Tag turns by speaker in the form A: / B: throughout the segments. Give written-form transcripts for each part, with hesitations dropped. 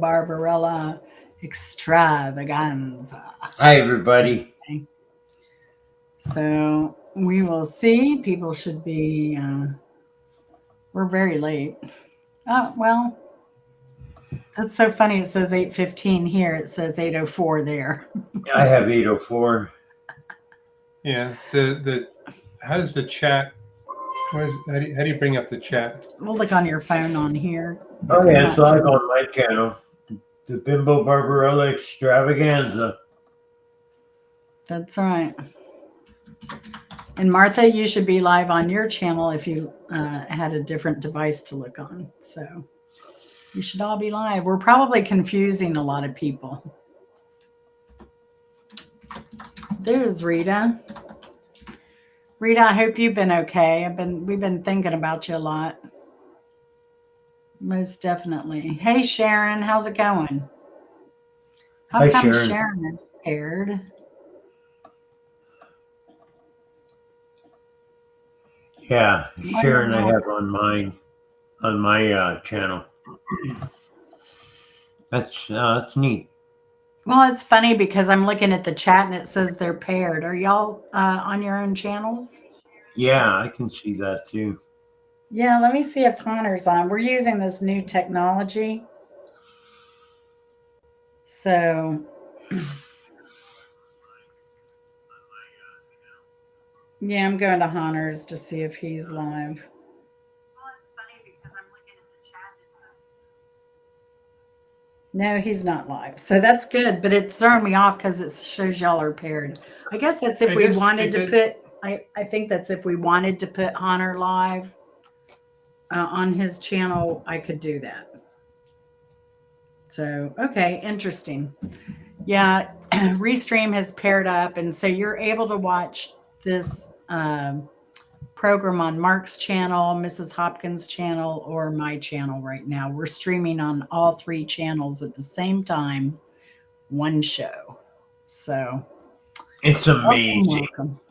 A: Barbarella, Extravaganza.
B: Hi, everybody.
A: Okay. So we will see. People should be, we're very late. Oh, well, that's so funny. It says 8:15 here. It says 8:04 there.
B: I have 804.
C: Yeah. The how does the chat? How do you bring up the chat?
A: We'll look on your phone on here.
B: Oh,
A: You're
B: yeah, it's
A: not
B: live
A: doing-
B: on my channel. The Bimbo Barbarella Extravaganza.
A: That's right. And Martha, you should be live on your channel if you had a different device to look on. So you should all be live. We're probably confusing a lot of people. There's Rita. Rita, I hope you've been okay. We've been thinking about you a lot. Most definitely. Hey Sharon, how's it going? How
B: Hi,
A: come
B: Sharon.
A: Sharon is paired?
B: Yeah,
A: I
B: Sharon,
A: don't
B: I
A: know.
B: have on my channel. That's neat.
A: Well, it's funny because I'm looking at the chat and it says they're paired. Are y'all on your own channels?
B: Yeah, I can see that too.
A: Yeah, let me see if Hunter's on. We're using this new technology. So, yeah, I'm going to Hunter's to see if he's live. Well, it's funny because I'm looking at the chat. No, he's not live. So that's good, but it's throwing me off because it shows y'all are paired. I guess that's if we wanted to put, I think that's if we wanted to put Hunter live on his channel, I could do that. So, okay, interesting. Yeah, Restream has paired up, and so you're able to watch this program on Mark's channel, Mrs. Hopkins' channel, or my channel right now. We're streaming on all three channels at the same time, one show. So
B: It's amazing.
A: welcome.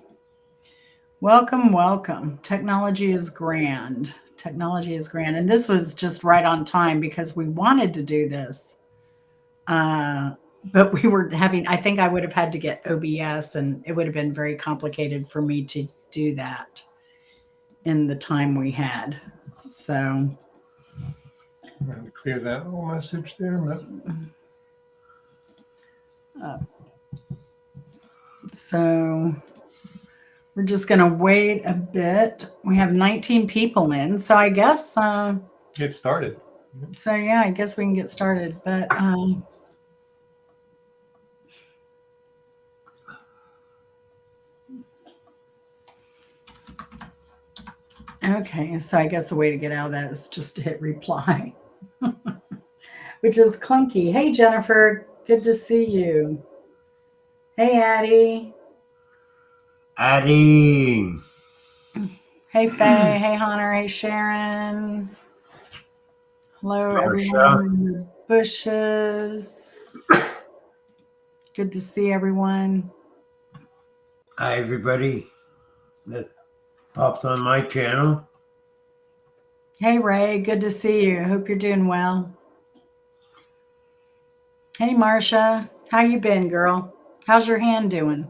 A: Welcome, welcome. Technology is grand. Technology is grand. And this was just right on time because we wanted to do this. But we were having, I think I would have had to get OBS and it would have been very complicated for me to do that in the time we had. So
C: I'm going to clear that little message there.
A: So we're just going to wait a bit. We have 19 people in. So I guess,
C: Get started.
A: so yeah, I guess we can get started. But, okay, so I guess the way to get out of that is just to hit reply, which is clunky. Hey, Jennifer, good to see you. Hey, Addie.
B: Addie.
A: Hey, Faye. Hey, Hunter. Hey, Sharon. Hello,
B: Marsha.
A: everyone in the bushes. Good to see everyone.
B: Hi, everybody that popped on my channel.
A: Hey, Ray. Good to see you. Hope you're doing well. Hey, Marsha. How you been, girl? How's your hand doing?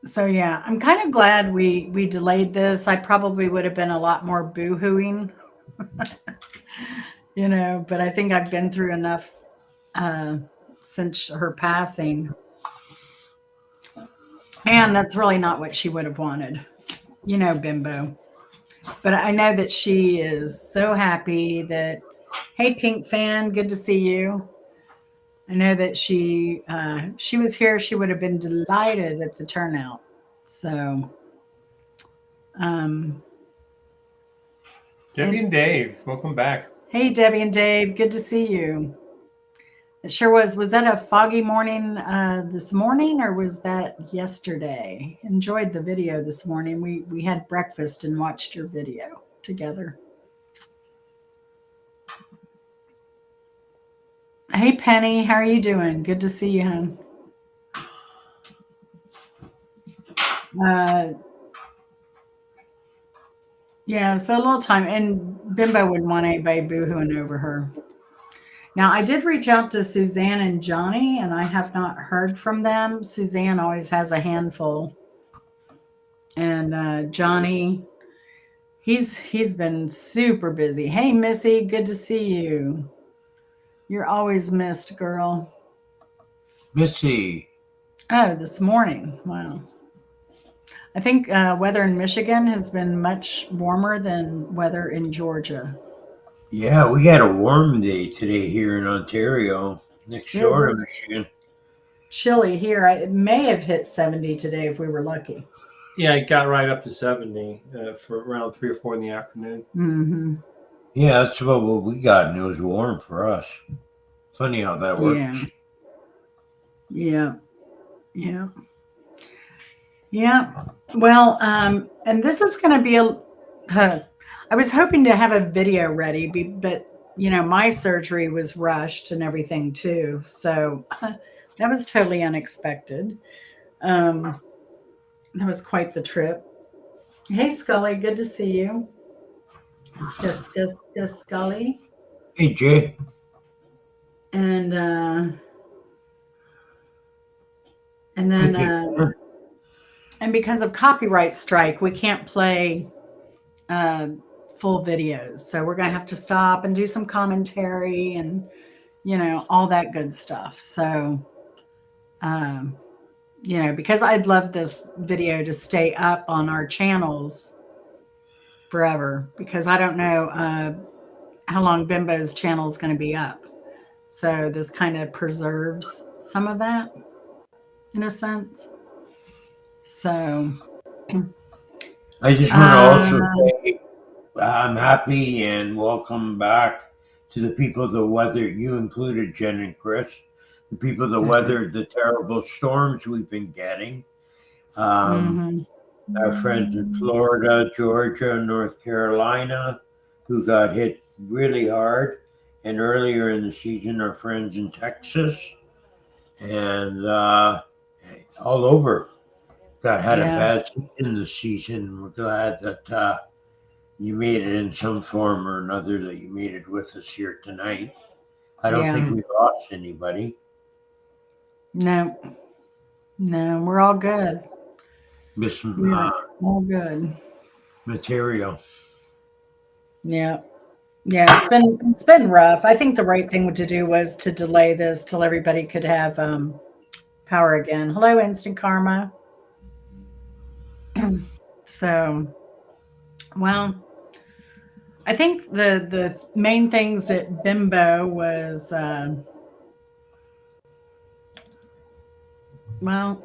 A: So yeah, I'm kind of glad we delayed this. I probably would have been a lot more boo-hooing, you know, but I think I've been through enough since her passing. And that's really not what she would have wanted, you know, Bimbo. But I know that she is so happy that, hey, Pink Fan, good to see you. I know that she was here. She would have been delighted at the turnout. So,
C: Debbie and Dave, welcome back.
A: Hey, Debbie and Dave, good to see you. It sure was. Was that a foggy morning this morning, or was that yesterday? Enjoyed the video this morning. We had breakfast and watched your video together. Hey, Penny, how are you doing? Good to see you, hon. Yeah, so a little time, and Bimbo wouldn't want anybody boohooing over her. Now, I did reach out to Suzanne and Johnny, and I have not heard from them. Suzanne always has a handful, and Johnny, he's been super busy. Hey, Missy, good to see you. You're always missed, girl.
B: Missy.
A: Oh, this morning. Wow. I think weather in Michigan has been much warmer than weather in Georgia.
B: Yeah, we had a warm day today here in Ontario, next
A: It
B: door to
A: was
B: Michigan.
A: chilly here. It may have hit 70 today if we were lucky.
C: Yeah, it got right up to 70 for around 3 or 4 in the afternoon.
A: Mm-hmm.
B: Yeah, that's about what we got, and it was warm for us. Funny how that
A: Yeah.
B: works.
A: Yeah. Yeah. Yeah. Well, and this is going to be I was hoping to have a video ready, but my surgery was rushed and everything too. So that was totally unexpected. Um, that was quite the trip. Hey, Scully, good to see you. Scully.
B: Hey, Jay.
A: And and
B: Hey,
A: then and because of copyright strike, we can't play uh, full videos. So we're going to have to stop and do some commentary and, all that good stuff. So, because I'd love this video to stay up on our channels forever, because I don't know how long Bimbo's channel is going to be up. So this kind of preserves some of that in a sense. So,
B: I just want to also say I'm happy and welcome back to the people that weathered, you included, Jen and Chris, the people that weathered the terrible storms we've been getting.
A: mhm.
B: Our friends in Florida, Georgia, North Carolina, who got hit really hard. And earlier in the season, our friends in Texas and all over had a
A: Yeah,
B: bad season this season. We're glad that you made it in some form or another, that you made it with us here tonight. I don't think
A: yeah.
B: we lost anybody.
A: No, no, we're all good.
B: Miss
A: We're all good.
B: material.
A: Yeah. Yeah, it's been rough. I think the right thing to do was to delay this till everybody could have power again. Hello, Instant Karma. So, well, I think the main things at Bimbo was well,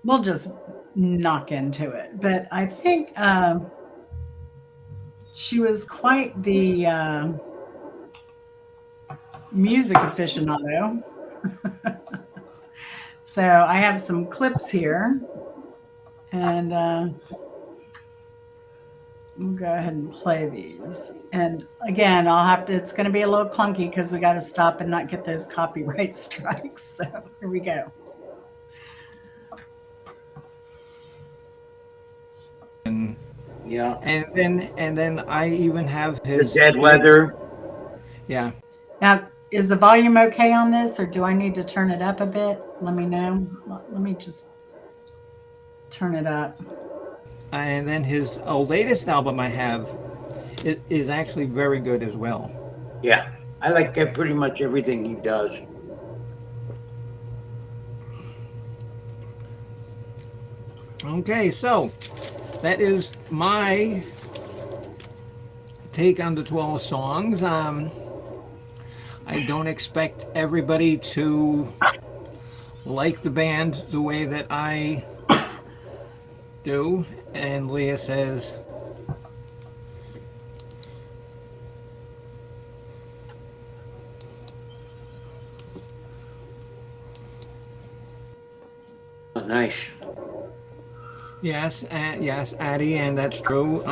A: we'll just knock into it. But I think she was quite the music aficionado. So I have some clips here, and we'll go ahead and play these. And again, it's going to be a little clunky because we got to stop and not get those copyright strikes. So here we go.
D: Yeah.
E: And then I even have his
D: The dead leather.
E: Yeah.
A: Now, is the volume okay on this, or do I need to turn it up a bit? Let me know. Let me just turn it up.
E: And then his latest album I have is actually very good as well.
D: Yeah. I like pretty much everything he does.
E: Okay, so that is my take on the 12 songs. I don't expect everybody to like the band the way that I do. And Leah says,
D: Oh, nice.
E: yes, yes, Addie, and that's true.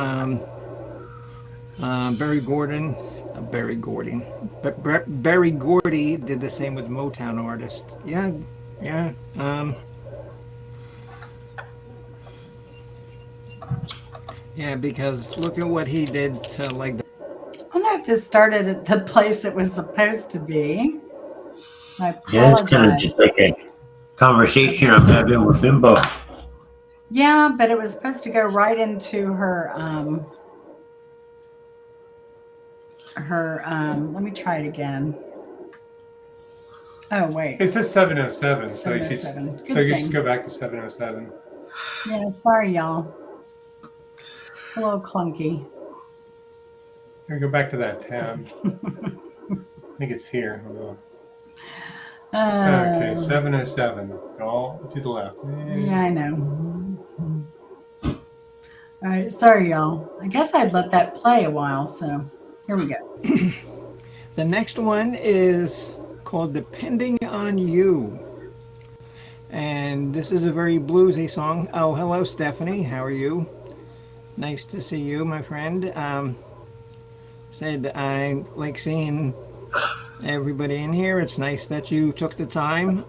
E: Barry Gordon, Barry Gordy did the same with Motown artists. Yeah, yeah. Yeah, because look at what he did to like the
A: I don't know if this started at the place it was supposed to be. I
B: Yeah, it's kind of
A: apologize.
B: just like a conversation I'm having with Bimbo.
A: Yeah, but it was supposed to go right into let me try it again. Oh wait.
C: It says 707, so you just
A: 707.
C: so
A: Good
C: you
A: thing.
C: just go back to 707.
A: Yeah, sorry y'all. A little clunky.
C: Here, go back to that tab. I think it's here. Hold on. Okay, 707. All to the left.
A: Yeah, I know. All right, sorry y'all. I guess I'd let that play a while, so here we go.
E: The next one is called Depending on You. And this is a very bluesy song. Oh, hello, Stephanie. How are you? Nice to see you, my friend. Said I like seeing everybody in here. It's nice that you took the time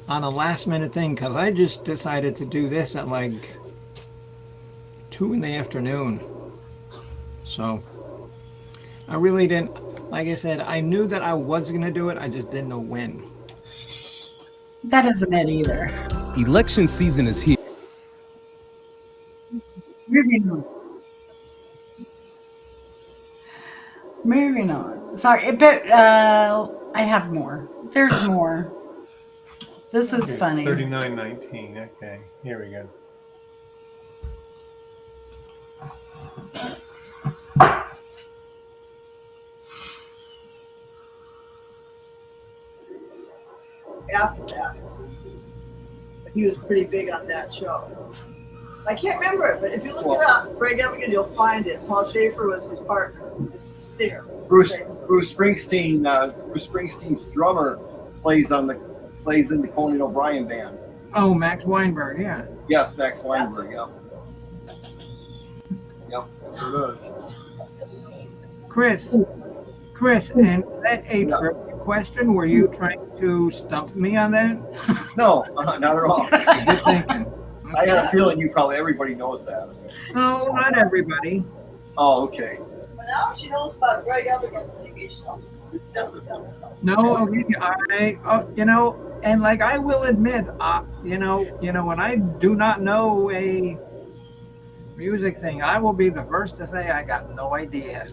E: on a last minute thing because I just decided to do this at like 2 in the afternoon. So I really didn't, like I said, I knew that I was going to do it. I just didn't know when.
A: That isn't it either.
F: Election season is here.
A: Moving on. Moving on. Sorry, but I have more. There's more. This is
C: Okay,
A: funny.
C: 3919. Okay, here we go.
G: After that, he was pretty big on that show. I can't remember it, but if you look it up, Greg Evigan, you'll find it. Paul Schaefer was his partner, his singer.
H: Bruce Springsteen's drummer plays in the Conan O'Brien band.
E: Oh, Max Weinberg, yeah.
H: Yes, Max Weinberg. Yep. Yep. Sure does.
E: Chris, and that a trivia question? Were you trying to stump me on that?
H: No, not at all.
E: Good thinking.
H: I had a feeling everybody knows that.
E: No, not everybody.
H: Oh, okay.
G: But now she knows about Greg Evigan's TV show.
E: No, and like I will admit, when I do not know a music thing, I will be the first to say I got no idea.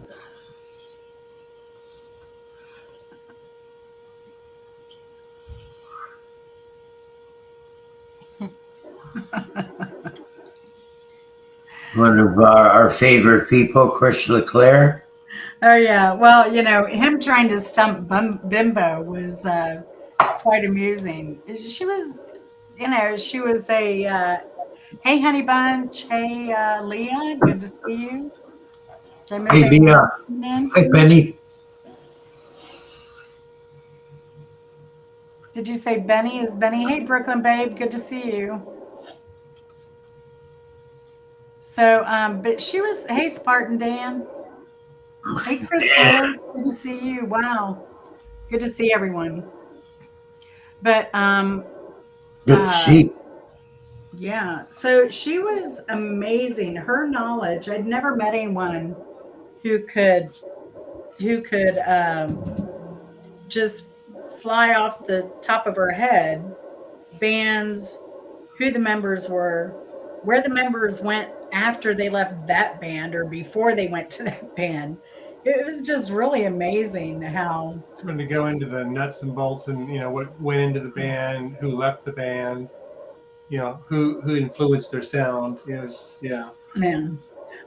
B: One of our favorite people, Chris LeClaire.
A: Oh yeah. Well, him trying to stump Bimbo was quite amusing. She was, she was a hey honey bunch, hey Leah, good to see you. Did I miss
B: Hey,
A: anyone
B: Leah.
A: else coming in?
B: Hi, Penny.
A: Did you say Benny? Is Benny? Hey Brooklyn babe, good to see you. So, but she was, hey Spartan Dan. Hey Chris Liz, good to see you. Wow. Good to see everyone. But
B: Good to see.
A: yeah, so she was amazing. Her knowledge, I'd never met anyone who could just fly off the top of her head bands, who the members were, where the members went after they left that band or before they went to that band. It was just really amazing how
C: Trying to go into the nuts and bolts and what went into the band, who left the band, who influenced their sound. Yes, yeah.
A: Yeah.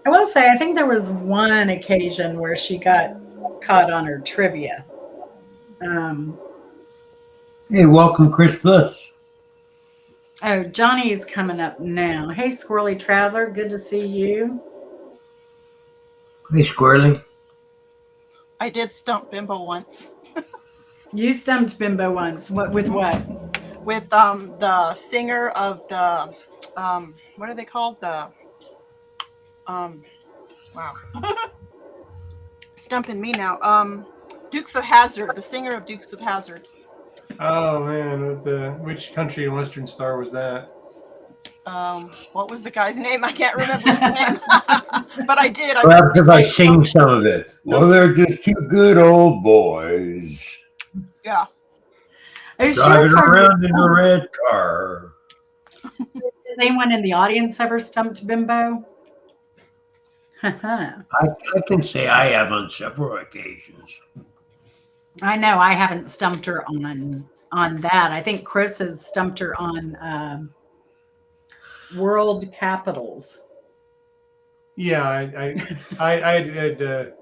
A: I will say, I think there was one occasion where she got caught on her trivia.
B: Hey, welcome, Chris Bliss.
A: Oh, Johnny is coming up now. Hey, Squirrely Traveler, good to see you.
B: Hey, Squirrely.
G: I did stump Bimbo once
A: You stumped Bimbo once. What with what?
G: with the singer of the what are they called? The wow. Stumping me now. Dukes of Hazzard, the singer of Dukes of Hazzard.
C: Oh man, which country and western star was that?
I: What was the guy's name? I can't remember his name, but I did.
B: Perhaps if I sing some of it. Well, they're just two good old boys
I: Yeah.
A: Oh, she was
B: driving
A: hard to
B: around in a
A: stump.
B: red car.
A: Has anyone in the audience ever stumped Bimbo?
B: I can say I have on several occasions.
A: I know I haven't stumped her on that. I think Chris has stumped her on world capitals.
C: Yeah, I had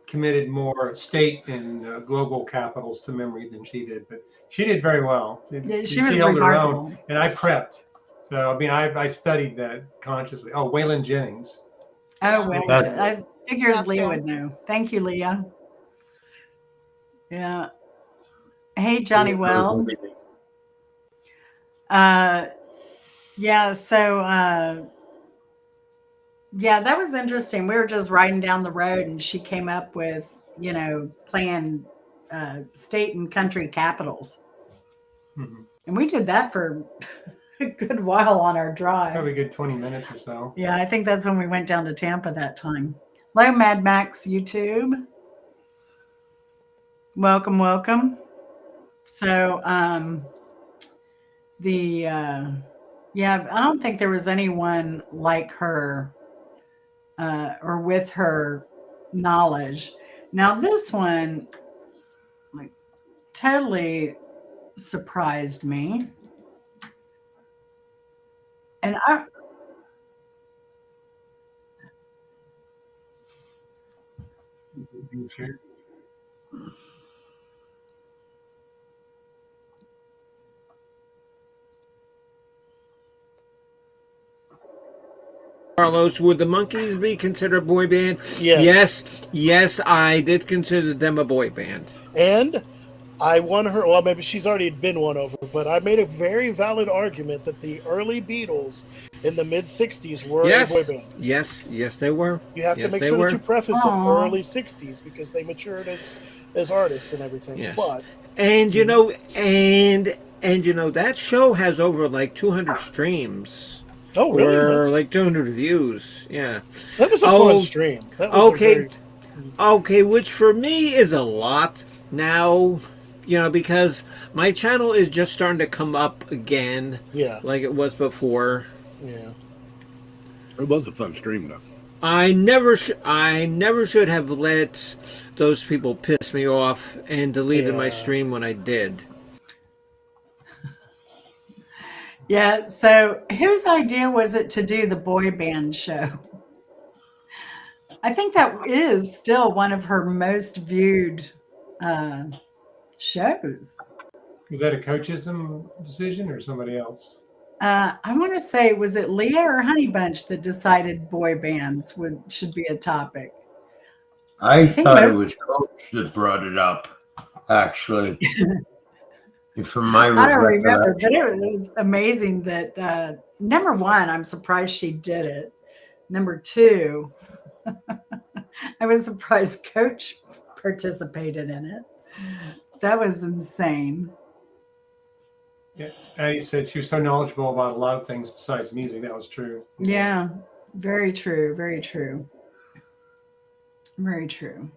C: committed more state and global capitals to memory than she did, but she did very well.
A: She was
C: held her own,
A: remarkable.
C: and I prepped. So I mean, I studied that consciously. Oh, Waylon Jennings.
A: Oh, well,
B: That-
A: I figures
I: That's
A: Leah
I: him.
A: would know. Thank you, Leah. Yeah. Hey, Johnny Weld. Yeah, so yeah, that was interesting. We were just riding down the road and she came up with, playing state and country capitals.
C: Mm-hmm.
A: And we did that for a good while on our drive.
C: Probably a good 20 minutes or so.
A: Yeah, I think that's when we went down to Tampa that time. Hello, Mad Max YouTube. Welcome, welcome. So, yeah, I don't think there was anyone like her or with her knowledge. Now, this one like totally surprised me. And
C: Sure.
E: Carlos, would the Monkees be considered a boy band?
J: Yes.
E: Yes, I did consider them a boy band.
J: And I won her. Well, maybe she's already been won over, but I made a very valid argument that the early Beatles in the mid '60s were a boy band.
E: Yes, they were.
J: You have
E: Yes,
J: to make
E: they
J: sure
E: were.
J: that you preface it
A: Aw.
J: early '60s because they matured as artists and everything.
E: Yes.
J: But
E: And you know, that show has over like 200 streams.
J: oh, really?
E: Or like 200 views. Yeah.
J: That was a fun stream. That was
E: Okay. Okay, which for me is a lot now, because my channel is just starting to come up again.
J: Yeah.
E: Like it was before.
J: Yeah.
K: It was a fun stream, though.
E: I never should have let those people piss me off and deleted my stream when I did.
A: yeah, so whose idea was it to do the boy band show? I think that is still one of her most viewed shows.
C: Was that a coachism decision or somebody else?
A: I want to say, was it Leah or Honey Bunch that decided boy bands should be a topic?
B: I thought it was Coach that brought it up, actually. From my
A: I don't remember, but
B: recollection.
A: it was amazing that number one, I'm surprised she did it. Number two, I was surprised Coach participated in it. That was insane.
C: Yeah, Addie said she was so knowledgeable about a lot of things besides music. That was true.
A: Yeah, very true. Very true. Very true.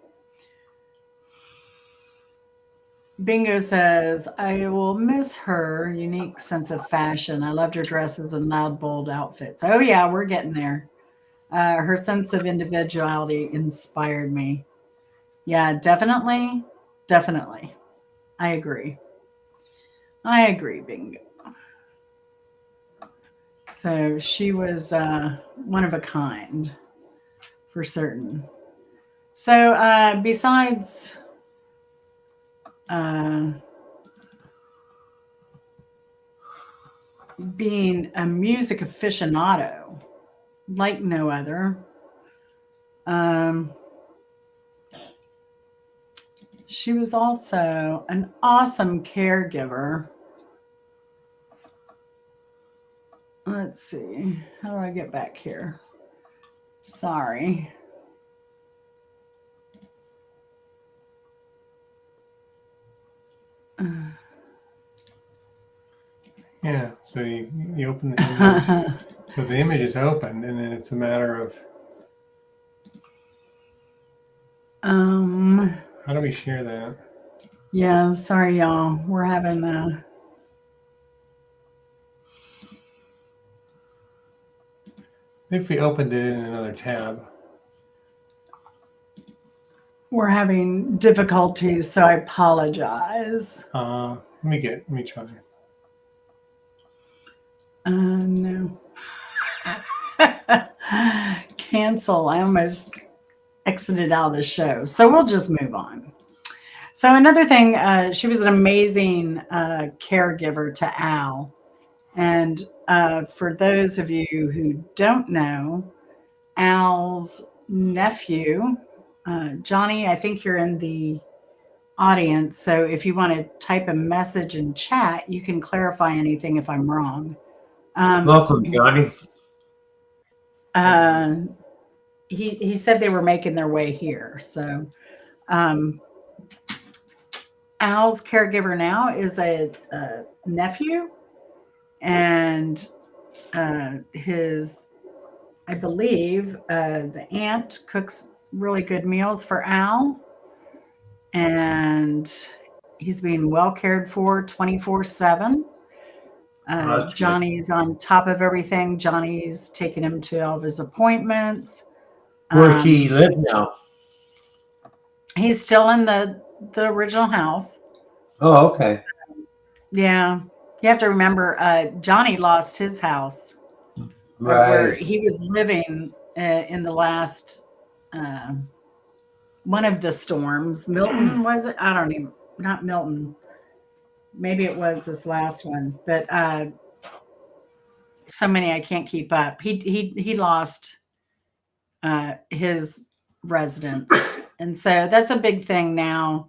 A: Bingo says, I will miss her unique sense of fashion. I loved her dresses and loud, bold outfits. Oh, yeah, we're getting there. Her sense of individuality inspired me. Yeah, definitely. Definitely. I agree. Bingo. So she was one of a kind, for certain. So besides being a music aficionado like no other, she was also an awesome caregiver. Let's see. How do I get back here? Sorry.
C: Yeah. So you open the image. So the image is opened, and then it's a matter of how do we share that?
A: Yeah, sorry, y'all. We're having
C: If we opened it in another tab.
A: we're having difficulties, so I apologize.
C: Let me try.
A: No. Cancel. I almost exited out of the show. So we'll just move on. So another thing, she was an amazing caregiver to Al. And for those of you who don't know, Al's nephew, Johnny, I think you're in the audience. So if you want to type a message in chat, you can clarify anything if I'm wrong.
B: Welcome, Johnny.
A: He said they were making their way here. So Al's caregiver now is a nephew, and his, I believe, the aunt cooks really good meals for Al, and he's being well cared for 24/7. Johnny's on top of everything. Johnny's taking him to all of his appointments.
B: Where's he live now?
A: He's still in the original house.
B: Oh, okay.
A: So, yeah. You have to remember, Johnny lost his house. Where
B: Right.
A: he was living in the last one of the storms. Milton, was it? I don't even, not Milton. Maybe it was this last one, but so many I can't keep up. He lost his residence, and so that's a big thing now.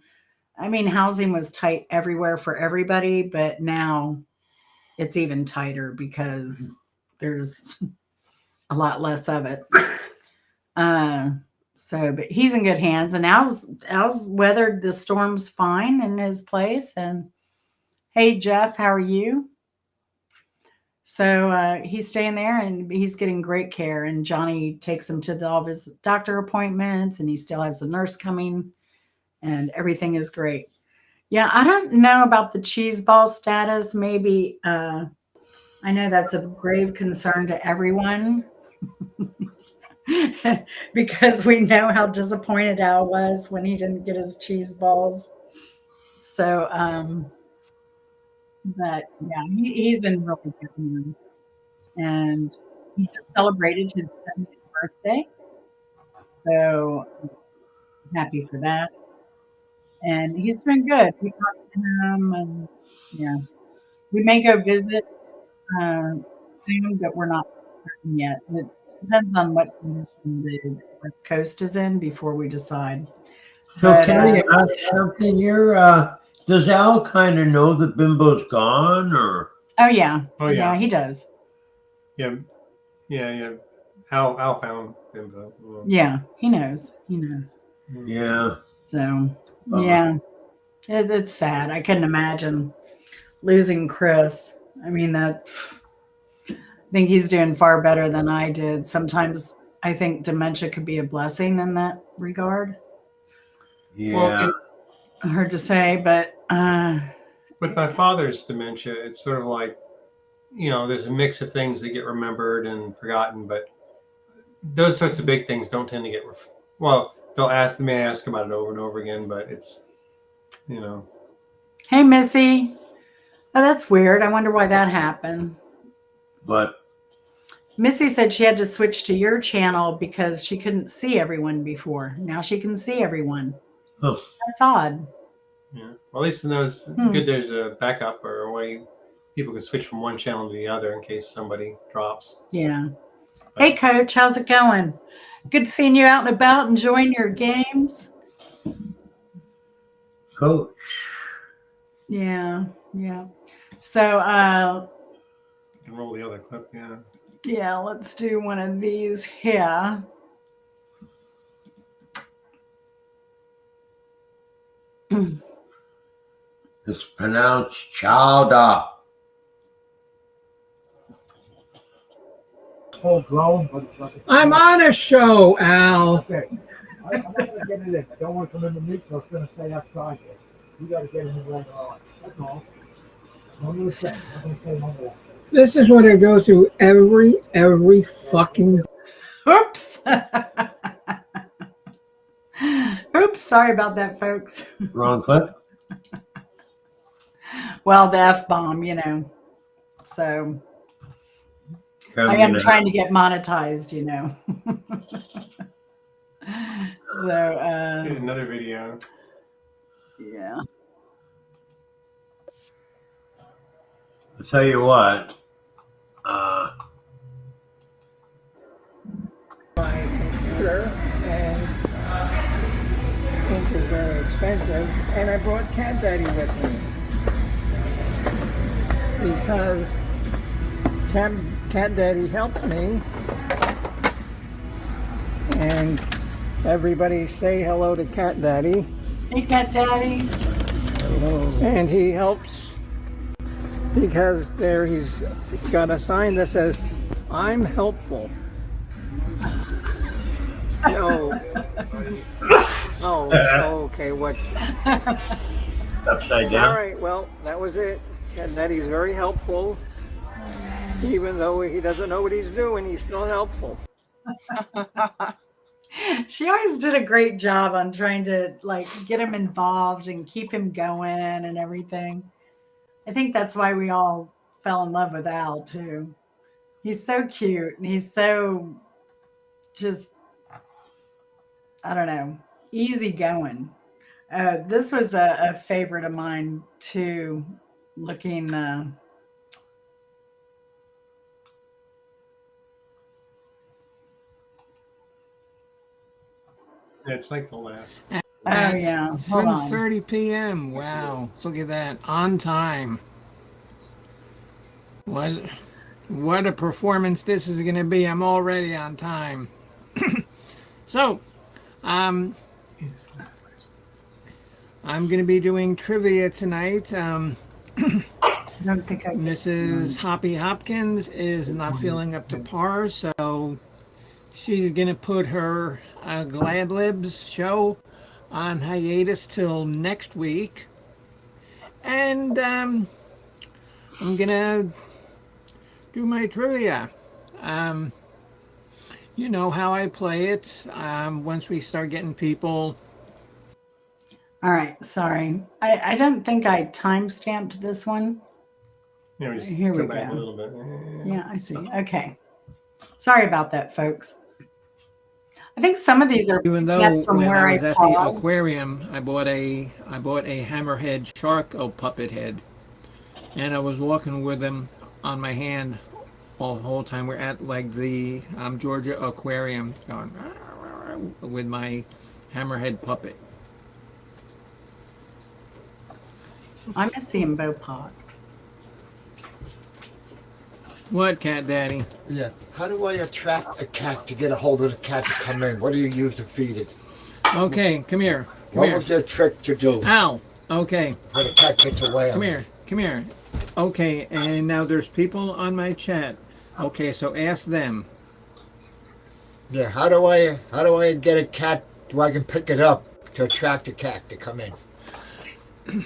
A: I mean, housing was tight everywhere for everybody, but now it's even tighter because there's a lot less of it. But he's in good hands, and Al's weathered the storms fine in his place. And hey, Jeff, how are you? So he's staying there, and he's getting great care. And Johnny takes him to all of his doctor appointments, and he still has the nurse coming, and everything is great. Yeah, I don't know about the cheese ball status. Maybe I know that's a grave concern to everyone. Because we know how disappointed Al was when he didn't get his cheese balls. So, but yeah, he's in really good hands. And he just celebrated his 70th birthday. So happy for that. And he's been good. We talked to him, and yeah, we may go visit soon, but we're not certain yet. It depends on what condition the West Coast is in before we decide.
B: So
A: But,
B: can I ask something here? Does Al kind of know that Bimbo's gone, or?
A: Oh yeah.
C: Oh yeah.
A: Yeah, he does.
C: Yeah. Al found Bimbo.
A: Yeah, he knows. He knows.
B: Yeah.
A: So yeah, it's sad. I couldn't imagine losing Chris. I mean, I think he's doing far better than I did. Sometimes I think dementia could be a blessing in that regard.
B: Yeah.
A: Hard to say, but
C: with my father's dementia, it's sort of like, there's a mix of things that get remembered and forgotten, but those sorts of big things don't tend to get they may ask about it over and over again, but it's,
A: Hey, Missy. Oh, that's weird. I wonder why that happened.
B: But
A: Missy said she had to switch to your channel because she couldn't see everyone before. Now she can see everyone.
B: Oh.
A: That's odd.
C: Yeah. Well, at least in those, good there's a backup or a way people can switch from one channel to the other in case somebody drops.
A: Yeah. Hey, Coach, how's it going? Good seeing you out and about, enjoying your games.
B: Coach.
A: Yeah, yeah. So,
C: roll the other clip, yeah.
A: Yeah, let's do one of these here.
B: It's pronounced chowder.
L: full blown, but it's like
E: I'm on a show, Al.
L: okay. I'm not gonna get it in. I don't want to come in the meat, so it's gonna stay outside there. You gotta get in the later on. That's all. No new thing. I'm gonna say no more.
E: This is what I go through every fucking.
A: Oops. Oops. Sorry about that, folks.
B: Wrong clip.
A: Well, the F-bomb, you know. So I am trying to get monetized, you know. So
C: Here's another video.
A: yeah.
B: I'll tell you what.
E: My computer and think is very expensive, and I brought Cat Daddy with me because Cat Daddy helped me, and everybody say hello to Cat Daddy.
A: Hey, Cat Daddy.
E: Hello. And he helps because there he's got a sign that says, "I'm helpful." No. Oh, okay. What?
B: Upside down.
E: All right. Well, that was it. Cat Daddy's very helpful. Even though he doesn't know what he's doing, he's still helpful.
A: She always did a great job on trying to like get him involved and keep him going and everything. I think that's why we all fell in love with Al too. He's so cute and he's so just, I don't know, easygoing. This was a favorite of mine too, looking
C: Yeah, it's like the last.
A: oh yeah. Hold on.
E: 7:30 p.m. Wow, look at that, on time. What a performance this is going to be. I'm already on time. So, I'm going to be doing trivia tonight.
A: I don't think I
E: Mrs. Hoppy Hopkins is not feeling up to par, so she's going to put her Glad Libs show on hiatus till next week. And I'm going to do my trivia. You know how I play it. Once we start getting people.
A: All right, sorry. I don't think I time-stamped this one.
C: Yeah, we just
A: Here we
C: come back
A: go.
C: a little bit.
A: Yeah, I see. Okay. Sorry about that, folks. I think some of these are
E: Even though
A: kept from
E: when
A: where
E: I
A: I
E: was at the
A: paused.
E: aquarium, I bought a hammerhead shark puppet head, and I was walking with him on my hand all the whole time. We're at like the Georgia Aquarium, going with my hammerhead puppet.
A: I miss Bimbo Pot.
E: What, Cat Daddy?
M: Yeah. How do I attract a cat to get a hold of the cat to come in? What do you use to feed it?
E: Okay, come here. Come
M: What
E: here.
M: was the trick to do?
E: Al. Okay.
M: When the cat gets away.
E: Come here. Come here. Okay, and now there's people on my chat. Okay, so ask them.
M: Yeah. How do I get a cat where I can pick it up to attract a cat to come in?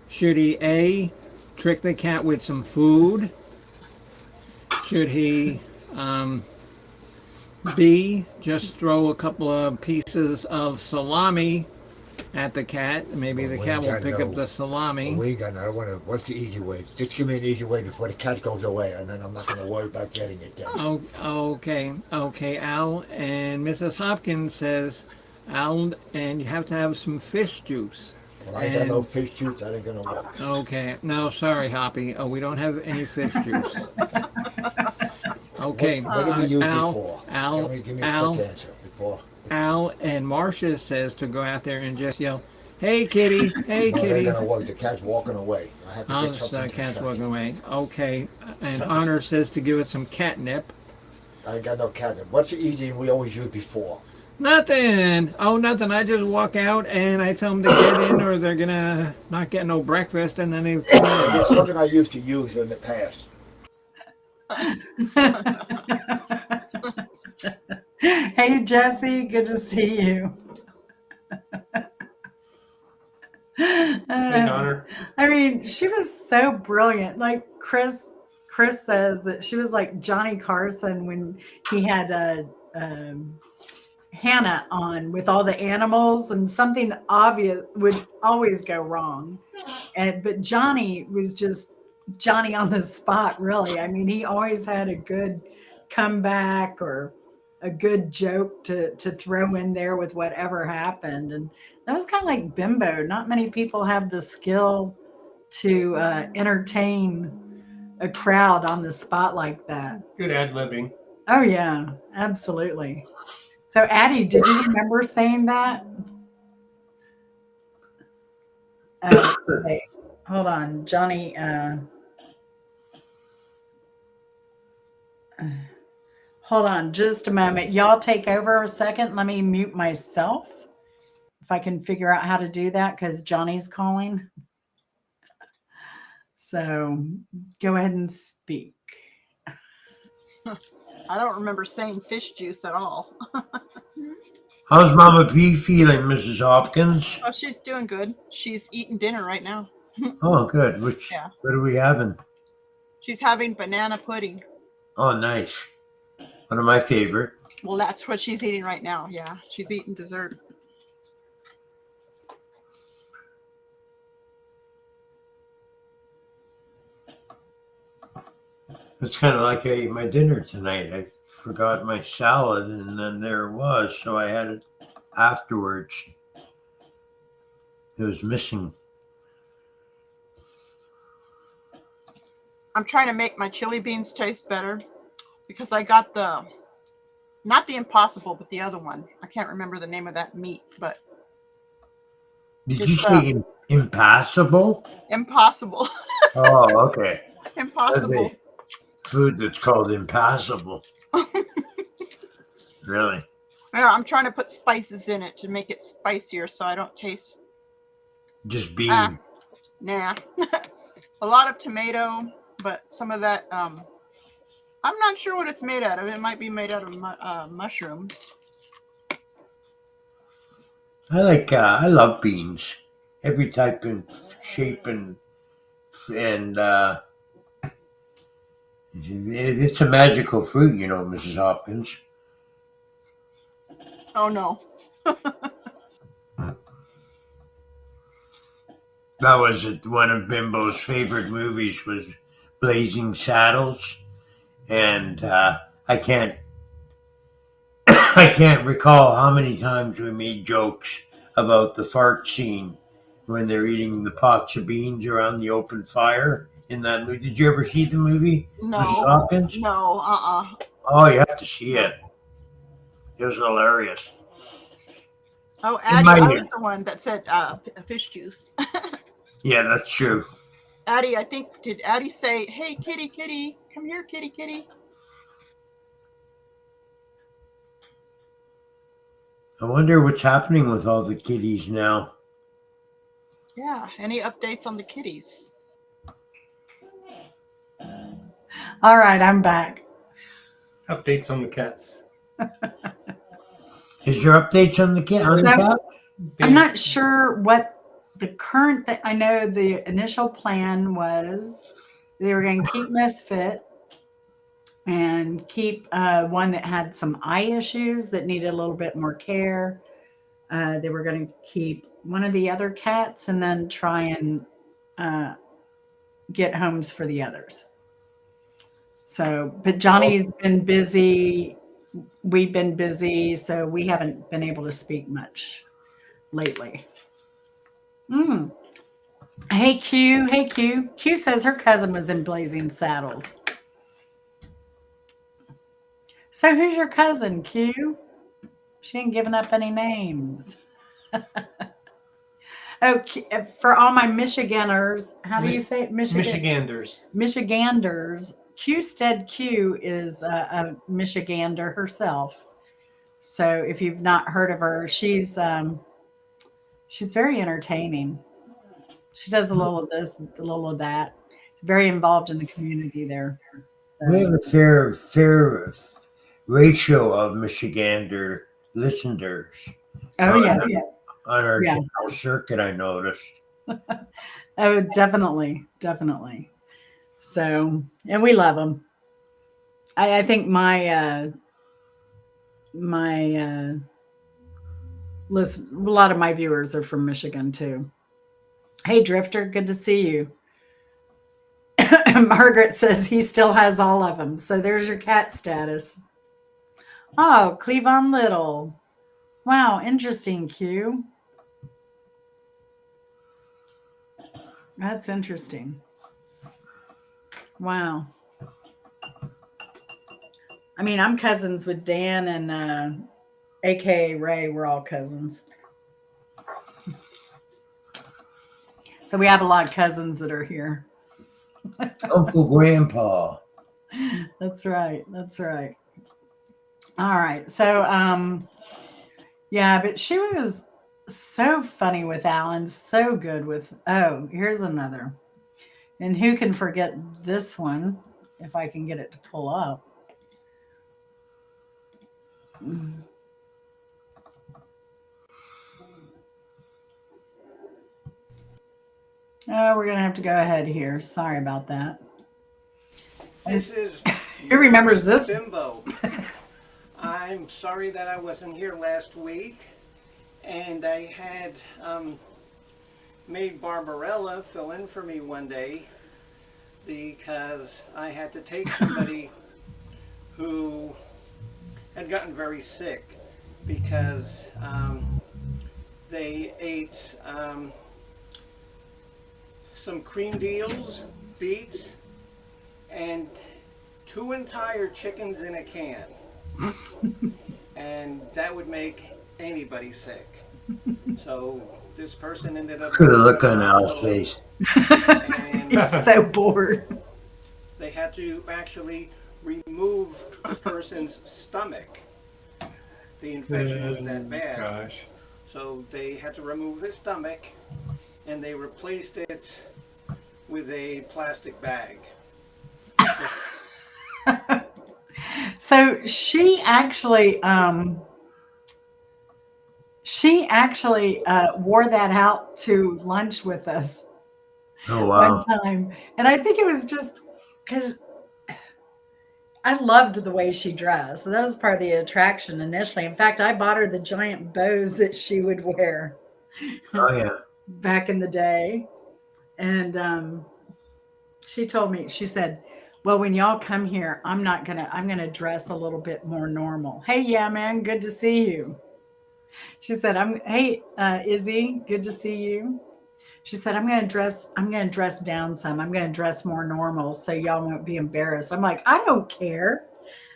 E: Should he A, trick the cat with some food? Should he B, just throw a couple of pieces of salami at the cat? Maybe the cat will pick up the salami.
M: What's the easy way? Just give me an easy way before the cat goes away, and then I'm not going to worry about getting it then.
E: Oh, okay, Al. And Mrs. Hopkins says, Al, and you have to have some fish juice.
M: Well, I ain't got no fish juice, that ain't going to work.
E: Okay, no, sorry, Hoppy. Oh, we don't have any fish juice. Okay,
M: What did we use
E: Al,
M: before?
E: Al,
M: Give me a
E: Al,
M: quick answer before.
E: Al, and Marcia says to go out there and just yell, "Hey, kitty! Hey,
M: No,
E: kitty!"
M: they're going to work. The cat's walking away. I have to
E: Oh,
M: get something
E: the
M: to
E: cat's
M: attract
E: walking
M: it.
E: away. Okay, and Honor says to give it some catnip.
M: I ain't got no catnip. What's the easy we always used before?
E: Nothing. Oh, nothing. I just walk out and I tell them to get in, or they're gonna not get no breakfast, and then they.
M: It's something I used to use in the past.
A: Hey, Jesse, good to see you.
C: Hey, Donner.
A: I mean, she was so brilliant. Like Chris says that she was like Johnny Carson when he had Hannah on with all the animals, and something obvious would always go wrong. But Johnny was just Johnny on the spot, really. I mean, he always had a good comeback or a good joke to throw in there with whatever happened. And that was kind of like Bimbo. Not many people have the skill to entertain a crowd on the spot like that.
C: Good ad-libbing.
A: Oh yeah, absolutely. So Addie, did you remember saying that? Okay. Hold on, Johnny. Hold on just a moment. Y'all take over a second. Let me mute myself if I can figure out how to do that because Johnny's calling. So go ahead and speak.
I: I don't remember saying fish juice at all.
B: How's Mama P feeling, Mrs. Hopkins?
I: Oh, she's doing good. She's eating dinner right now.
B: Oh, good.
I: Yeah.
B: What are we having?
I: She's having banana pudding.
B: Oh, nice. One of my favorite.
I: Well, that's what she's eating right now. Yeah, she's eating dessert.
B: It's kind of like I ate my dinner tonight. I forgot my salad, and then there it was, so I had it afterwards. It was missing.
I: I'm trying to make my chili beans taste better because I got not the Impossible, but the other one. I can't remember the name of that meat, but.
B: Did you say impassable?
I: Impossible.
B: Oh, okay.
I: Impossible.
B: Food that's called impassable. Really?
I: Yeah, I'm trying to put spices in it to make it spicier so I don't taste.
B: Just bean.
I: Nah. A lot of tomato, but some of that. I'm not sure what it's made out of. It might be made out of mushrooms.
B: I love beans. Every type and shape and it's a magical fruit, you know, Mrs. Hopkins.
I: Oh no.
B: That was one of Bimbo's favorite movies was Blazing Saddles, and I can't I can't recall how many times we made jokes about the fart scene when they're eating the pots of beans around the open fire in that movie. Did you ever see the movie,
I: No.
B: Mrs. Hopkins?
I: No.
B: Oh, you have to see it. It was hilarious.
I: Oh, Addie, I was the one that said fish juice.
B: Yeah, that's true.
I: Addie, did Addie say, "Hey, kitty, kitty, come here, kitty, kitty"?
B: I wonder what's happening with all the kitties now.
I: Yeah. Any updates on the kitties?
A: All right, I'm back.
C: Updates on the cats.
B: Is there updates on the cat?
A: I'm not sure what the current I know the initial plan was they were going to keep Misfit and keep one that had some eye issues that needed a little bit more care. They were going to keep one of the other cats and then try and get homes for the others. So, but Johnny's been busy. We've been busy, so we haven't been able to speak much lately. Hey, Q. Hey, Q. Q says her cousin was in Blazing Saddles. So who's your cousin, Q? She ain't giving up any names. Okay, for all my Michiganders, how do you say it?
C: Michiganders.
A: Michiganders. Qstead Q is a Michigander herself. So if you've not heard of her, she's very entertaining. She does a little of this, a little of that. Very involved in the community there.
B: We have a fair ratio of Michigander listeners.
A: Oh, yes.
B: On our
A: Yeah.
B: general circuit, I noticed.
A: Oh, definitely. Definitely. So, and we love them. I think my listen, a lot of my viewers are from Michigan too. Hey, Drifter, good to see you. Margaret says he still has all of them. So there's your cat status. Oh, Cleavon Little. Wow, interesting, Q. That's interesting. Wow. I mean, I'm cousins with Dan and AKA Ray. We're all cousins. So we have a lot of cousins that are here.
B: Uncle Grandpa.
A: That's right. That's right. All right. So, yeah, but she was so funny with Alan, so good with, oh, here's another. And who can forget this one, if I can get it to pull up. Oh, we're going to have to go ahead here. Sorry about that.
N: This is
A: Who remembers this?
N: Bimbo. I'm sorry that I wasn't here last week, and I had made Barbarella fill in for me one day because I had to take somebody who had gotten very sick because they ate some cream deals, beets, and 2 entire chickens in a can. And that would make anybody sick. So this person ended up...
B: Look at the look on Al's face.
A: He's so bored.
N: They had to actually remove the person's stomach. The infection was that bad.
C: Gosh.
N: So they had to remove the stomach, and they replaced it with a plastic bag.
A: So she actually wore that out to lunch with us.
B: Oh, wow.
A: One time. And I think it was just because I loved the way she dressed. So that was part of the attraction initially. In fact, I bought her the giant bows that she would wear.
B: Oh, yeah.
A: Back in the day. And she told me, she said, well, when y'all come here, I'm gonna dress a little bit more normal. Hey, yeah, man, good to see you. She said, hey, Izzy, good to see you. She said, I'm gonna dress down some. I'm gonna dress more normal so y'all won't be embarrassed. I'm like, I don't care.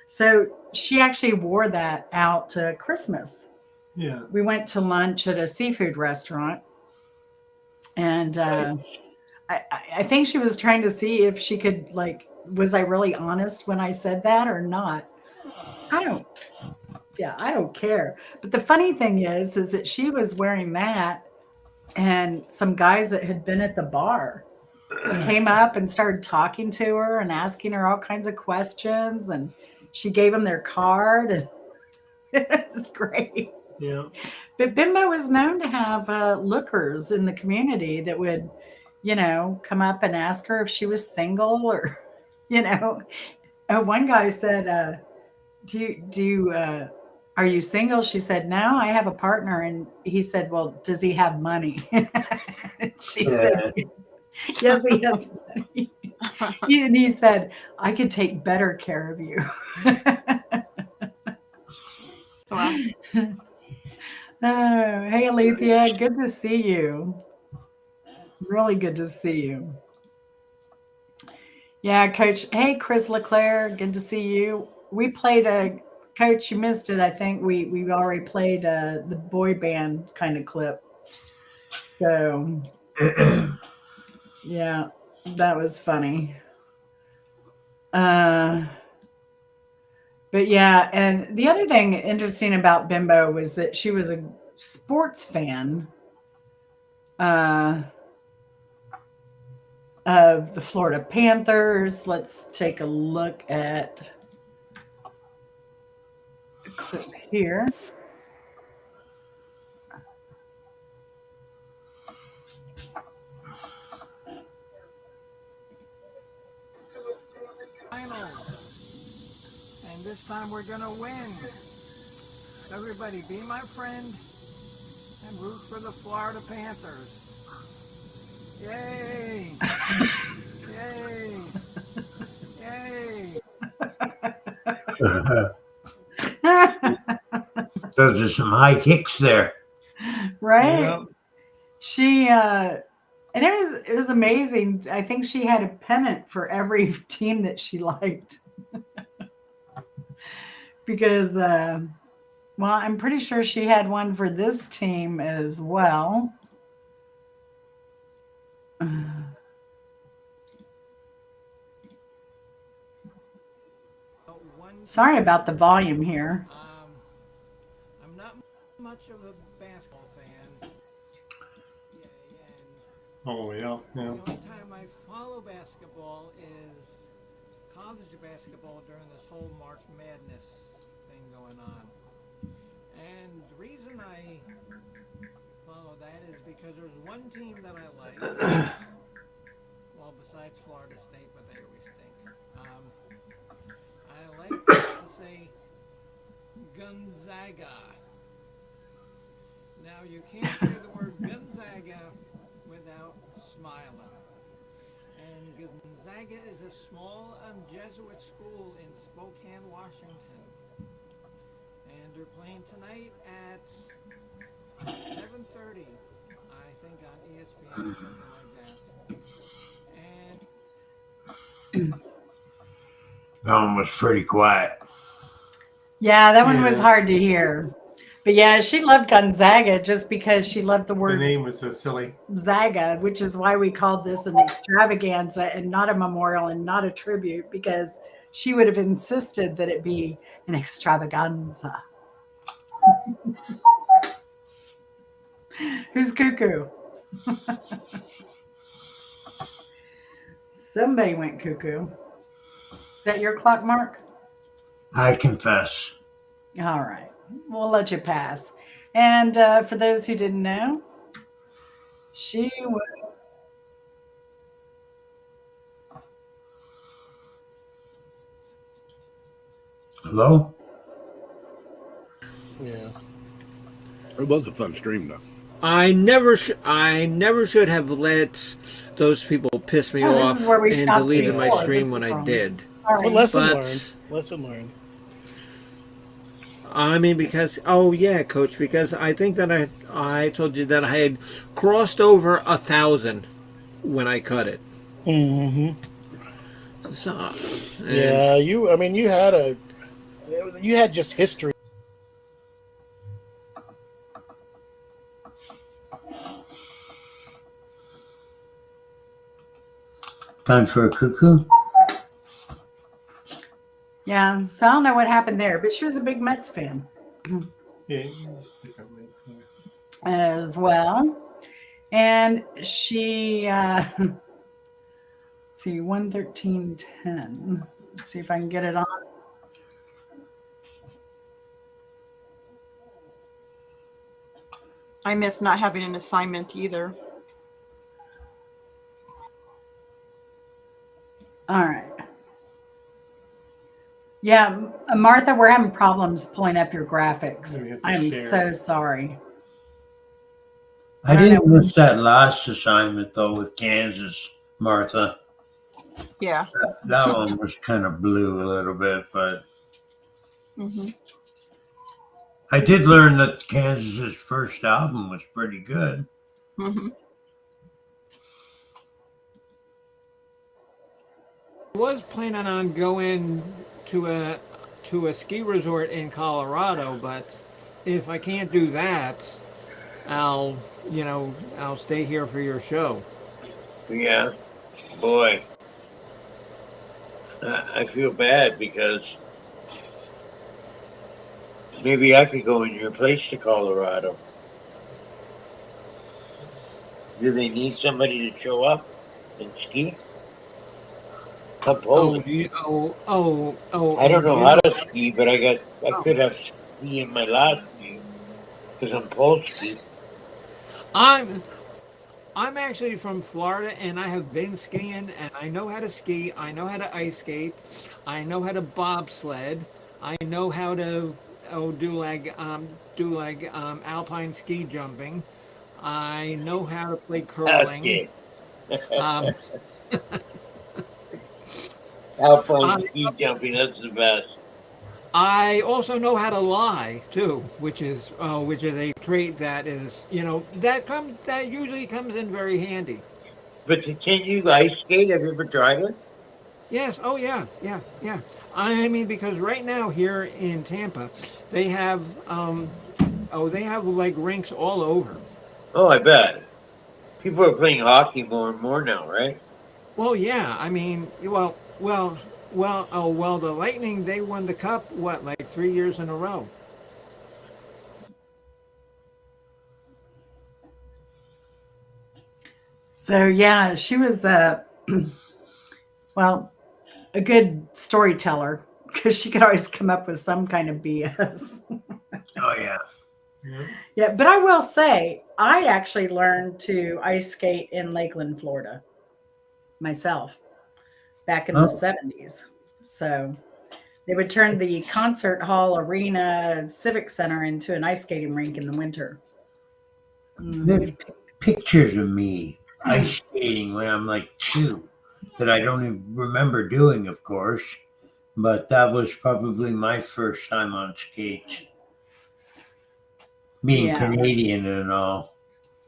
A: So she actually wore that out to Christmas.
C: Yeah.
A: We went to lunch at a seafood restaurant, and I think she was trying to see if she could, like, was I really honest when I said that or not? I don't care. But the funny thing is that she was wearing that, and some guys that had been at the bar came up and started talking to her and asking her all kinds of questions, and she gave them their card, and it was great.
C: Yeah.
A: But Bimbo is known to have lookers in the community that would, come up and ask her if she was single, or, one guy said, are you single? She said, no, I have a partner. And he said, well, does he have money? She said, yes, he has money. And he said, I could take better care of you.
I: Wow.
A: Oh, hey, Alethea, good to see you. Really good to see you. Yeah, Coach. Hey, Chris Leclerc, good to see you. We played Coach, you missed it. I think we already played the boy band kind of clip. So, yeah, that was funny. But yeah, and the other thing interesting about Bimbo was that she was a sports fan. of the Florida Panthers. Let's take a look at a clip here.
O: Finals. And this time we're going to win. Everybody be my friend and root for the Florida Panthers. Yay! Yay!
B: Those are some high kicks there.
A: Right?
C: Yeah.
A: She and it was amazing. I think she had a pennant for every team that she liked. Because well, I'm pretty sure she had one for this team as well. Sorry about the volume here.
E: I'm not much of a basketball fan.
C: Oh, yeah.
E: The only time I follow basketball is college basketball during this whole March Madness thing going on. And the reason I follow that is because there's one team that I like. Well, besides Florida State, but they always stink. I like to say Gonzaga. Now, you can't say the word Gonzaga without smiling. And Gonzaga is a small Jesuit school in Spokane, Washington. And they're playing tonight at 7:30, I think, on ESPN or something like that. And
B: That one was pretty quiet.
A: Yeah, that one was hard to hear. But yeah, she loved Gonzaga just because she loved the
C: The
A: word
C: name was so silly.
A: Zaga, which is why we called this an extravaganza and not a memorial and not a tribute, because she would have insisted that it be an extravaganza. Who's cuckoo? Somebody went cuckoo. Is that your clock, Mark?
B: I confess.
A: All right. We'll let you pass. And for those who didn't know, she was...
B: Hello?
J: Yeah.
K: It was a fun stream, though.
E: I never should have let those people piss me
A: Oh, this
E: off
A: is where we
E: and
A: stopped
E: deleted my
A: before.
E: stream
A: This
E: when
A: is
E: I
A: wrong.
E: did.
A: All right.
J: Well, lesson
E: But-
J: learned. Lesson learned.
E: I mean, because Coach, because I think that I told you that I had crossed over 1,000 when I cut it.
J: Mm-hmm.
E: So, and
J: Yeah, you had just history.
B: Time for a cuckoo?
A: Yeah, so I don't know what happened there, but she was a big Mets fan
C: Yeah.
A: as well. And she, let's see, 113.10. Let's see if I can get it on.
I: I miss not having an assignment either.
A: All right. Yeah, Martha, we're having problems pulling up your graphics.
C: Maybe you have to
A: I'm
C: share.
A: so sorry.
B: I didn't miss that last assignment, though, with Kansas, Martha.
I: Yeah.
B: That one was kind of blue a little bit, but
I: Mm-hmm.
B: I did learn that Kansas's first album was pretty good.
I: Mm-hmm.
E: I was planning on going to a ski resort in Colorado, but if I can't do that, I'll stay here for your show.
B: Yeah, boy. I feel bad because maybe I could go in your place to Colorado. Do they need somebody to show up? and ski?
E: Oh,
B: Uphold.
E: oh.
B: I don't
E: And
B: know
E: you
B: how
E: know,
B: to ski, but I could have ski in my last ski because I'm pole ski.
E: I'm actually from Florida, and I have been skiing, and I know how to ski. I know how to ice skate. I know how to bobsled. I know how to do like alpine ski jumping. I know how to play curling.
B: Okay.
E: Um,
B: Alpine
E: I,
B: ski jumping, that's the best.
E: I also know how to lie too, which is a trait that is that usually comes in very handy.
B: But can you ice skate? Have you ever tried it?
E: Yes. Oh yeah. Yeah. Yeah. I mean, because right now here in Tampa, they have they have like rinks all over.
B: Oh, I bet. People are playing hockey more and more now, right?
E: Well, yeah. I mean, the Lightning, they won the cup what, like 3 years in a row.
A: So yeah, she was well, a good storyteller because she could always come up with some kind of BS.
B: Oh yeah.
A: Yeah, but I will say I actually learned to ice skate in Lakeland, Florida myself back in the 70s. So they would turn the concert hall arena civic center into an ice skating rink in the winter.
B: There's pictures of me ice skating when I'm like 2 that I don't even remember doing, of course. But that was probably my first time on skates, being Canadian and all.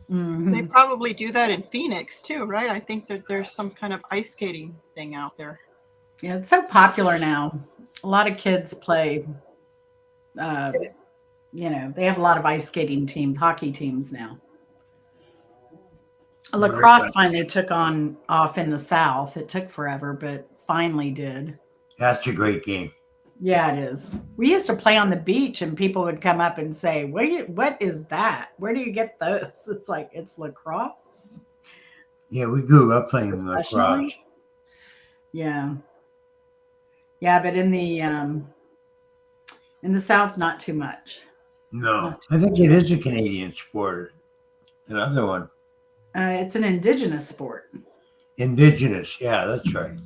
I: They probably do that in Phoenix too, right? I think that there's some kind of ice skating thing out there.
A: Yeah, it's so popular now. A lot of kids play, they have a lot of ice skating teams, hockey teams now. Lacrosse finally took off in the South. It took forever, but finally did.
B: That's a great game.
A: Yeah, it is. We used to play on the beach and people would come up and say, what is that? Where do you get those? It's like, it's lacrosse.
B: Yeah, we grew up playing lacrosse.
A: Yeah. Yeah, but in the South, not too much.
B: No, I think it is a Canadian sport. Another one.
A: It's an indigenous sport.
B: Indigenous. Yeah, that's right.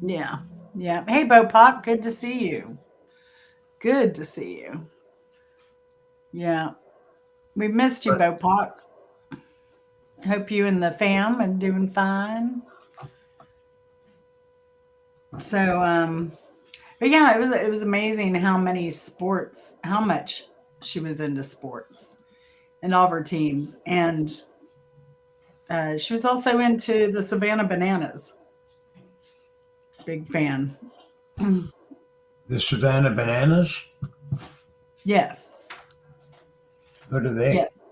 A: Yeah. Yeah. Hey, Bo Pop, good to see you. Good to see you. Yeah. We missed you, Bo Pop. Hope you and the fam are doing fine. So, but yeah, it was amazing how much she was into sports and all of her teams. And she was also into the Savannah Bananas. Big fan.
B: The Savannah Bananas?
A: Yes.
B: What are they?
A: Yes.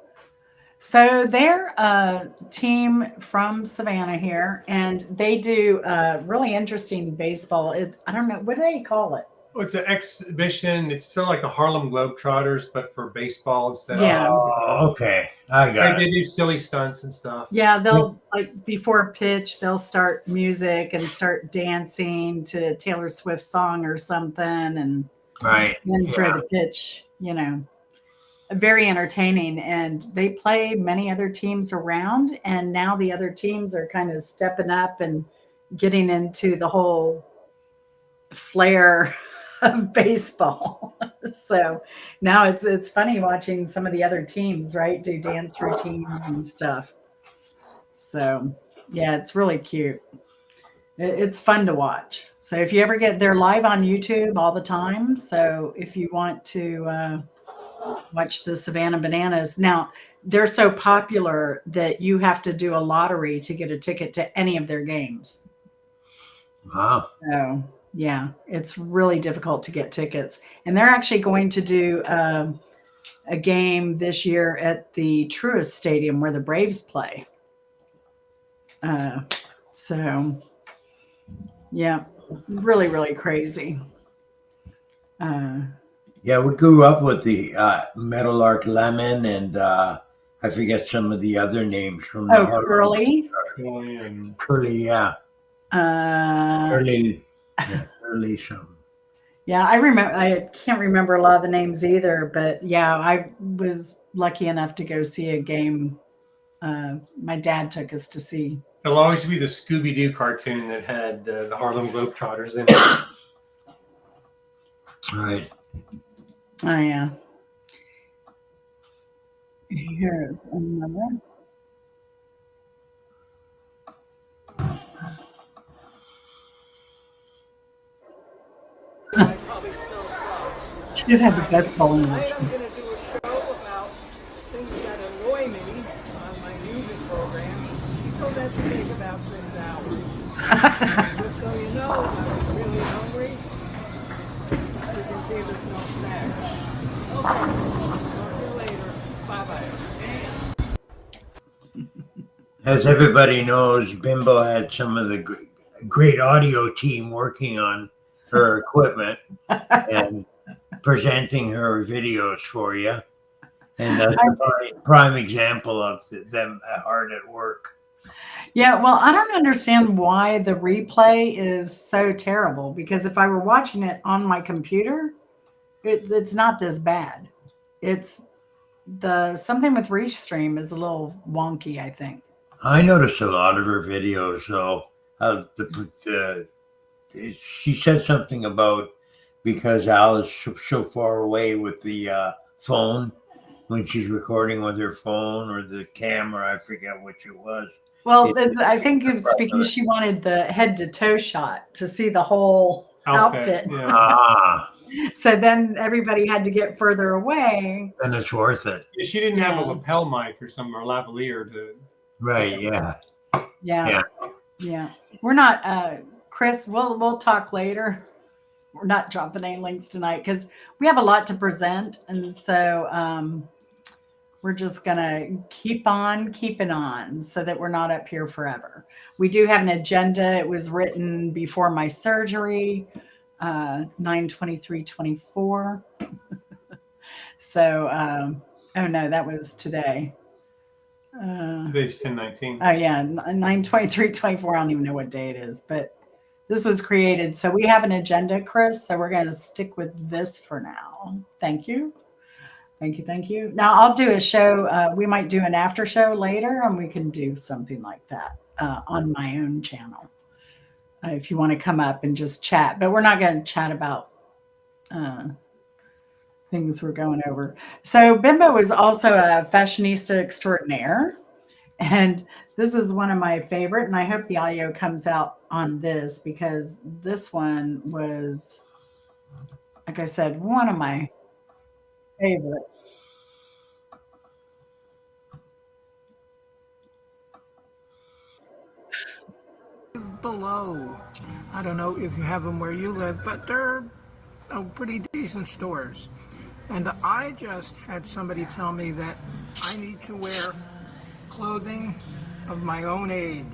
A: So they're a team from Savannah here, and they do really interesting baseball. I don't know, what do they call it?
C: Well, it's an exhibition. It's sort of like the Harlem Globetrotters, but for baseball instead of
B: basketball. Okay. I got it.
C: They do silly stunts and stuff.
A: Yeah, they'll, like, before a pitch, they'll start music and start dancing to Taylor Swift's song or something, and then throw the pitch, very entertaining. And they play many other teams around, and now the other teams are kind of stepping up and getting into the whole flair of baseball. So now it's funny watching some of the other teams, right, do dance routines and stuff. So yeah, it's really cute. It's fun to watch. So if you ever they're live on YouTube all the time. So if you want to watch the Savannah Bananas, now they're so popular that you have to do a lottery to get a ticket to any of their games.
B: Wow.
A: So yeah, it's really difficult to get tickets. And they're actually going to do a game this year at the Truist Stadium where the Braves play. So yeah, really, really crazy.
B: Yeah, we grew up with the Meadowlark Lemon and I forget some of the other names from the
A: Oh,
B: Harlem.
A: Curly.
B: Curly, yeah. Curly, yeah, Curly something.
A: Yeah, I remember. I can't remember a lot of the names either, but yeah, I was lucky enough to go see a game. My dad took us to see.
C: It'll always be the Scooby-Doo cartoon that had the Harlem Globetrotters in it.
B: Right.
A: Oh yeah. Here's another. She's had the best bowling
O: I am
A: machine.
O: going to do a show about things that annoy me on my music program. So that's take about 6 hours. Just so you know, if I was really hungry, you can see there's no snacks. Okay, talk to you later. Bye-bye.
B: As everybody knows, Bimbo had some of the great audio team working on her equipment and presenting her videos for you. And that's a prime example of them hard at work.
A: Yeah, well, I don't understand why the replay is so terrible, because if I were watching it on my computer, it's not this bad. It's something with Restream is a little wonky, I think.
B: I noticed a lot of her videos, though. She said something about because Al is so far away with the phone when she's recording with her phone or the camera. I forget which it was.
A: Well, I think it's because she wanted the head to toe shot to see the whole outfit.
C: Yeah.
B: Ah,
A: So then everybody had to get further away.
B: then it's worth it.
C: She didn't have a lapel mic or something, or lavalier to.
B: Right, yeah.
A: Yeah. We're not, Chris, we'll talk later. We're not dropping any links tonight because we have a lot to present. And so we're just going to keep on keeping on so that we're not up here forever. We do have an agenda. It was written before my surgery, 9/23/24. So, oh no, that was today.
C: Today's 10/19.
A: Oh yeah, 9/23/24. I don't even know what day it is, but this was created. So we have an agenda, Chris. So we're going to stick with this for now. Thank you. Thank you. Now I'll do a show. We might do an after show later, and we can do something like that on my own channel. If you want to come up and just chat, but we're not going to chat about things we're going over. So Bimbo is also a fashionista extraordinaire. And this is one of my favorite, and I hope the audio comes out on this because this one was, like I said, one of my favorites.
O: Below, I don't know if you have them where you live, but they're pretty decent stores. And I just had somebody tell me that I need to wear clothing of my own age.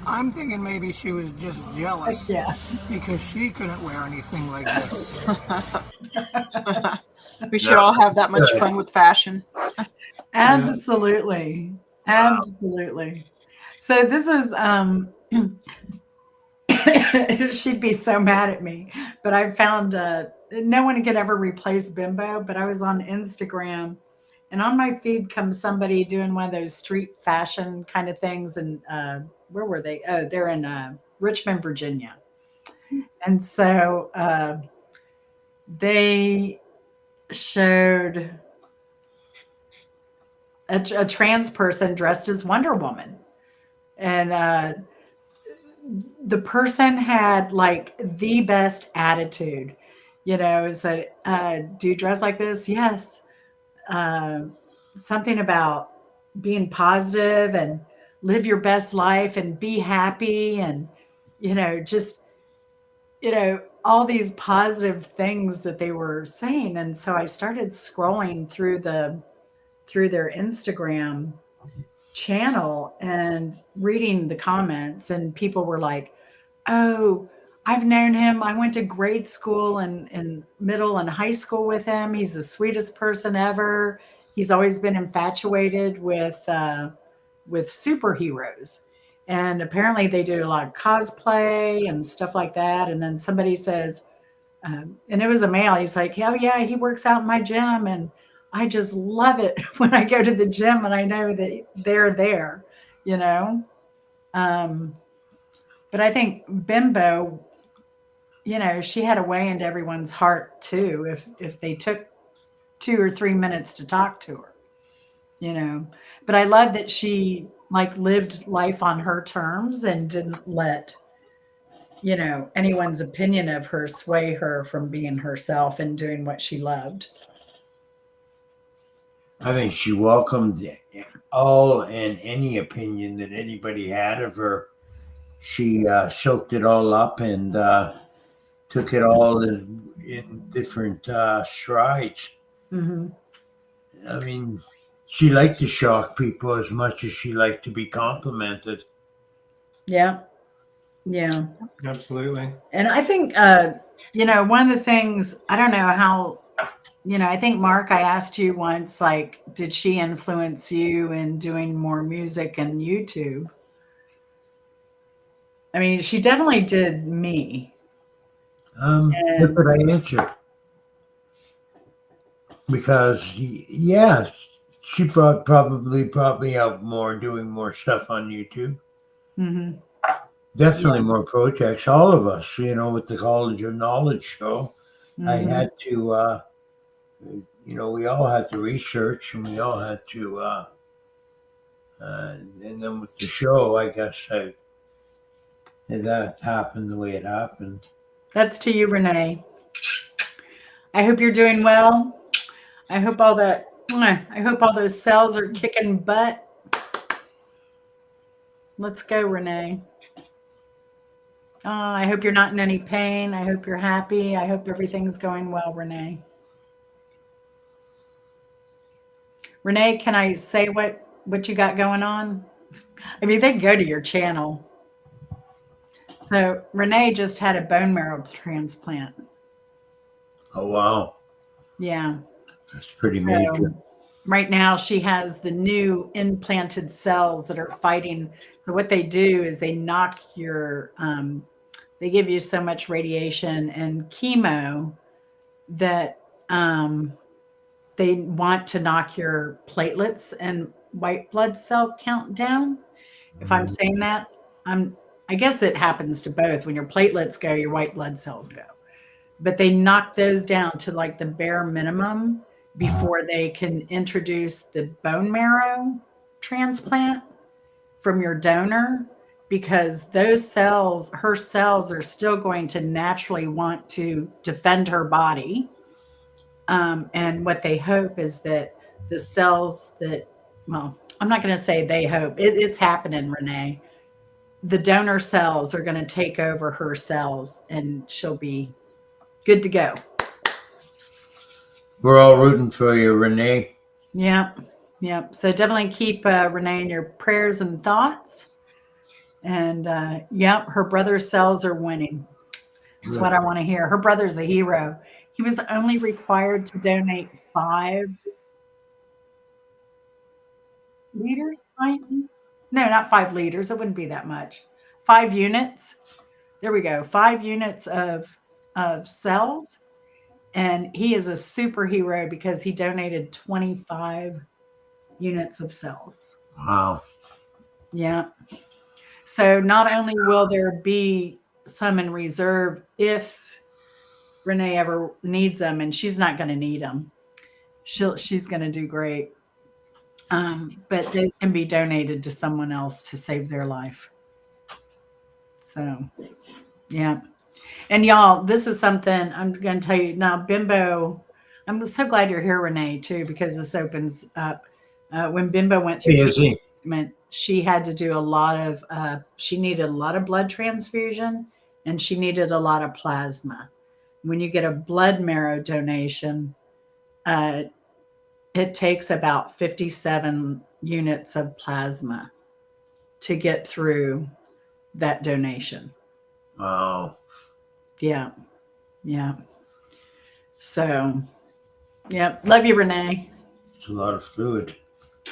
O: I'm thinking maybe she was just jealous because she couldn't wear anything like this.
I: We should all have that much fun with fashion.
A: Absolutely. Absolutely. So this is she'd be so mad at me, but I found no one could ever replace Bimbo, but I was on Instagram and on my feed comes somebody doing one of those street fashion kind of things. And where were they? Oh, they're in Richmond, Virginia. And so they showed a trans person dressed as Wonder Woman. And the person had like the best attitude, you know, said, do you dress like this? Yes. Something about being positive and live your best life and be happy and, you know, just, you know, all these positive things that they were saying. And so I started scrolling through their Instagram channel and reading the comments, and people were like, oh, I've known him. I went to grade school and middle and high school with him. He's the sweetest person ever. He's always been infatuated with superheroes. And apparently they do a lot of cosplay and stuff like that. And then somebody says, and it was a male, he's like, oh yeah, he works out in my gym. And I just love it when I go to the gym and I know that they're there, you know? But I think Bimbo, you know, she had a way into everyone's heart too, if they took 2 or 3 minutes to talk to her, you know. But I love that she like lived life on her terms and didn't let, you know, anyone's opinion of her sway her from being herself and doing what she loved.
B: I think she welcomed all and any opinion that anybody had of her. She soaked it all up and took it all in different strides.
A: Mm-hmm.
B: I mean, she liked to shock people as much as she liked to be complimented.
A: Yeah. Yeah.
C: Absolutely.
A: And I think, you know, one of the things, I don't know how, you know, I think, Mark, I asked you once, like, did she influence you in doing more music and YouTube? I mean, she definitely did me.
B: What could I answer? Because, yeah, she probably brought me out more, doing more stuff on YouTube.
A: Mm-hmm.
B: Definitely more projects. All of us, you know, with the College of Knowledge show, I had to, you know, we all had to research and we all had to, and then with the show, I guess that happened the way it happened.
A: That's to you, Renee. I hope you're doing well. I hope all those cells are kicking butt. Let's go, Renee. I hope you're not in any pain. I hope you're happy. I hope everything's going well, Renee. Renee, can I say what you got going on? I mean, they can go to your channel. So Renee just had a bone marrow transplant.
B: Oh, wow.
A: Yeah.
B: That's pretty major.
A: Right now she has the new implanted cells that are fighting. So what they do is they knock your, they give you so much radiation and chemo that they want to knock your platelets and white blood cell count down. If I'm saying that, I guess it happens to both. When your platelets go, your white blood cells go. But they knock those down to like the bare minimum before they can introduce the bone marrow transplant from your donor, because those cells, her cells, are still going to naturally want to defend her body. And what they hope is that the cells that, well, I'm not going to say they hope, it's happening, Renee. The donor cells are going to take over her cells and she'll be good to go.
B: We're all rooting for you, Renee.
A: Yeah. Yeah. So definitely keep Renee in your prayers and thoughts. And yeah, her brother's cells are winning. That's what I want to hear. Her brother's a hero. He was only required to donate 5 liters. No, not 5 liters. It wouldn't be that much. 5 units. There we go. 5 units of cells. And he is a superhero because he donated 25 units of cells.
B: Wow.
A: Yeah. So not only will there be some in reserve if Renee ever needs them, and she's not going to need them. She's going to do great. But those can be donated to someone else to save their life. So, yeah. And y'all, this is something I'm going to tell you now. Bimbo, I'm so glad you're here, Renee, too, because this opens up. When Bimbo went through treatment, she had to do a lot of, she needed a lot of blood transfusion and she needed a lot of plasma. When you get a blood marrow donation, it takes about 57 units of plasma to get through that donation.
B: Wow.
A: Yeah. Yeah. So, yeah. Love you, Renee.
B: It's a lot of fluid.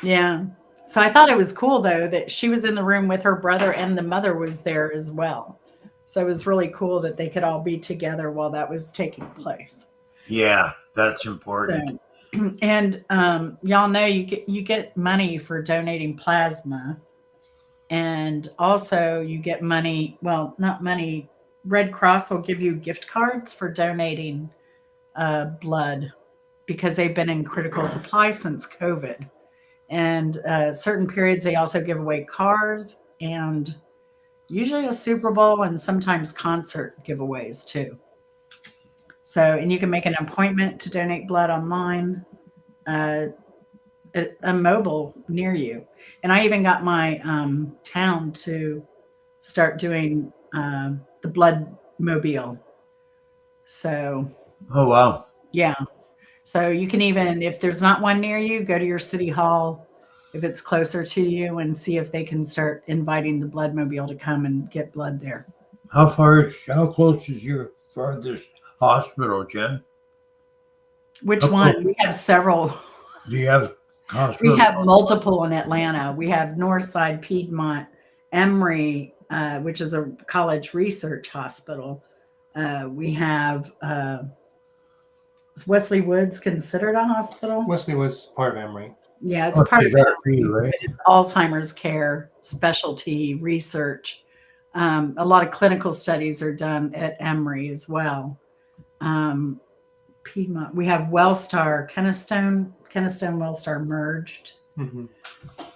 A: Yeah. So I thought it was cool, though, that she was in the room with her brother and the mother was there as well. So it was really cool that they could all be together while that was taking place.
B: Yeah, that's important.
A: So, and y'all know you get money for donating plasma. And also you get money, well, not money. Red Cross will give you gift cards for donating blood because they've been in critical supply since COVID. And certain periods, they also give away cars and usually a Super Bowl and sometimes concert giveaways too. So, and you can make an appointment to donate blood online at a mobile near you. And I even got my town to start doing the blood mobile. So,
B: Oh, wow.
A: yeah. So you can even, if there's not one near you, go to your city hall if it's closer to you and see if they can start inviting the blood mobile to come and get blood there.
B: How close is your farthest hospital, Jen?
A: Which one? We have several.
B: Do you have hospitals?
A: We have multiple in Atlanta. We have Northside, Piedmont, Emory, which is a college research hospital. We have, is Wesley Woods considered a hospital?
C: Wesley was part of Emory.
A: Yeah, it's part of Emory, but it's Alzheimer's care, specialty research. A lot of clinical studies are done at Emory as well. Piedmont, we have Wellstar, Kennestone, Wellstar merged.
C: Mm-hmm.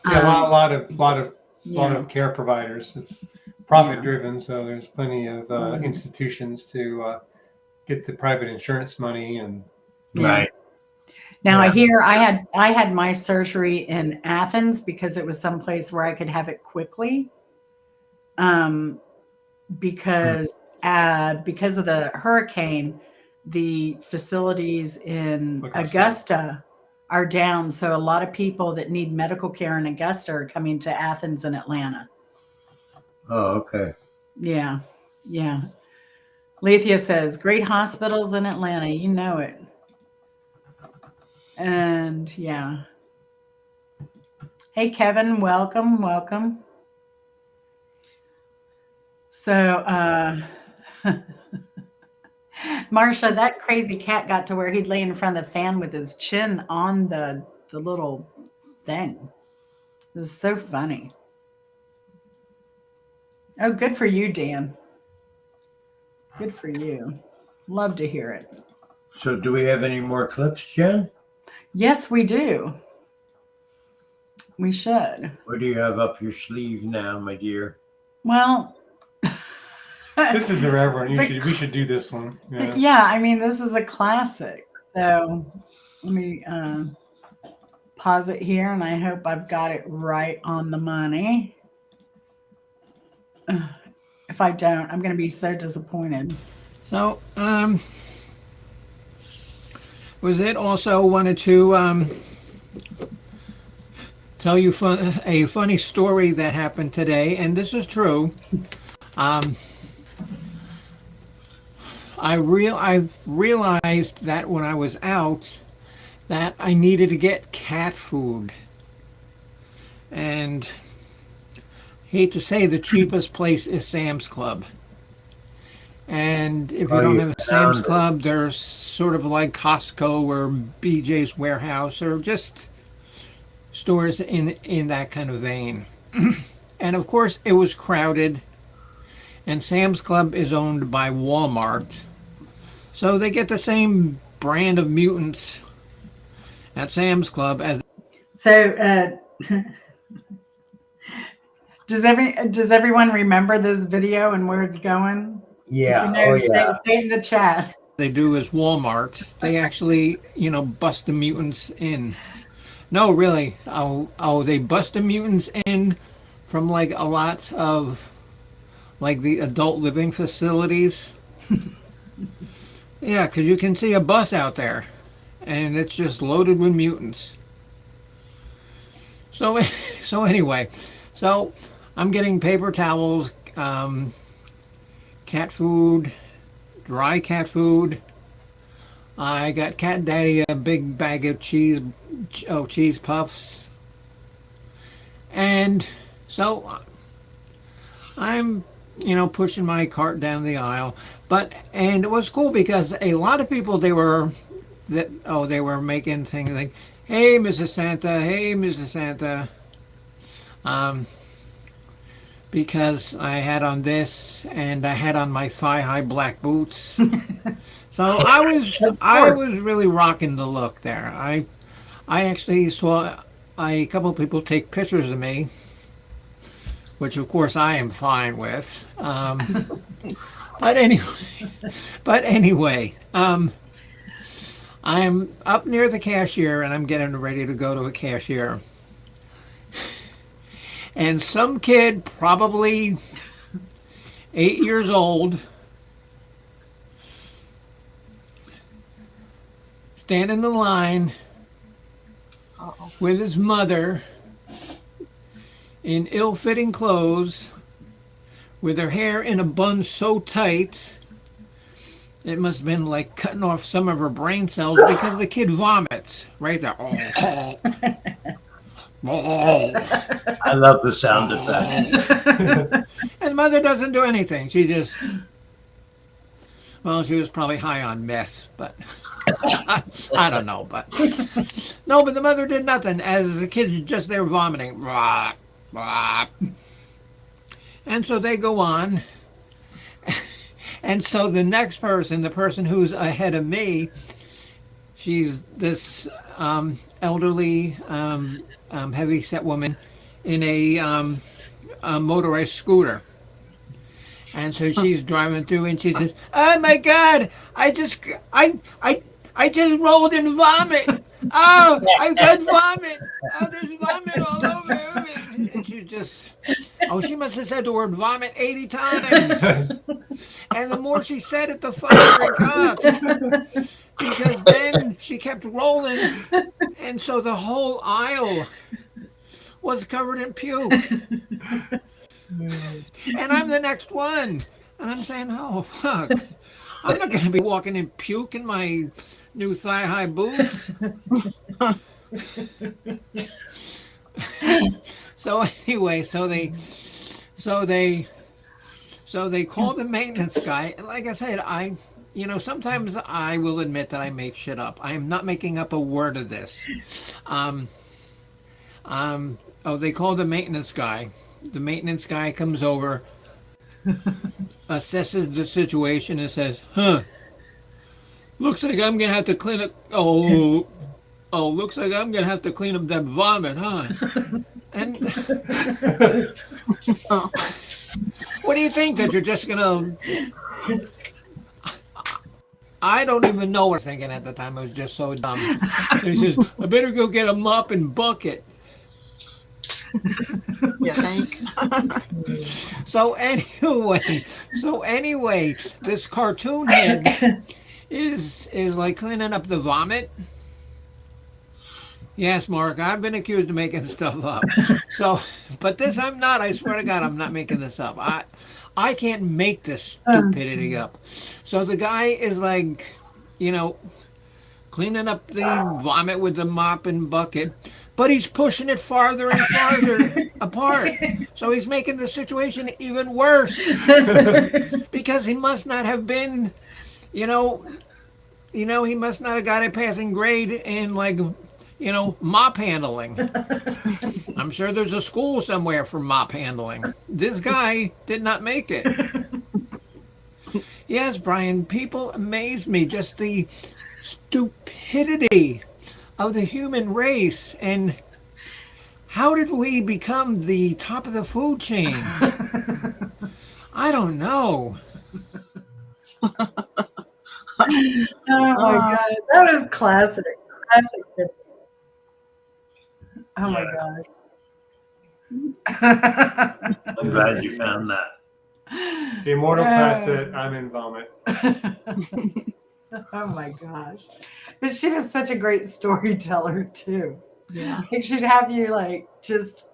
C: Yeah, a lot of care providers. It's profit driven, so there's plenty of institutions to get the private insurance money and
B: right.
A: Now I hear I had my surgery in Athens because it was someplace where I could have it quickly. Because of the hurricane, the facilities in Augusta are down. So a lot of people that need medical care in Augusta are coming to Athens and Atlanta.
B: Oh, okay.
A: Yeah. Yeah. Lethea says, great hospitals in Atlanta. You know it. And yeah. Hey, Kevin, welcome. Welcome. So, Marsha, that crazy cat got to where he'd lay in front of the fan with his chin on the little thing. It was so funny. Oh, good for you, Dan. Good for you. Love to hear it.
B: So do we have any more clips, Jen?
A: Yes, we do. We should.
B: What do you have up your sleeve now, my dear?
A: Well,
C: this is irreverent. We should do this one. Yeah.
A: Yeah, I mean, this is a classic. So let me pause it here, and I hope I've got it right on the money. If I don't, I'm going to be so disappointed.
E: So, was it also wanted to tell you a funny story that happened today, and this is true. I realized that when I was out that I needed to get cat food, and hate to say the cheapest place is Sam's Club. And if you don't have a Sam's Club, there's sort of like Costco or BJ's Warehouse or just stores in that kind of vein. And of course it was crowded, and Sam's Club is owned by Walmart, so they get the same brand of mutants at Sam's Club as.
A: So does everyone remember this video and where it's going?
B: Yeah.
A: You know, say in the chat.
E: They do as Walmart. They actually, bust the mutants in. No, really. Oh, they bust the mutants in from like a lot of like the adult living facilities. Yeah, because you can see a bus out there, and it's just loaded with mutants. So anyway, so I'm getting paper towels, cat food, dry cat food. I got Cat Daddy a big bag of cheese puffs. And so I'm, pushing my cart down the aisle. And it was cool because a lot of people, they were making things like, "Hey, Mrs. Santa, hey, Mrs. Santa." Because I had on this and I had on my thigh-high black boots. So I was really rocking the look there. I actually saw a couple of people take pictures of me, which of course I am fine with. But anyway, I'm up near the cashier and I'm getting ready to go to a cashier. And some kid, probably 8 years old, standing in line with his mother in ill-fitting clothes, with her hair in a bun so tight it must have been like cutting off some of her brain cells, because the kid vomits right there.
B: I love the sound of that.
E: And mother doesn't do anything. She just, she was probably high on meth, but I don't know. But no, but the mother did nothing, as the kid's just there vomiting. And so they go on. And so the next person, the person who's ahead of me, she's this elderly, heavy-set woman in a motorized scooter. And so she's driving through, and she says, "Oh my God! I just rolled in vomit. Oh, I've got vomit. Oh, there's vomit all over me." And she just, she must have said the word vomit 80 times. And the more she said it, the funnier it got. Because then she kept rolling, and so the whole aisle was covered in puke. And I'm the next one. And I'm saying, oh, fuck. I'm not going to be walking in puke in my new thigh-high boots. So anyway, so they call the maintenance guy. And like I said, sometimes I will admit that I make shit up. I am not making up a word of this. They call the maintenance guy. The maintenance guy comes over, assesses the situation, and says, looks like I'm going to have to clean up. Looks like I'm going to have to clean up that vomit, huh? And what do you think? That you're just going to... I don't even know what I was thinking at the time. I was just so dumb. And he says, "I better go get a mop and bucket."
I: You think?
E: So anyway, this cartoon head is like cleaning up the vomit. Yes, Mark, I've been accused of making stuff up. So, but this I'm not. I swear to God, I'm not making this up. I can't make this stupidity up. So the guy is like, cleaning up the vomit with the mop and bucket, but he's pushing it farther and farther apart. So he's making the situation even worse, because he must not have been, he must not have got a passing grade in mop handling. I'm sure there's a school somewhere for mop handling. This guy did not make it. Yes, Brian, people amaze me, just the stupidity of the human race, and how did we become the top of the food chain? I don't know.
A: Oh my God, that was classic. Oh my gosh.
B: I'm glad you found that.
C: The immortal press that I'm in vomit.
A: Oh my gosh. But she was such a great storyteller too.
I: Yeah.
A: It should have you like just,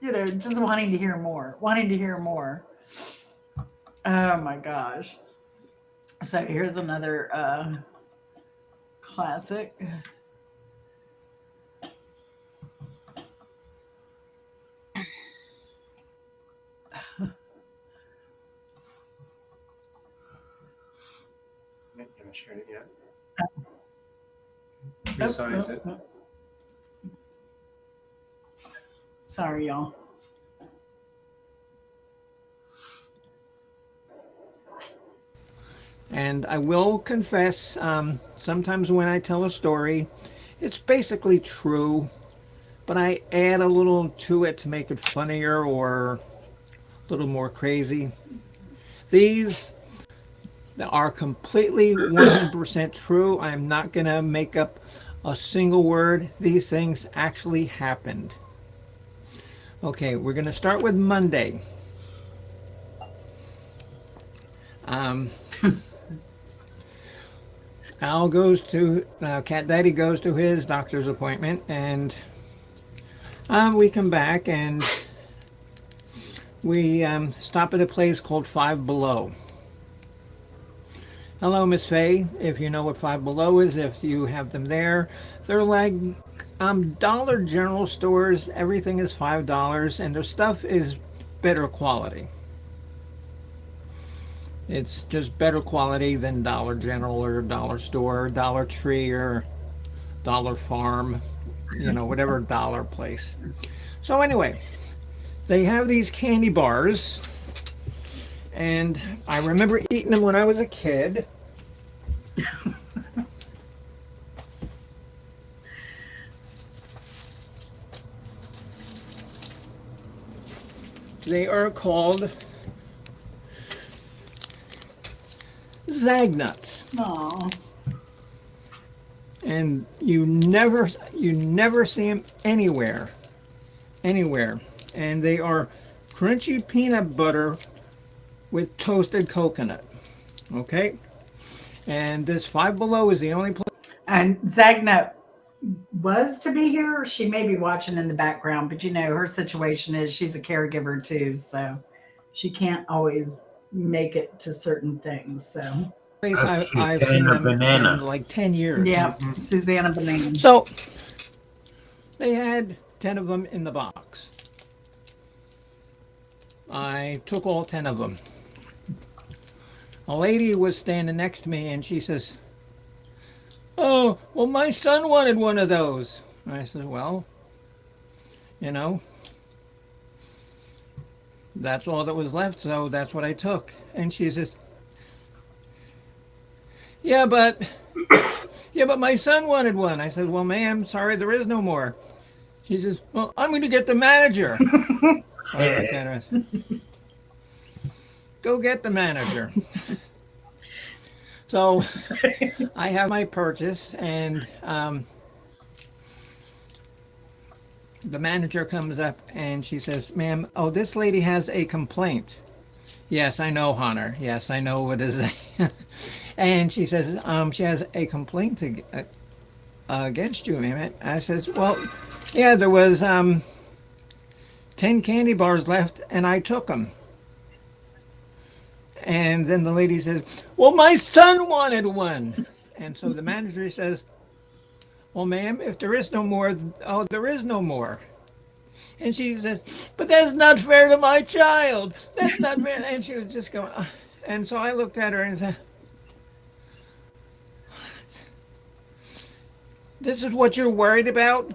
A: just wanting to hear more, Oh my gosh. So here's another classic.
C: I haven't shared it yet. Resize it.
A: Sorry, y'all.
E: And I will confess, sometimes when I tell a story, it's basically true, but I add a little to it to make it funnier or a little more crazy. These are completely 100% true. I'm not going to make up a single word. These things actually happened. Okay, we're going to start with Monday. Al goes to, Cat Daddy goes to his doctor's appointment, and we come back and we stop at a place called Five Below. Hello, Miss Faye. If you know what Five Below is, if you have them there, they're like Dollar General stores. Everything is $5, and their stuff is better quality. It's just better quality than Dollar General or Dollar Store, or Dollar Tree, or Dollar Farm, whatever dollar place. So anyway, they have these candy bars, and I remember eating them when I was a kid. They are called Zagnuts.
A: Aww.
E: And you never see them anywhere. And they are crunchy peanut butter with toasted coconut. Okay? And this Five Below is the only place.
A: And Zagnut was to be here. She may be watching in the background, but her situation is she's a caregiver too, so she can't always make it to certain things. So
E: I've seen them in like 10 years.
A: Yeah, Susanna Banana.
E: So they had 10 of them in the box. I took all 10 of them. A lady was standing next to me and she says, "Oh, well, my son wanted one of those." I said, "Well, that's all that was left, so that's what I took." And she says, Yeah, but my son wanted one." I said, "Well, ma'am, sorry, there is no more." She says, "Well, I'm going to get the manager." I looked at her and said, "Go get the manager." So I have my purchase, and the manager comes up and she says, "Ma'am, this lady has a complaint." "Yes, I know, Hunter. Yes, I know what is it." And she says, she has a complaint against you, ma'am. I says, "Well, yeah, there was 10 candy bars left, and I took them." And then the lady says, "Well, my son wanted one." And so the manager says, "Well, ma'am, if there is no more, there is no more." And she says, "But that's not fair to my child. That's not fair." And she was just going, and so I looked at her and said, "This is what you're worried about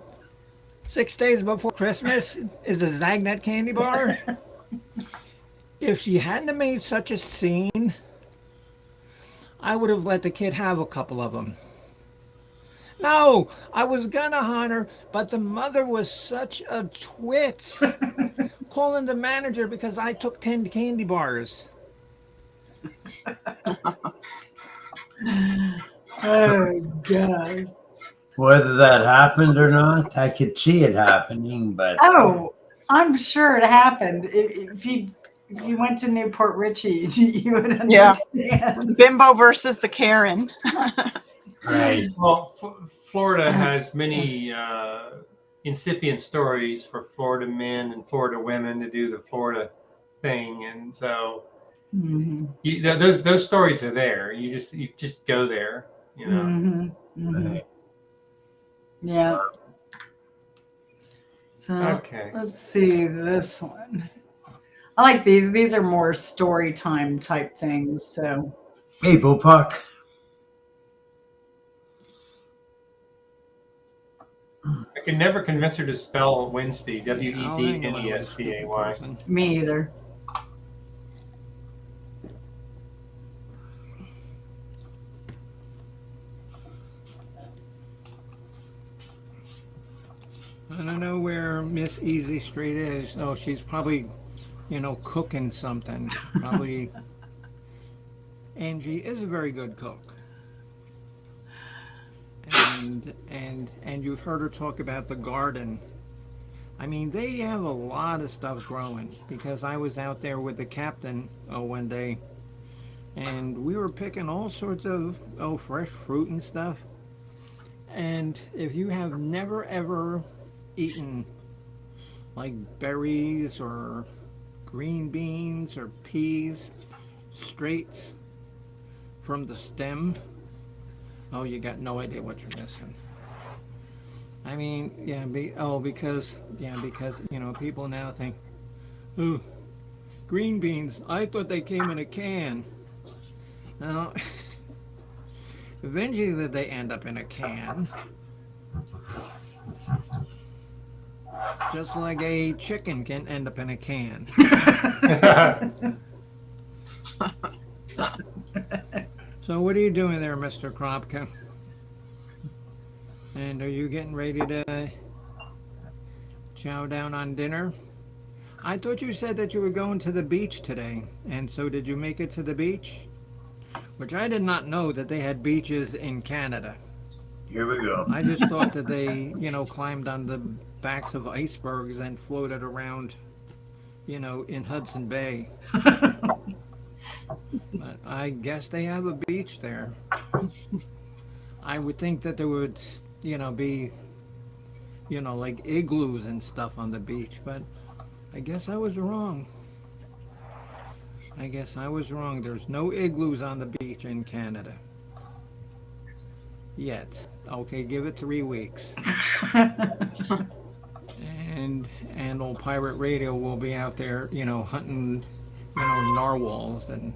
E: 6 days before Christmas, is a Zagnut candy bar?" If she hadn't have made such a scene, I would have let the kid have a couple of them. No, I was gonna, Hunter, but the mother was such a twit, calling the manager because I took 10 candy bars.
A: Oh, God.
B: Whether that happened or not, I could see it happening, but
A: Oh, I'm sure it happened. If you went to Newport Richie, you would understand.
I: Bimbo versus the Karen.
B: Right.
C: Well, Florida has many incipient stories for Florida men and Florida women to do the Florida thing, and so those stories are there. You just go there, you know.
B: Right.
A: Yeah. So
C: Okay.
A: let's see this one. I like these. These are more story time type things. So
B: Maple Puck.
C: I could never convince her to spell Wednesday,
E: I'll hang around with a stupid
C: Wednesday.
E: person.
A: me either.
E: I don't know where Miss Easy Street is. Oh, she's probably, cooking something. Probably. Angie is a very good cook. And you've heard her talk about the garden. I mean, they have a lot of stuff growing because I was out there with the captain one day, and we were picking all sorts of fresh fruit and stuff. And if you have never ever eaten like berries or green beans or peas straight from the stem, oh, you got no idea what you're missing. I mean, because people now think, oh, green beans, I thought they came in a can. Now, eventually they end up in a can. Just like a chicken can end up in a can. So what are you doing there, Mr. Kropka? And are you getting ready to chow down on dinner? I thought you said that you were going to the beach today. And so did you make it to the beach? Which I did not know that they had beaches in Canada.
B: Here we go.
E: I just thought that they, climbed on the backs of icebergs and floated around, in Hudson Bay. But I guess they have a beach there. I would think that there would, be, like igloos and stuff on the beach, but I guess I was wrong. There's no igloos on the beach in Canada. Yet. Okay, give it 3 weeks. and old Pirate Radio will be out there, hunting, narwhals and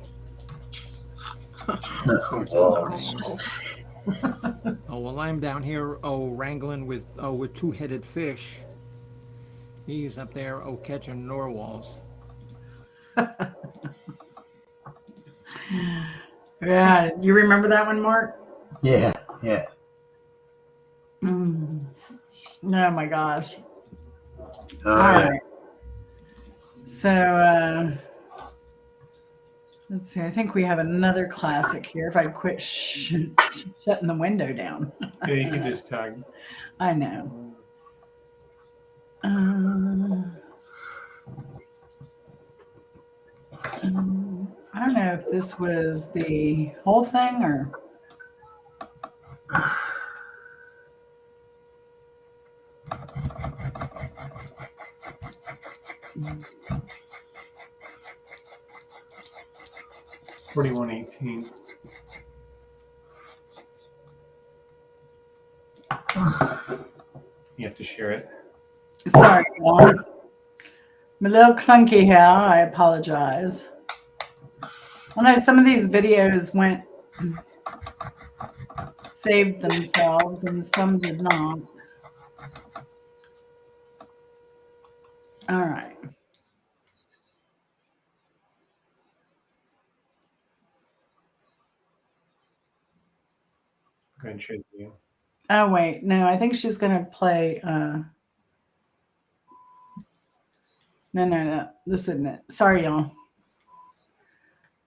E: narwhals. Oh, well, I'm down here, wrangling with two-headed fish. He's up there, catching narwhals.
A: Yeah, you remember that one, Mark?
B: Yeah.
A: Oh my gosh.
B: All
A: right. So let's see. I think we have another classic here. If I quit shutting the window down.
C: Yeah, you can just tag.
A: I know. I don't know if this was the whole thing or.
C: $41.18. You have to share it.
A: Sorry, y'all. I'm a little clunky here. I apologize. I know some of these videos saved themselves and some did not. All right.
C: Go ahead and share the video.
A: Oh, wait. No, I think she's going to play. No. This isn't it. Sorry, y'all.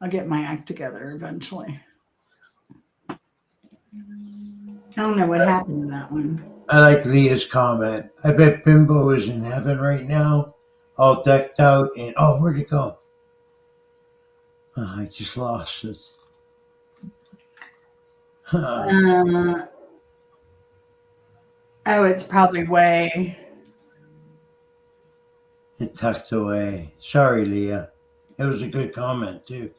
A: I'll get my act together eventually. I don't know what happened to that one.
B: I like Leah's comment. I bet Bimbo is in heaven right now, all decked out, and where'd it go? I just lost it.
A: Oh, it's probably way.
B: It tucked away. Sorry, Leah. It was a good comment too.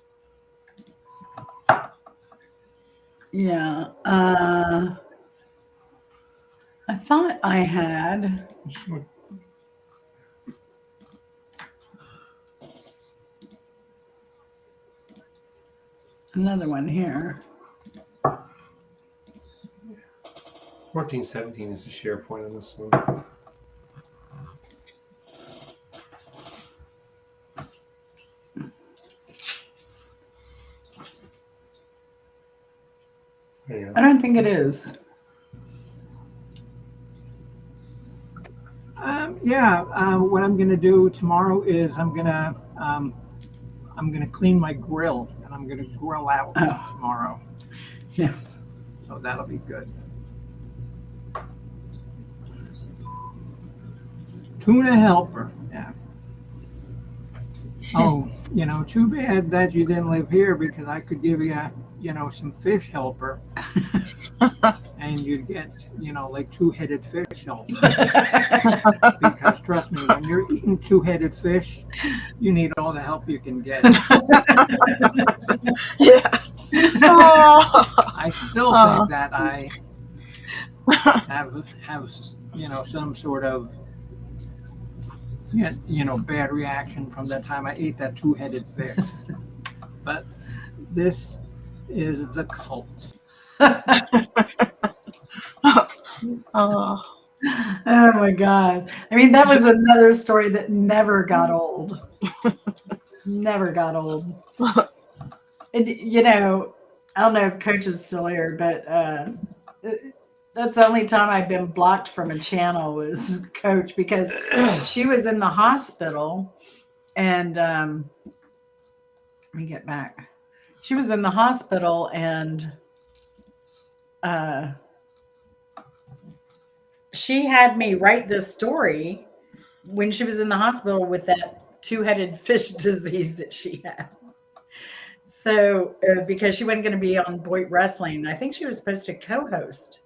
A: Yeah. I thought I had. Another one here.
C: 1417 is the SharePoint on this one.
A: I don't think it is.
E: What I'm gonna do tomorrow is I'm gonna clean my grill and I'm gonna grill out tomorrow.
A: Yes.
E: So that'll be good. Tuna helper, yeah. Oh, too bad that you didn't live here because I could give you, some fish helper. And you'd get, like two-headed fish helper. Because trust me, when you're eating two-headed fish, you need all the help you can get.
I: Yeah.
E: I still think that I have some sort of bad reaction from the time I ate that two-headed fish. But this is the cult.
A: Oh my God. I mean, that was another story that never got old. Never got old. And, I don't know if Coach is still here, but that's the only time I've been blocked from a channel was Coach because she was in the hospital and let me get back. She was in the hospital and she had me write this story when she was in the hospital with that two-headed fish disease that she had. So, because she wasn't going to be on Boyd Wrestling, I think she was supposed to co-host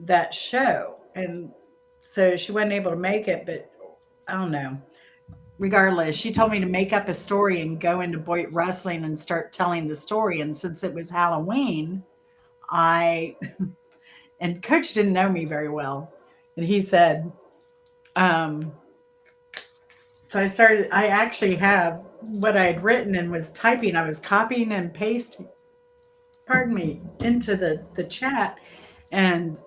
A: that show. And so she wasn't able to make it, but I don't know. Regardless, she told me to make up a story and go into Boyd Wrestling and start telling the story. And since it was Halloween, and Coach didn't know me very well. And he said, so I actually have what I had written and was typing. I was copying and pasting, into the chat. And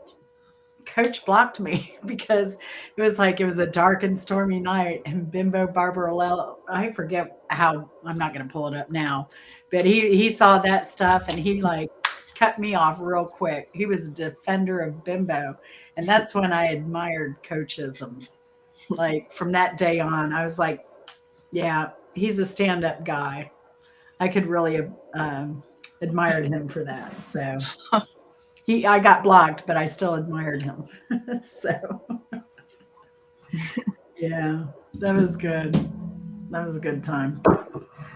A: Coach blocked me because it was a dark and stormy night. And Bimbo Barbarella, I forget how, I'm not going to pull it up now, but he saw that stuff and he cut me off real quick. He was a defender of Bimbo. And that's when I admired Coachisms. From that day on, I was like, yeah, he's a stand-up guy. I could really admired him for that. So I got blocked, but I still admired him. So yeah, that was good. That was a good time.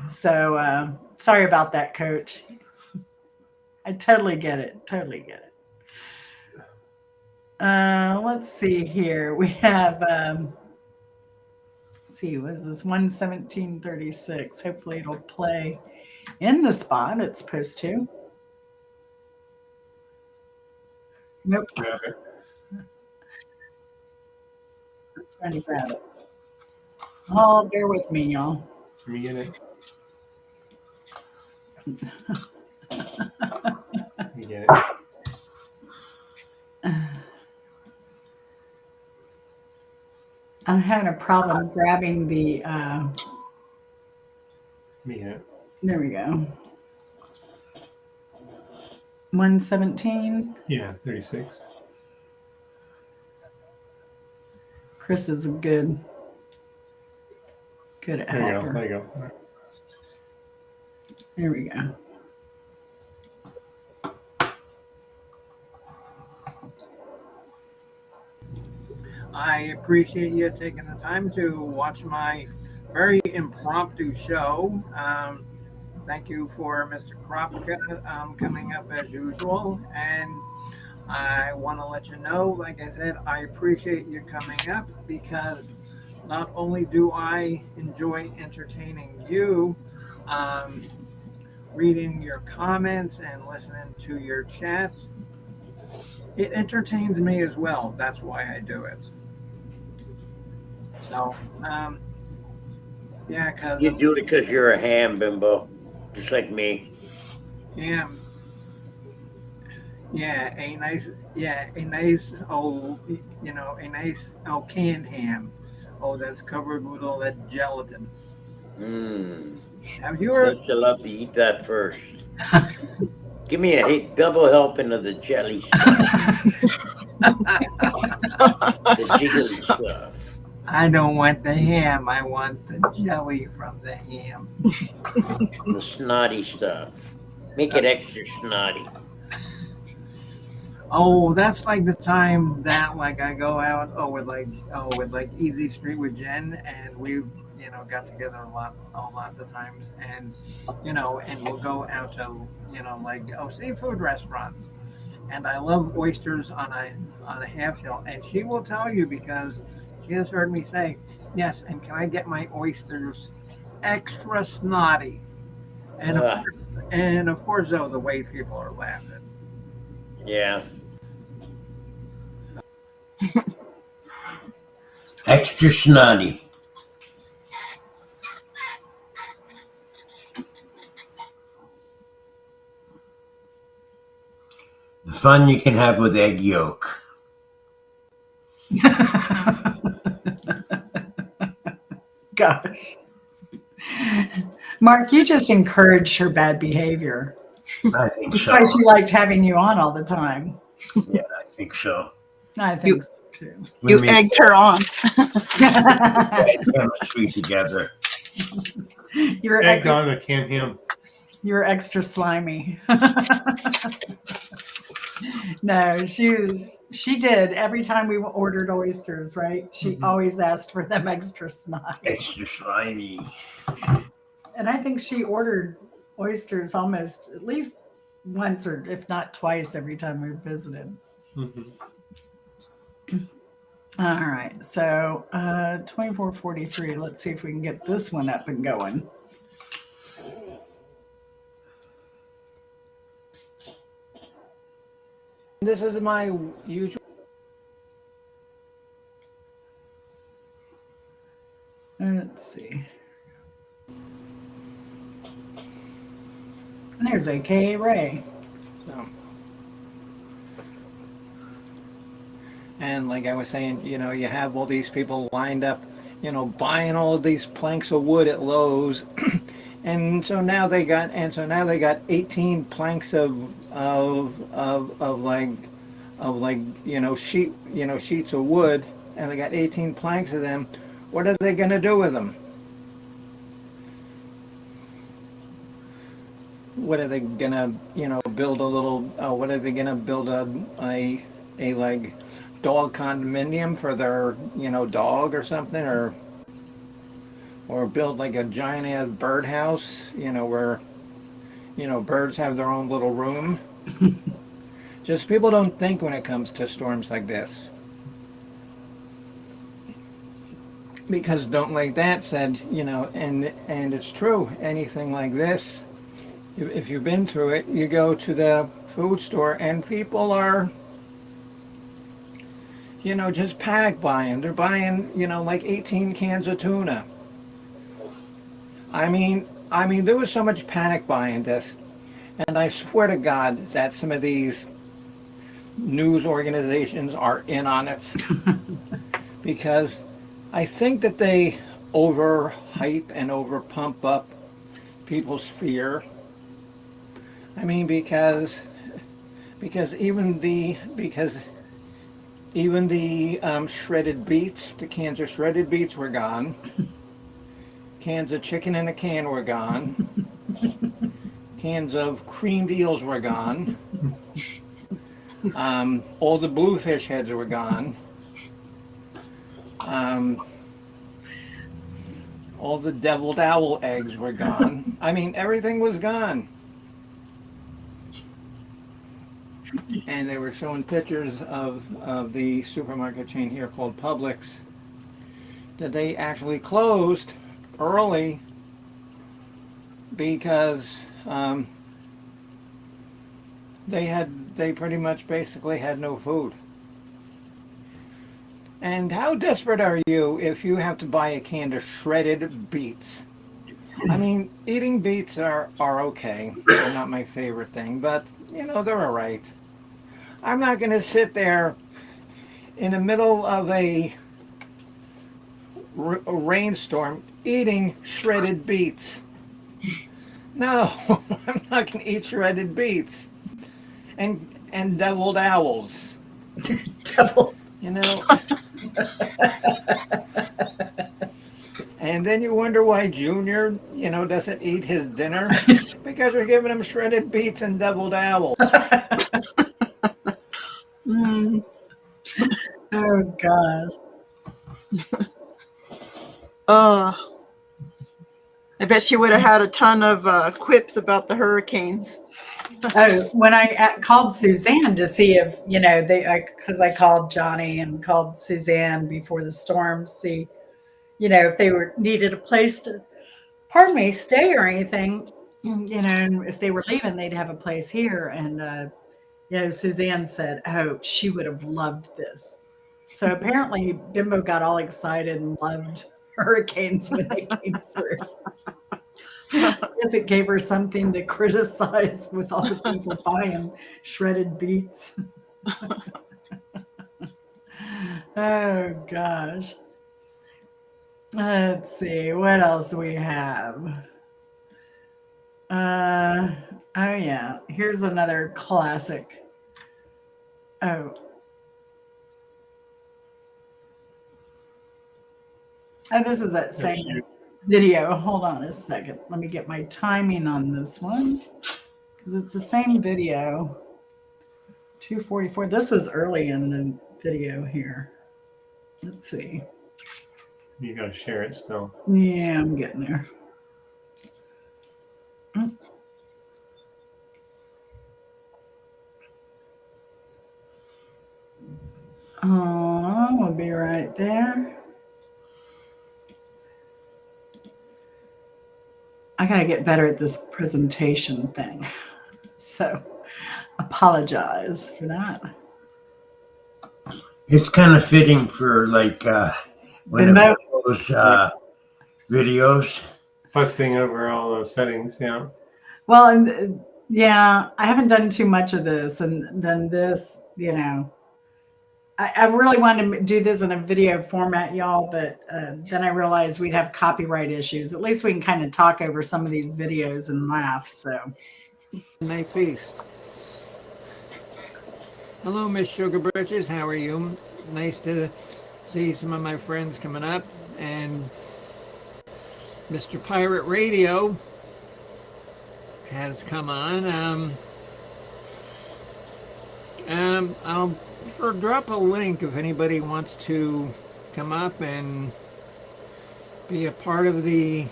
A: So sorry about that, Coach. I totally get it. Totally get it. Let's see here. We have, let's see, was this 117.36? Hopefully it'll play in the spot it's supposed to. Nope. I'm trying to grab it. Oh, bear with me, y'all.
C: Let me get it. Let me get it.
A: I'm having a problem grabbing the.
C: Yeah.
A: There we go. 117.
C: Yeah, 36.
A: Chris is good at
C: There you go.
A: helper.
C: There you go.
A: There we go.
E: I appreciate you taking the time to watch my very impromptu show. Thank you for Mr. Kropka coming up as usual. And I want to let you know, like I said, I appreciate you coming up because not only do I enjoy entertaining you, um, reading your comments and listening to your chats, it entertains me as well. That's why I do it. So, yeah, because
D: You do it because you're a ham, Bimbo, just like me.
E: yeah, a nice old, a nice canned ham. Oh, that's covered with all that gelatin.
D: Mmm.
E: Have you ever?
D: Don't you love to eat that first? Give me a double helping of the jelly stuff, the jiggly stuff.
E: I don't want the ham. I want the jelly from the ham.
D: The snotty stuff. Make it extra snotty.
E: Oh, that's like the time that like I go out with like Easy Street with Jen, and we got together a lot of times, and and we'll go out to like seafood restaurants, and I love oysters on a half shell, and she will tell you because she has heard me say yes, and can I get my oysters extra snotty, and of course though the way people are laughing.
D: Yeah.
B: Extra snotty. The fun you can have with egg yolk.
A: Gosh. Mark, you just encouraged her bad behavior.
B: I think
A: That's
B: so.
A: why she liked having you on all the time.
B: Yeah, I think so.
A: I think so too.
I: You egged her on.
B: Chemistry together.
A: You're
C: Egged on a canned ham.
A: You're extra slimy. No, she did. Every time we ordered oysters, right? She always asked for them extra snotty.
B: Extra slimy.
A: And I think she ordered oysters almost at least once or if not twice every time we visited. All right, so 2443. Let's see if we can get this one up and going.
E: This is my usual.
A: Let's see. And there's AKA Ray.
E: So, and like I was saying, you have all these people lined up, buying all of these planks of wood at Lowe's, and so now they got 18 planks of sheets of wood, and they got 18 planks of them. What are they going to do with them? What are they gonna, build a little? What are they gonna build a like dog condominium for their, dog or something, or build like a giant ass birdhouse, where, birds have their own little room. Just people don't think when it comes to storms like this. Because don't like that said, and it's true. Anything like this. If you've been through it, you go to the food store and people are, just panic buying. They're buying, like 18 cans of tuna. I mean, there was so much panic buying this, and I swear to God that some of these news organizations are in on it because I think that they overhype and overpump up people's fear. I mean, because even the shredded beets, the cans of shredded beets were gone. Cans of chicken in a can were gone. Cans of creamed eels were gone. All the bluefish heads were All the deviled owl eggs were gone. I mean, everything was gone. And they were showing pictures of the supermarket chain here called Publix, that they actually closed early because they pretty much basically had no food. And how desperate are you if you have to buy a can of shredded beets? I mean, eating beets are okay. They're not my favorite thing, but you know, they're all right. I'm not going to sit there in the middle of a rainstorm eating shredded beets. No, I'm not going to eat shredded beets and deviled owls.
A: Devil.
E: You know. And then you wonder why Junior, you know, doesn't eat his dinner because we're giving him shredded beets and deviled owls.
A: Mm. Oh gosh.
I: I bet she would have had a ton of quips about the hurricanes.
A: Oh, when I called Suzanne to see if, you know, because I called Johnny and called Suzanne before the storm, see, you know, if they needed a place to, pardon me, stay or anything, you know, and if they were leaving, they'd have a place here. And, you know, Suzanne said, oh, she would have loved this. So apparently Bimbo got all excited and loved hurricanes when they came through. I guess it gave her something to criticize with all the people buying shredded beets. Oh gosh. Let's see what else we have. Oh yeah, here's another classic. Oh, this is that same video. Hold on a second. Let me get my timing on this one because it's the same video. 2:44. This was early in the video here. Let's see.
C: You gotta share it still.
A: Yeah, I'm getting there. Oh, we'll be right there. I gotta get better at this presentation thing. So apologize for that.
B: It's kind of fitting for like one of
A: Bimbo?
B: those videos.
C: Fussing over all those settings, yeah.
A: Well, and yeah, I haven't done too much of this, and then this, you know, I really wanted to do this in a video format, y'all, but then I realized we'd have copyright issues. At least we can kind of talk over some of these videos and laugh. So,
E: Night feast. Hello, Miss Sugar Bridges. How are you? Nice to see some of my friends coming up, and Mr. Pirate Radio has come on. I'll drop a link if anybody wants to come up and be a part of the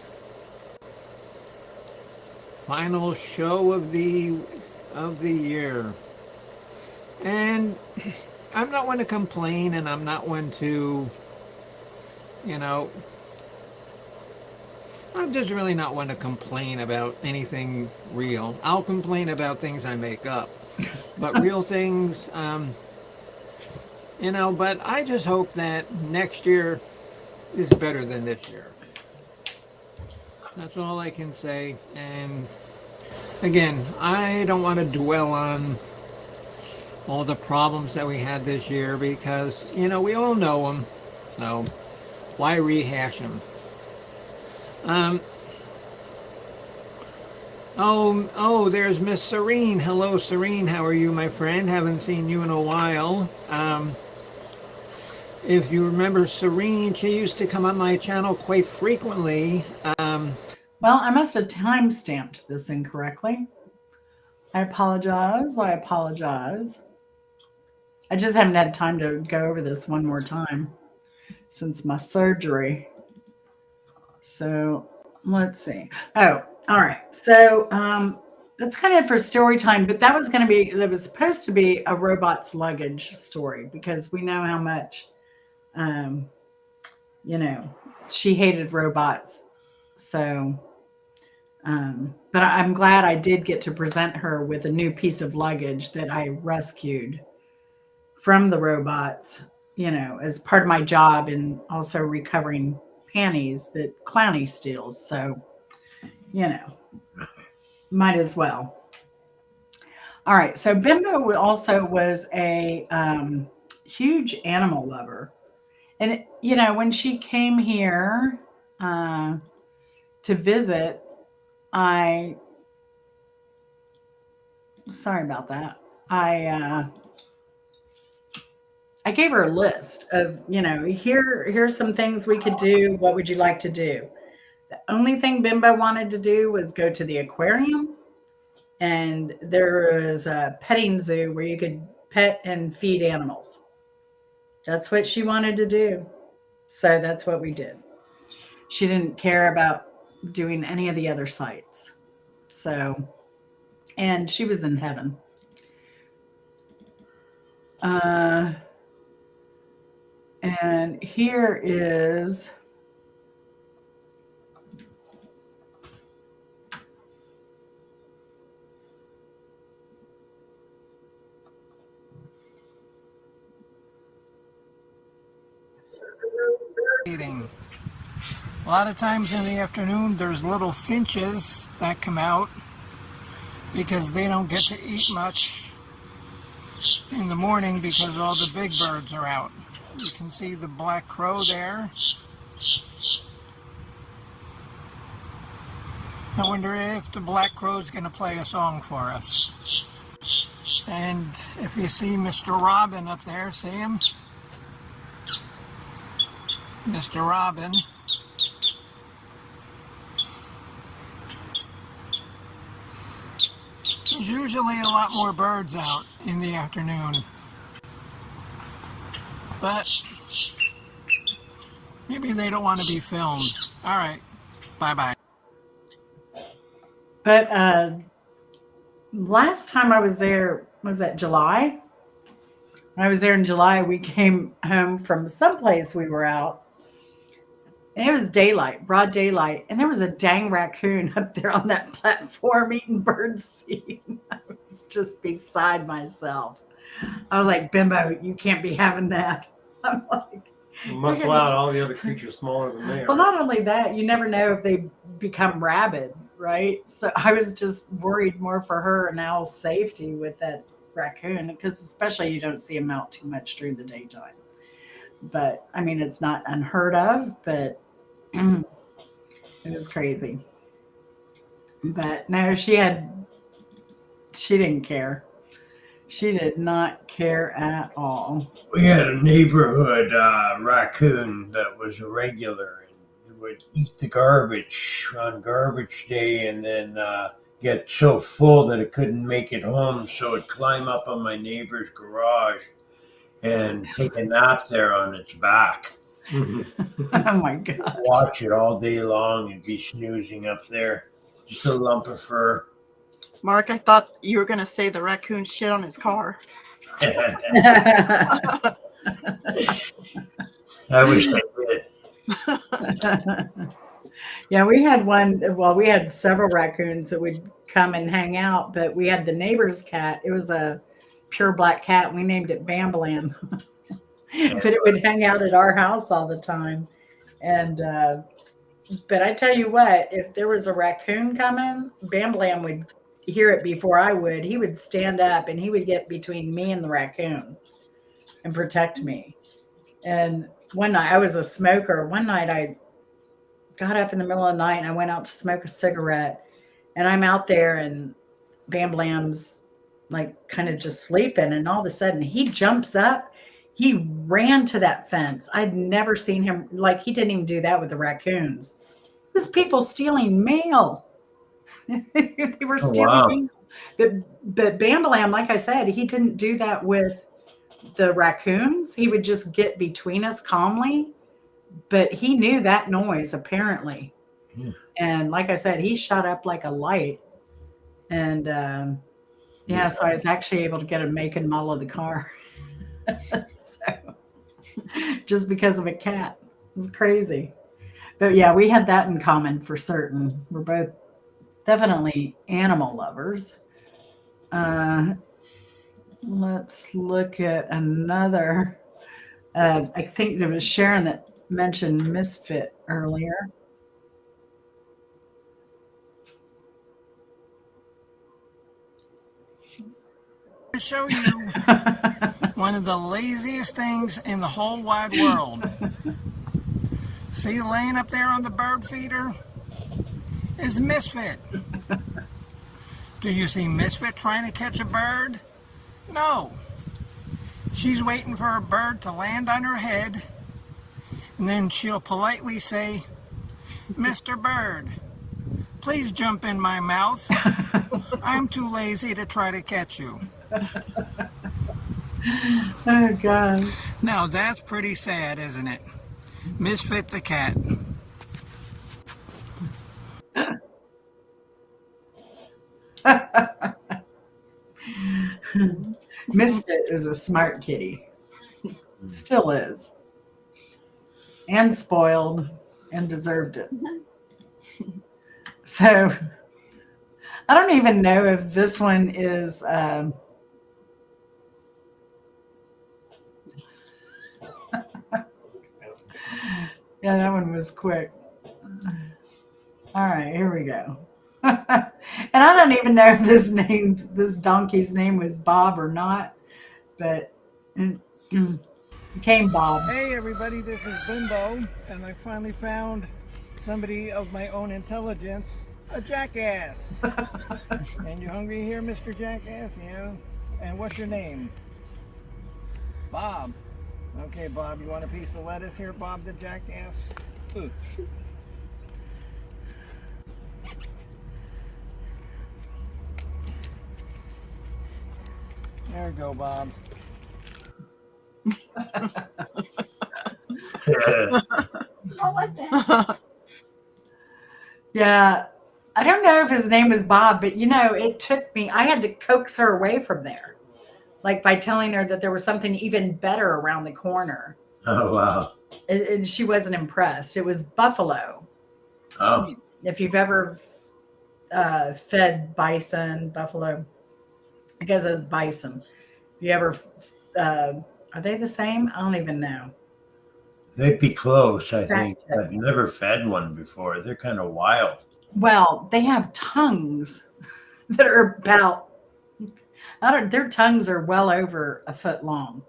E: final show of the year. And I'm not one to complain, and I'm not one to, you know, I'm just really not one to complain about anything real. I'll complain about things I make up, but real things, you know, but I just hope that next year is better than this year. That's all I can say. And again, I don't want to dwell on all the problems that we had this year because, you know, we all know them. So why rehash them? Oh, there's Miss Serene. Hello, Serene. How are you, my friend? Haven't seen you in a while. If you remember Serene, she used to come on my channel quite frequently.
A: well, I must have time-stamped this incorrectly. I apologize. I apologize. I just haven't had time to go over this one more time since my surgery. So let's see. Oh, all right. So that's kind of for story time, but that was supposed to be a robot's luggage story because we know how much, you know, she hated robots. So, but I'm glad I did get to present her with a new piece of luggage that I rescued from the robots, you know, as part of my job and also recovering panties that Clowny steals. So, you know, might as well. All right. So Bimbo also was a huge animal lover. And, you know, when she came here to visit, sorry about that. I gave her a list of, you know, here's some things we could do. What would you like to do? The only thing Bimbo wanted to do was go to the aquarium. And there was a petting zoo where you could pet and feed animals. That's what she wanted to do. So that's what we did. She didn't care about doing any of the other sites. So, and she was in heaven. And here is
O: Eating. A lot of times in the afternoon, there's little finches that come out because they don't get to eat much in the morning because all the big birds are out. You can see the black crow there. I wonder if the black crow is going to play a song for us. And if you see Mr. Robin up there, see him? Mr. Robin. There's usually a lot more birds out in the afternoon. But maybe they don't want to be filmed. All right. Bye-bye.
A: But last time I was there, was that July? When I was there in July, we came home from someplace we were out. And it was daylight, broad daylight. And there was a dang raccoon up there on that platform eating birdseed. I was just beside myself. I was like, Bimbo, you can't be having that. I'm like,
C: You must allow all the other creatures smaller than they are.
A: well, not only that, you never know if they become rabid, right? So I was just worried more for her and Al's safety with that raccoon, because especially you don't see them out too much during the daytime. But I mean, it's not unheard of, but it was crazy. But no, she didn't care. She did not care at all.
B: We had a neighborhood raccoon that was a regular and would eat the garbage on garbage day and then get so full that it couldn't make it home. So it'd climb up on my neighbor's garage and take a nap there on its back.
A: Oh my God.
B: Watch it all day long and be snoozing up there. Just a lump of fur.
I: Mark, I thought you were going to say the raccoon shit on his car.
B: I wish I did.
A: Yeah, we had we had several raccoons that would come and hang out, but we had the neighbor's cat. It was a pure black cat. We named it Bambalam. But it would hang out at our house all the time. And, but I tell you what, if there was a raccoon coming, Bambalam would hear it before I would. He would stand up and he would get between me and the raccoon and protect me. And one night, I was a smoker. One night I got up in the middle of the night and I went out to smoke a cigarette, and I'm out there and Bambalam's like kind of just sleeping, and all of a sudden he jumps up. He ran to that fence. I'd never seen him, like, he didn't even do that with the raccoons. It was people stealing mail. They were stealing mail. But Bambalam, like I said, he didn't do that with the raccoons. He would just get between us calmly but he knew that noise apparently.
B: Yeah.
A: And like I said, he shot up like a light. And yeah, so I was actually able to get a make and model of the car. So just because of a cat. It was crazy. But yeah, we had that in common for certain. We're both definitely animal lovers. Let's look at another. I think there was Sharon that mentioned Misfit earlier.
O: To show you one of the laziest things in the whole wide world. See laying up there on the bird feeder is Misfit. Do you see Misfit trying to catch a bird? No. She's waiting for a bird to land on her head, and then she'll politely say, "Mr. Bird, please jump in my mouth. I'm too lazy to try to catch you."
A: Oh, God.
O: Now that's pretty sad, isn't it? Misfit the cat.
A: Misfit is a smart kitty. Still is. And spoiled and deserved it. So I don't even know if this one is yeah, that one was quick. All right, here we go. And I don't even know if this donkey's name was Bob or not, but it became Bob.
O: Hey everybody, this is Bimbo, and I finally found somebody of my own intelligence, a jackass. And you hungry here, Mr. Jackass? Yeah. And what's your name? Bob. Okay, Bob, you want a piece of lettuce here, Bob the jackass? Ooh. There you go, Bob.
G: I like that.
A: Yeah, I don't know if his name was Bob, but it took me, I had to coax her away from there, like by telling her that there was something even better around the corner.
B: Oh, wow.
A: And she wasn't impressed. It was buffalo.
B: Oh.
A: If you've ever fed buffalo, I guess it was bison. If you ever, are they the same? I don't even know.
B: They'd be close, I
A: Fact
B: think.
A: check.
B: I've never fed one before. They're kind of wild.
A: Well, they have tongues that are about, their tongues are well over a foot long,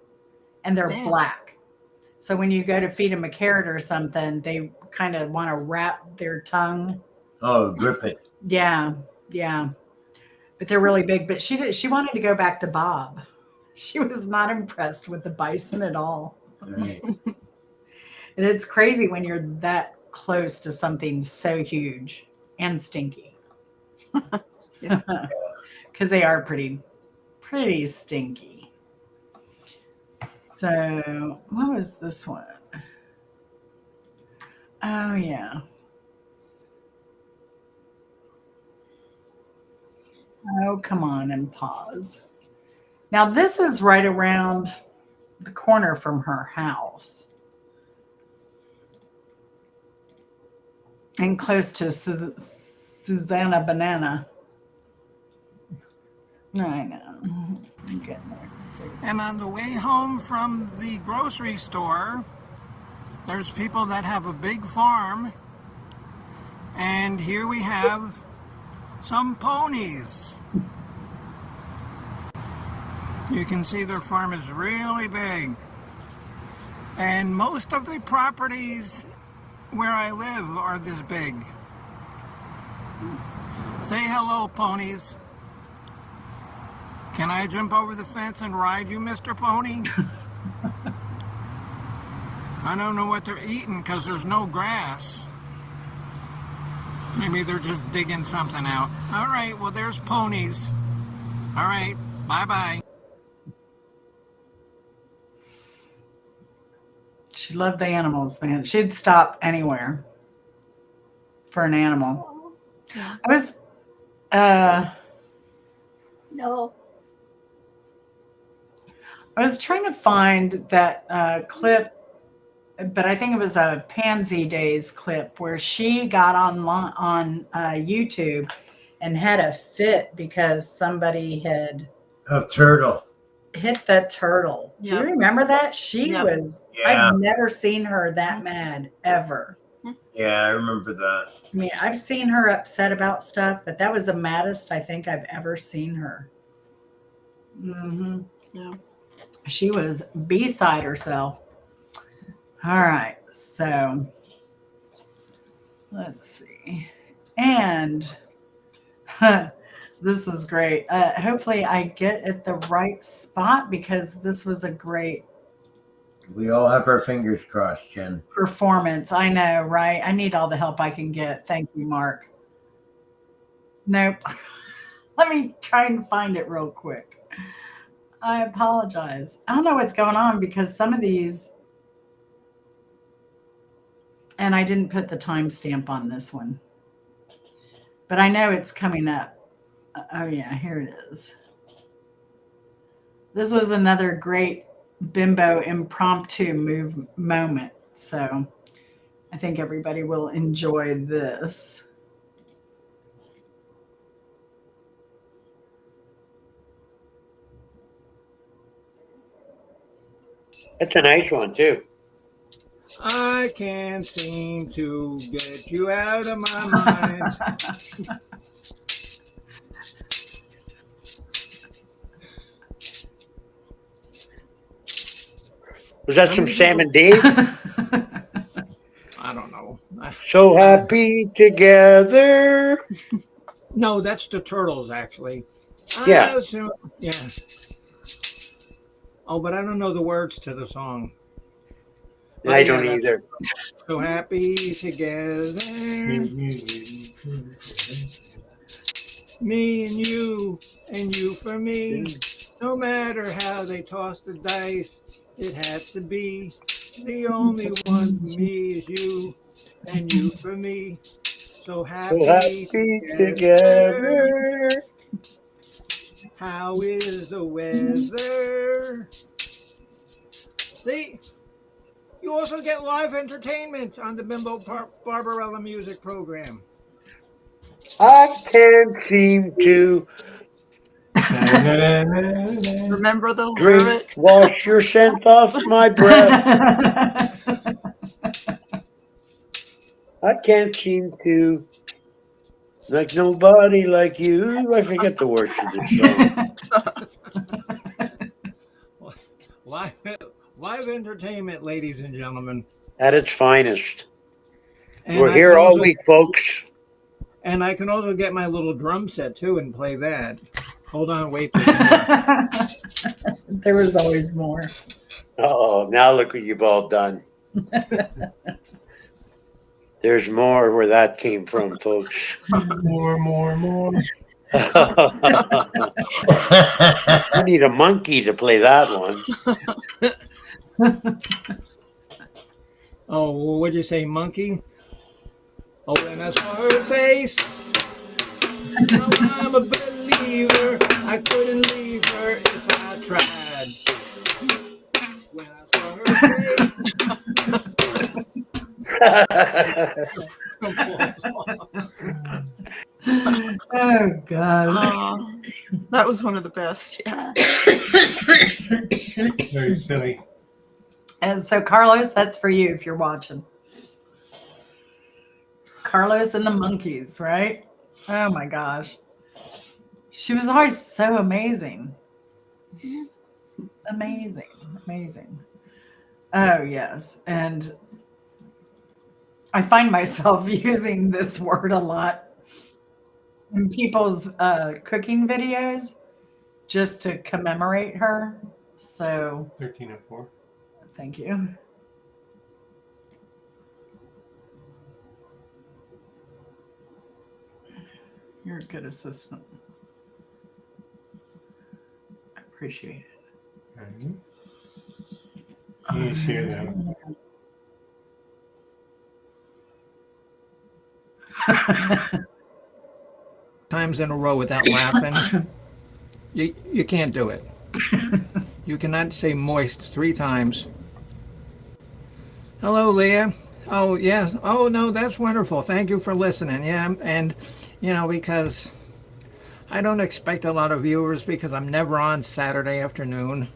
A: and they're
I: Damn.
A: black. So when you go to feed them a carrot or something, they kind of want to wrap their tongue.
B: Oh, grip it.
A: Yeah, yeah. But they're really big. But she wanted to go back to Bob. She was not impressed with the bison at all.
B: Right.
A: And it's crazy when you're that close to something so huge and stinky. Because they are pretty stinky. So what was this one? Oh, yeah. Oh, come on and pause. Now, this is right around the corner from her house. And close to Susanna Banana. I know. I'm getting there.
O: And on the way home from the grocery store, there's people that have a big farm. And here we have some ponies. You can see their farm is really big. And most of the properties where I live are this big. Say hello, ponies. Can I jump over the fence and ride you, Mr. Pony? I don't know what they're eating because there's no grass. Maybe they're just digging something out. All right, well, there's ponies. All right, bye-bye.
A: She loved the animals, man. She'd stop anywhere for an animal. I was
P: No.
A: I was trying to find that clip, but I think it was a Pansy Days clip where she got on YouTube and had a fit because somebody had
B: A turtle.
A: hit the turtle. Do you
I: Yep.
A: remember that? She
I: Yep.
A: was,
B: Yeah.
A: I've never seen her that mad ever.
B: Yeah, I remember that.
A: I mean, I've seen her upset about stuff, but that was the maddest I think I've ever seen her. Mm-hmm.
I: Yeah.
A: She was beside herself. All right, so let's see. And this is great. Hopefully I get at the right spot because this was a great
B: We all have our fingers crossed, Jen.
A: performance. I know, right? I need all the help I can get. Thank you, Mark. Nope. Let me try and find it real quick. I apologize. I don't know what's going on because some of these, and I didn't put the timestamp on this one, but I know it's coming up. Oh yeah, here it is. This was another great Bimbo impromptu moment. So I think everybody will enjoy this.
D: That's a nice one too.
E: I can't seem to get you out of my mind.
D: Was that some Sam and Dave?
E: I don't know.
D: So happy together.
E: No, that's the Turtles, actually.
D: Yeah.
E: Yeah. Oh, but I don't know the words to the song. But
D: I don't
E: that's
D: either.
E: So happy together. Me and you for me. No matter how they toss the dice, it has to be. The only one for me is you, and you for me. So happy,
D: So happy together.
E: How is the weather? See, you also get live entertainment on the Bimbo Barbarella music program.
D: I can't seem to
I: Remember the
D: drink,
I: lyrics?
D: wash your scent off my breath. I can't seem to like nobody like you. I forget the words to this song.
E: Live entertainment, ladies and gentlemen.
D: At its finest.
E: And
D: We're
E: I
D: here
E: can
D: all
E: also-
D: week, folks.
E: And I can also get my little drum set too and play that. Hold on, wait.
A: There was always more.
D: Oh, now look what you've all done. There's more where that came from, folks.
C: More.
D: I need a monkey to play that one.
E: Oh, well, what'd you say, monkey? Oh, and I saw her face. Now I'm a believer. I couldn't leave her if I tried. When I saw her
A: Oh gosh.
I: That was one of the best. Yeah.
C: Very silly.
A: And so Carlos, that's for you if you're watching. Carlos and the monkeys, right? Oh my gosh. She was always so amazing. Amazing. Oh yes. And I find myself using this word a lot in people's cooking videos just to commemorate her. So
C: 1304.
A: thank you. You're a good assistant. I appreciate it.
C: You share them.
E: times in a row without laughing. You can't do it. You cannot say moist 3 times. Hello, Leah. Oh, yeah. Oh, no, that's wonderful. Thank you for listening. Yeah, and, because I don't expect a lot of viewers because I'm never on Saturday afternoon.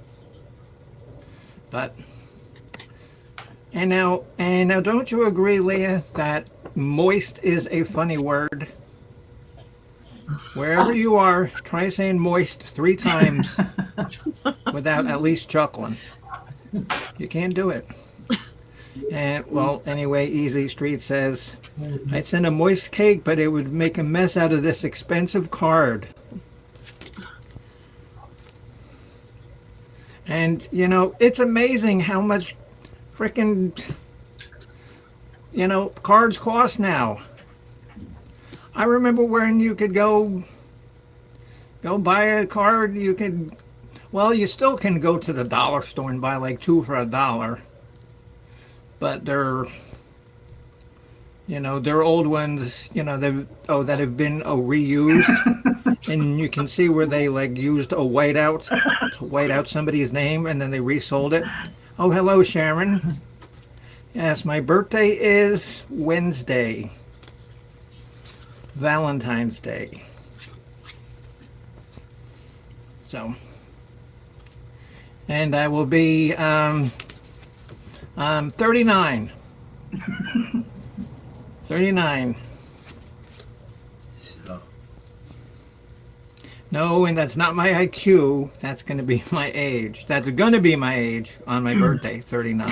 E: But, and now, don't you agree, Leah, that moist is a funny word? Wherever you are, try saying moist 3 times without at least chuckling. You can't do it. And, well, anyway, Easy Street says, I'd send a moist cake, but it would make a mess out of this expensive card. And, it's amazing how much freaking, cards cost now. I remember when you could go buy a card, you still can go to the dollar store and buy like 2 for $1. But they're old ones, that have been reused, and you can see where they like used a whiteout to white out somebody's name, and then they resold it. Oh, hello, Sharon. Yes, my birthday is Wednesday, Valentine's Day. So, and I will be 39. 39.
B: So.
E: No, and that's not my IQ. That's going to be my age. That's going to be my age on my birthday, 39.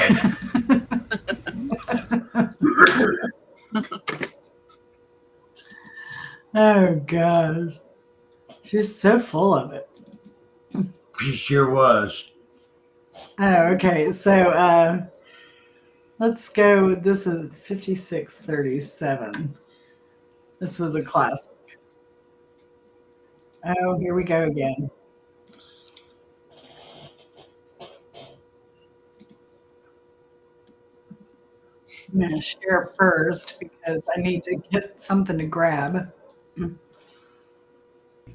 A: Oh, gosh. She's so full of it.
B: She sure was.
A: Oh, okay. So let's go. This is 5637. This was a classic. Oh, here we go again. I'm going to share first because I need to get something to grab.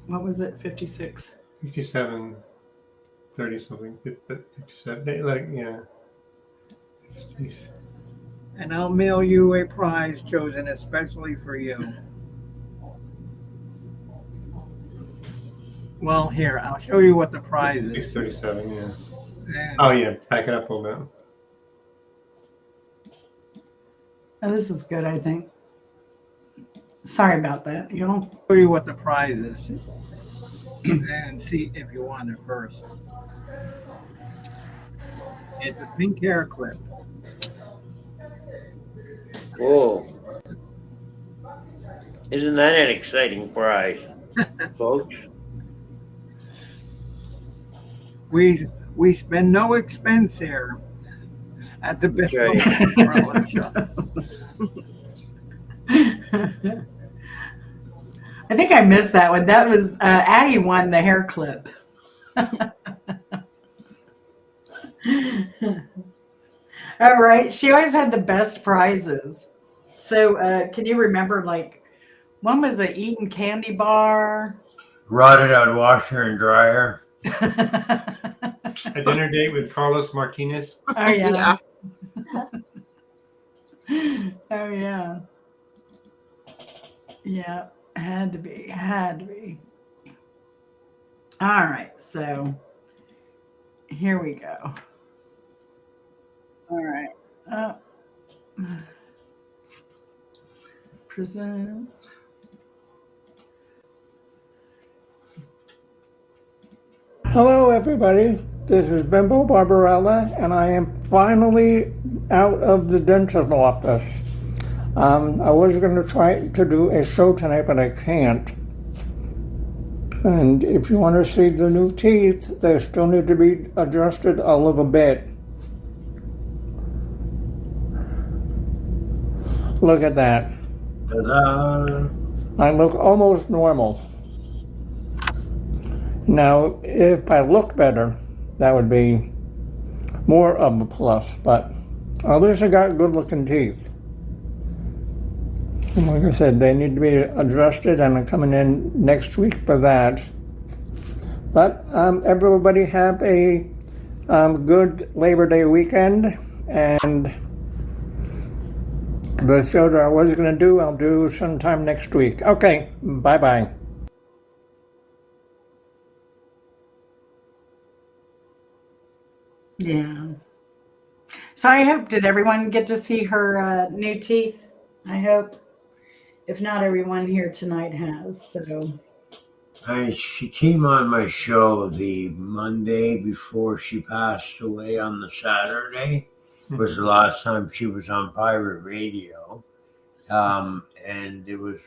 A: What was it? 56?
C: 57, 30 something. 57. Like, yeah. 50s.
E: And I'll mail you a prize chosen especially for you. Well, here, I'll show you what the prize is.
C: 637, yeah.
E: And
C: Oh, yeah. Back it up a little bit.
A: Oh, this is good, I think. Sorry about that, y'all.
E: show you what the prize is. And see if you want it first. It's a pink hair clip.
D: Whoa. Isn't that an exciting prize, folks?
E: We spend no expense here at the Bimbo Barbarella shop.
A: I think I missed that one. That was Addie won the hair clip. All right. She always had the best prizes. So can you remember, like, one was a Eaton candy bar?
B: Rotted out washer and dryer.
C: A dinner date with Carlos Martinez.
A: Oh, yeah. Oh, yeah. Yeah, had to be. All right, so here we go. All right. Present.
L: Hello, everybody. This is Bimbo Barbarella, and I am finally out of the dentist office. I was going to try to do a show tonight, but I can't. And if you want to see the new teeth, they still need to be adjusted a little bit. Look at that.
B: Ta-da.
L: I look almost normal. Now, if I look better, that would be more of a plus, but at least I got good looking teeth. Like I said, they need to be adjusted, and I'm coming in next week for that. But everybody have a good Labor Day weekend, and the show that I was going to do, I'll do sometime next week. Okay, bye-bye.
A: Yeah. So I hope, did everyone get to see her new teeth? I hope. If not, everyone here tonight has. So
B: She came on my show the Monday before she passed away on the Saturday. Was the last time she was on pirate radio. And it was,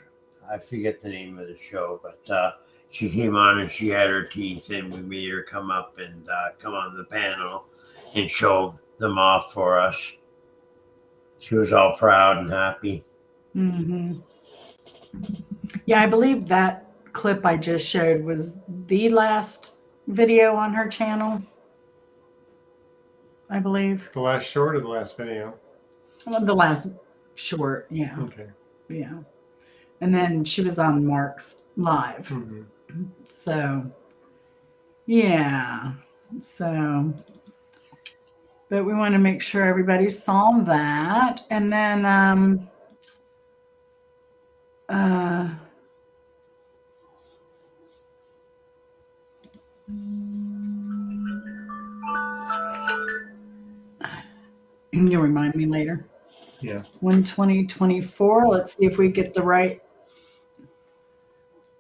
B: I forget the name of the show, but she came on and she had her teeth, and we made her come up and come on the panel and show them off for us. She was all proud and happy.
A: mm-hmm. Yeah, I believe that clip I just showed was the last video on her channel. I believe.
C: The last short or the last video?
A: Well, the last short, yeah.
C: Okay.
A: Yeah. And then she was on Mark's live.
C: Mm-hmm.
A: So, yeah. So, but we want to make sure everybody saw that. And then, you'll remind me later.
C: Yeah.
A: 12024. Let's see if we get the right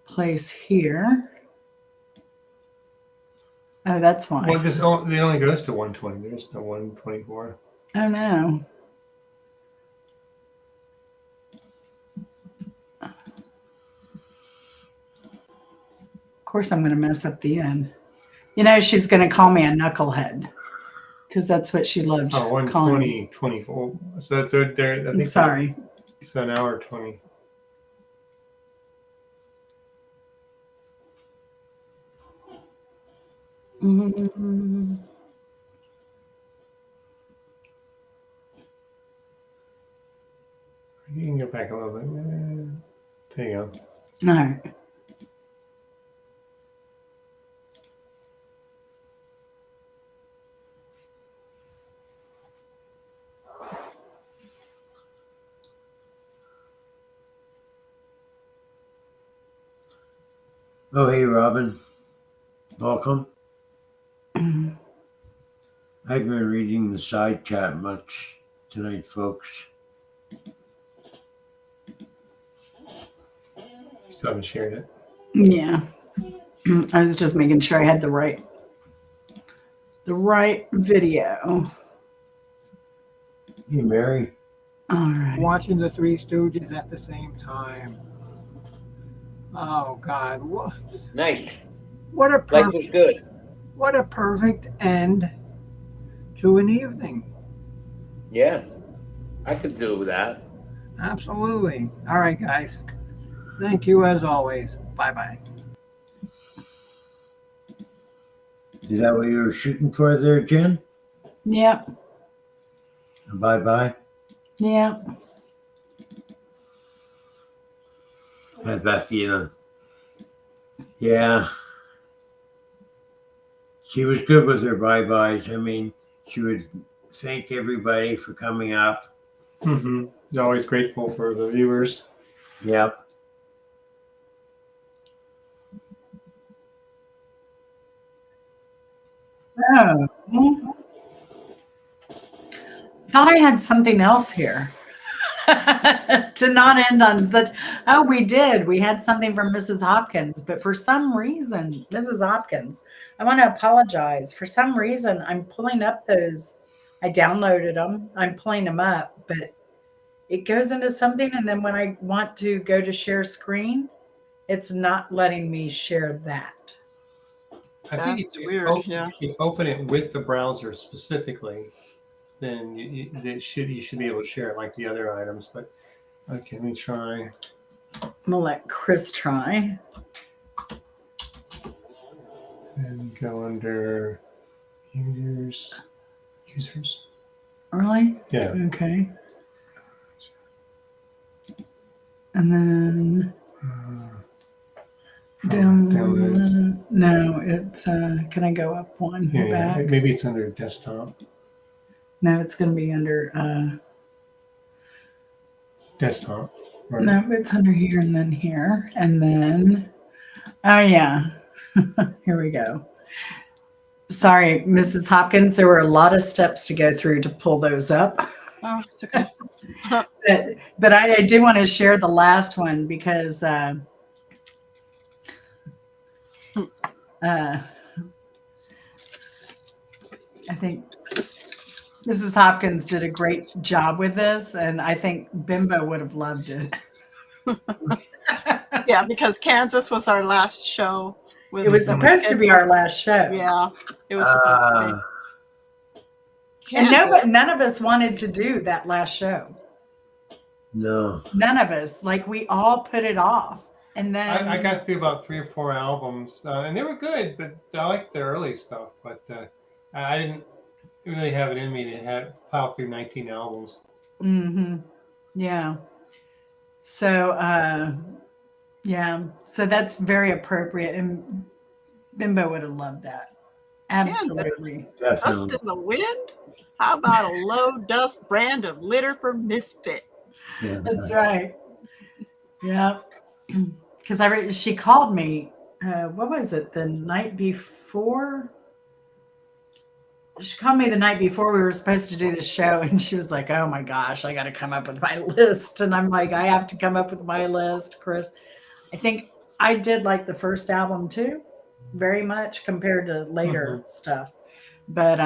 A: place here. Oh, that's why.
C: Well, it only goes to 120. There's no 124.
A: Oh, no. Of course, I'm going to mess up the end. You know, she's going to call me a knucklehead because that's what she loved.
C: Oh, 120, 24. So that's there. I think
A: Sorry.
C: It's an hour 20.
A: Mm-hmm.
C: You can go back a little bit. There you go.
A: All right.
B: Oh, hey, Robin. Welcome. I haven't been reading the side chat much tonight, folks.
C: Still haven't shared it.
A: Yeah. I was just making sure I had the right video.
B: Hey, Mary.
A: All right.
E: Watching the Three Stooges at the same time. Oh God!
D: Nice.
E: What a
D: Life was good.
E: What a perfect end to an evening.
D: Yeah, I could do that.
E: Absolutely. All right, guys. Thank you as always. Bye-bye.
B: Is that what you were shooting for there, Jen?
A: Yep.
B: Bye-bye.
A: Yep.
B: Had that feeling. Yeah. She was good with her bye-byes. I mean, she would thank everybody for coming up.
C: Mm-hmm. He's always grateful for the viewers.
B: Yep.
A: So, thought I had something else here to not end on such. Oh, we did. We had something from Mrs. Hopkins, but for some reason, Mrs. Hopkins, I want to apologize. For some reason, I'm pulling up those. I downloaded them. I'm pulling them up, but it goes into something, and then when I want to go to share screen, it's not letting me share that.
C: I think
I: That's weird. Yeah.
C: If you open it with the browser specifically, then you should be able to share it like the other items. But okay, let me try.
A: I'm gonna let Chris try.
C: And go under users.
A: Really?
C: Yeah.
A: Okay. And then
C: Download.
A: no, it's can I go up one
C: Yeah,
A: back?
C: maybe it's under desktop.
A: No, it's going to be under
C: Desktop. Right.
A: no, it's under here and then oh yeah. Here we go. Sorry, Mrs. Hopkins, there were a lot of steps to go through to pull those up.
I: Oh, it's okay.
A: But I do want to share the last one because I think Mrs. Hopkins did a great job with this, and I think Bimbo would have loved it.
I: Yeah, because Kansas was our last show.
A: It was supposed to be our last show.
I: Yeah, it was supposed to be.
A: And none of us wanted to do that last show.
B: No.
A: None of us. Like, we all put it off. And then
C: I got through about 3 or 4 albums, and they were good, but I liked the early stuff. But I didn't really have it in me to plow through 19 albums.
A: Mm-hmm. Yeah. So, yeah. So that's very appropriate. And Bimbo would have loved that. Absolutely.
I: Dust in the wind? How about a low dust brand of litter for misfit?
B: Yeah.
A: That's right. Yeah. Because she called me, what was it, the night before? She called me the night before we were supposed to do the show, and she was like, oh my gosh, I got to come up with my list. And I'm like, I have to come up with my list, Chris. I think I did like the first album too, very much compared to later stuff. But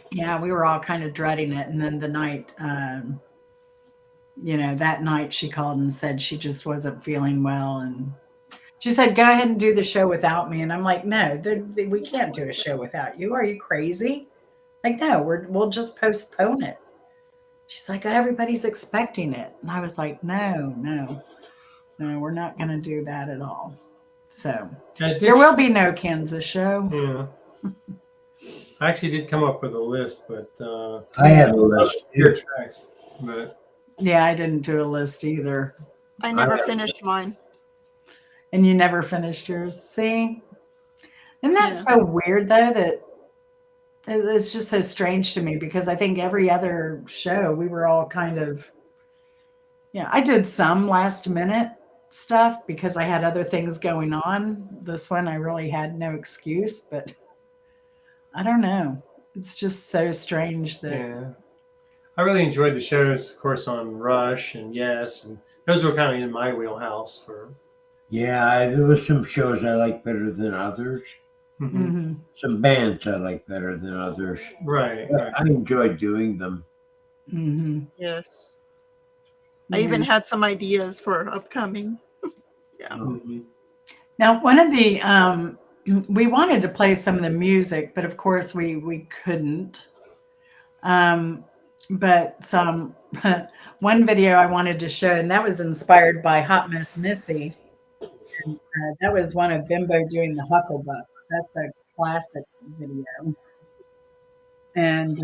A: yeah, we were all kind of dreading it. And then the night, that night she called and said she just wasn't feeling well. And she said, go ahead and do the show without me. And I'm like, no, we can't do a show without you. Are you crazy? Like, no, we'll just postpone it. She's like, everybody's expecting it. And I was like, no, we're not going to do that at all. So there will be no Kansas show.
C: Yeah. I actually did come up with a list, but
B: I have a list.
C: Your tracks, but
A: yeah, I didn't do a list either.
I: I never finished mine.
A: And you never finished yours. See? Isn't that so weird though, that it's just so strange to me, because I think every other show we were all kind of, I did some last minute stuff because I had other things going on. This one I really had no excuse, but I don't know. It's just so strange that.
C: Yeah. I really enjoyed the shows, of course, on Rush and Yes, and those were kind of in my wheelhouse for.
B: Yeah, there was some shows I like better than others.
A: Mm-hmm.
B: Some bands I like better than others.
C: Right.
B: I enjoyed doing them.
A: Mm-hmm.
I: Yes. I even had some ideas for upcoming. Yeah.
C: Mm-hmm.
A: Now, one of the we wanted to play some of the music, but of course we couldn't. But some one video I wanted to show, and that was inspired by Hot Mess Missy. And, that was one of Bimbo doing the Hucklebuck. That's a classics video. And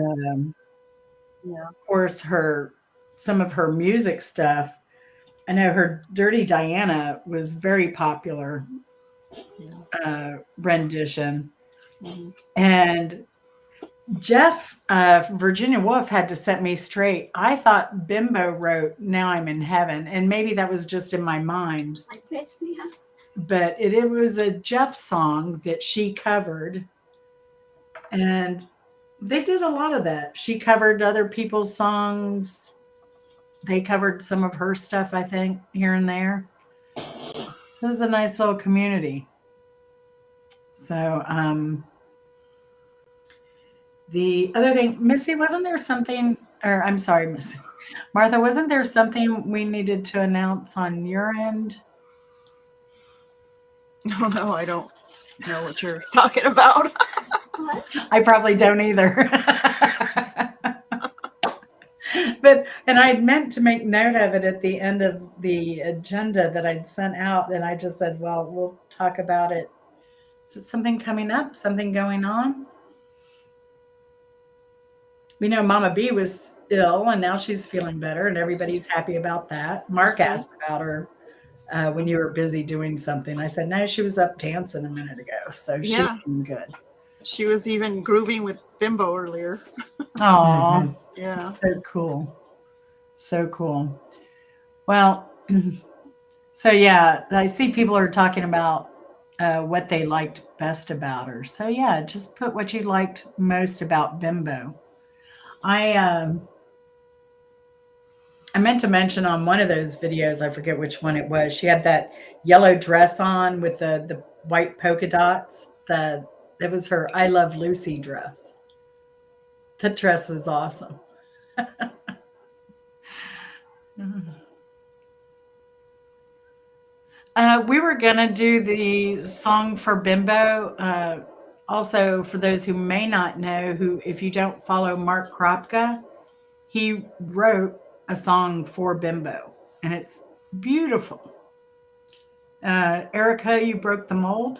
A: of course, some of her music stuff. I know her Dirty Diana was very popular rendition.
I: Mm-hmm.
A: And Jeff, Virginia Woolf, had to set me straight. I thought Bimbo wrote Now I'm in Heaven, and maybe that was just in my mind. But it was a Jeff song that she covered. And they did a lot of that. She covered other people's songs. They covered some of her stuff, I think, here and there. It was a nice little community. So, the other thing, Missy, wasn't there something, or I'm sorry, Missy, Martha, wasn't there something we needed to announce on your end?
I: Oh, no, I don't know what you're talking about.
A: I probably don't either. And I meant to make note of it at the end of the agenda that I'd sent out, and I just said, well, we'll talk about it. Is it something coming up? Something going on? We know Mama B was ill and now she's feeling better and everybody's happy about that. Mark asked about her when you were busy doing something. I said, no, she was up dancing a minute ago. So she's
I: Yeah.
A: doing good.
I: She was even grooving with Bimbo earlier.
A: Oh,
I: Yeah.
A: so cool. So cool. Well, so yeah, I see people are talking about what they liked best about her. So yeah, just put what you liked most about Bimbo. I meant to mention on one of those videos, I forget which one it was. She had that yellow dress on with the white polka dots. That was her I Love Lucy dress. The dress was awesome. We were gonna do the song for Bimbo. Also, for those who may not know, who if you don't follow Mark Kropka, he wrote a song for Bimbo, and it's beautiful. Erica, you broke the mold.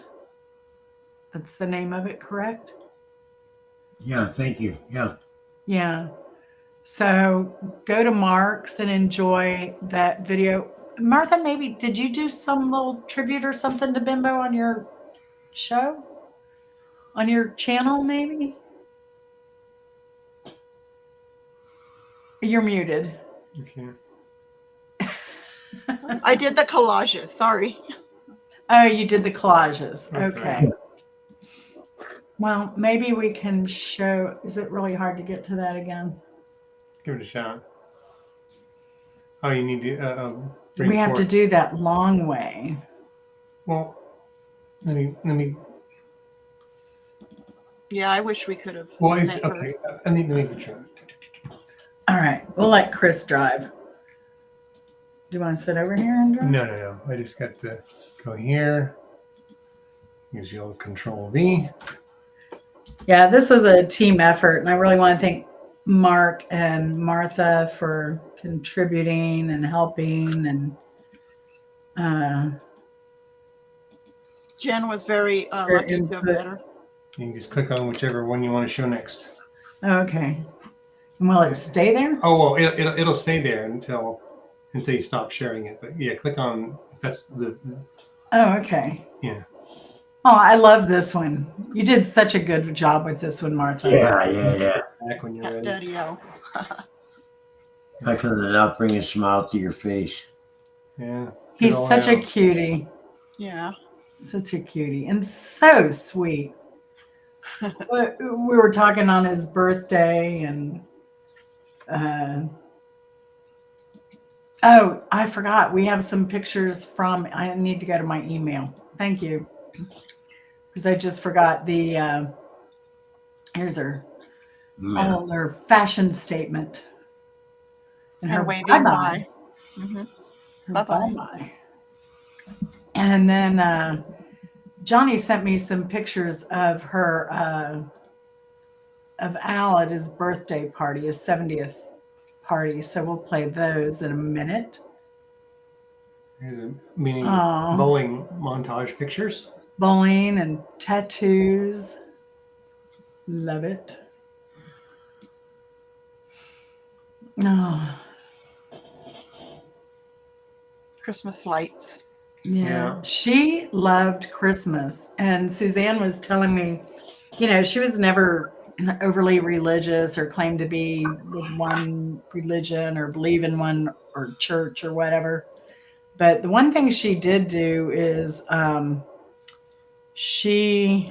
A: That's the name of it, correct?
B: Yeah, thank you. Yeah.
A: Yeah. So go to Mark's and enjoy that video. Martha, maybe did you do some little tribute or something to Bimbo on your show? On your channel, maybe? You're muted.
C: Okay.
I: I did the collages. Sorry.
A: Oh, you did the collages.
C: That's
A: Okay. Well, maybe we can show. Is it really hard to get to that again?
C: Give it a shot. Oh, you need to. bring
A: We
C: it
A: have to
C: forward.
A: do that long way.
C: Well, let me.
I: Yeah, I wish we could have.
C: Well, it's
I: met her.
C: okay. Let me try.
A: All right. We'll let Chris drive. Do you want to sit over here and drive?
C: No. I just got to go here. Use the old Control V.
A: Yeah, this was a team effort, and I really want to thank Mark and Martha for contributing and helping. And
I: Jen was very
A: Her
I: lucky to have
A: input.
I: met her.
C: You can just click on whichever one you want to show next.
A: Okay. And will it stay there?
C: Oh well, it'll stay there until you stop sharing it. But yeah, click on that's the
A: Oh, okay.
C: yeah.
A: Oh, I love this one. You did such a good job with this one, Martha.
B: Yeah.
C: Back when you're ready.
I: Daddy-o.
B: I cannot bring a smile to your face.
C: Yeah.
A: He's
C: Good all
A: such a
C: around.
A: cutie.
I: Yeah.
A: Such a cutie and so sweet. We were talking on his birthday and oh, I forgot. We have some pictures from, I need to go to my email. Thank you. Because I just forgot the, here's her, all her fashion statement. And her
I: waving
A: bye-bye.
I: bye. Mhm.
A: Her
I: Bye-bye.
A: bye-bye. And then Johnny sent me some pictures of her, of Al at his birthday party, his 70th party. So we'll play those in a minute.
C: Here's a mini
A: Aw.
C: bowling montage pictures.
A: Bowling and tattoos. Love it. Oh,
I: Christmas lights.
A: yeah. She loved Christmas. And Suzanne was telling me, you know, she was never overly religious or claimed to be with one religion or believe in one or church or whatever. But the one thing she did do is she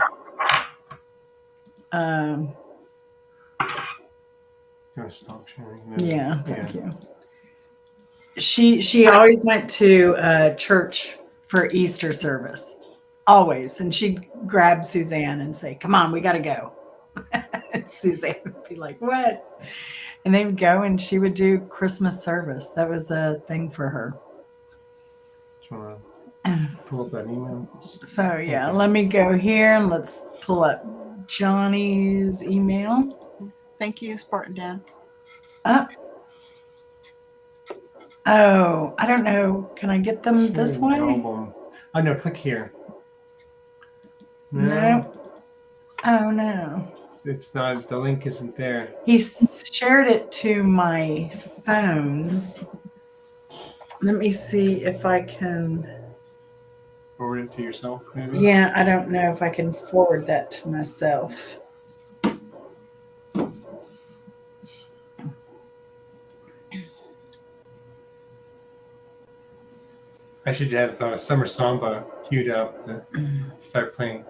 C: Gonna stop sharing.
A: yeah, thank you. She always went to church for Easter service. Always. And she'd grab Suzanne and say, come on, we got to go. And Suzanne would be like, what? And they would go and she would do Christmas service. That was a thing for her.
C: Pull up that email.
A: So yeah, let me go here and let's pull up Johnny's email.
I: Thank you, Spartan Dan.
A: Oh, I don't know. Can I get them this way?
C: Album. Oh no, click here.
A: No. Oh no.
C: it's not. The link isn't there.
A: He shared it to my phone. Let me see if I can.
C: Forward it to yourself, maybe.
A: Yeah, I don't know if I can forward that to myself.
C: I should have a summer samba queued up to start playing.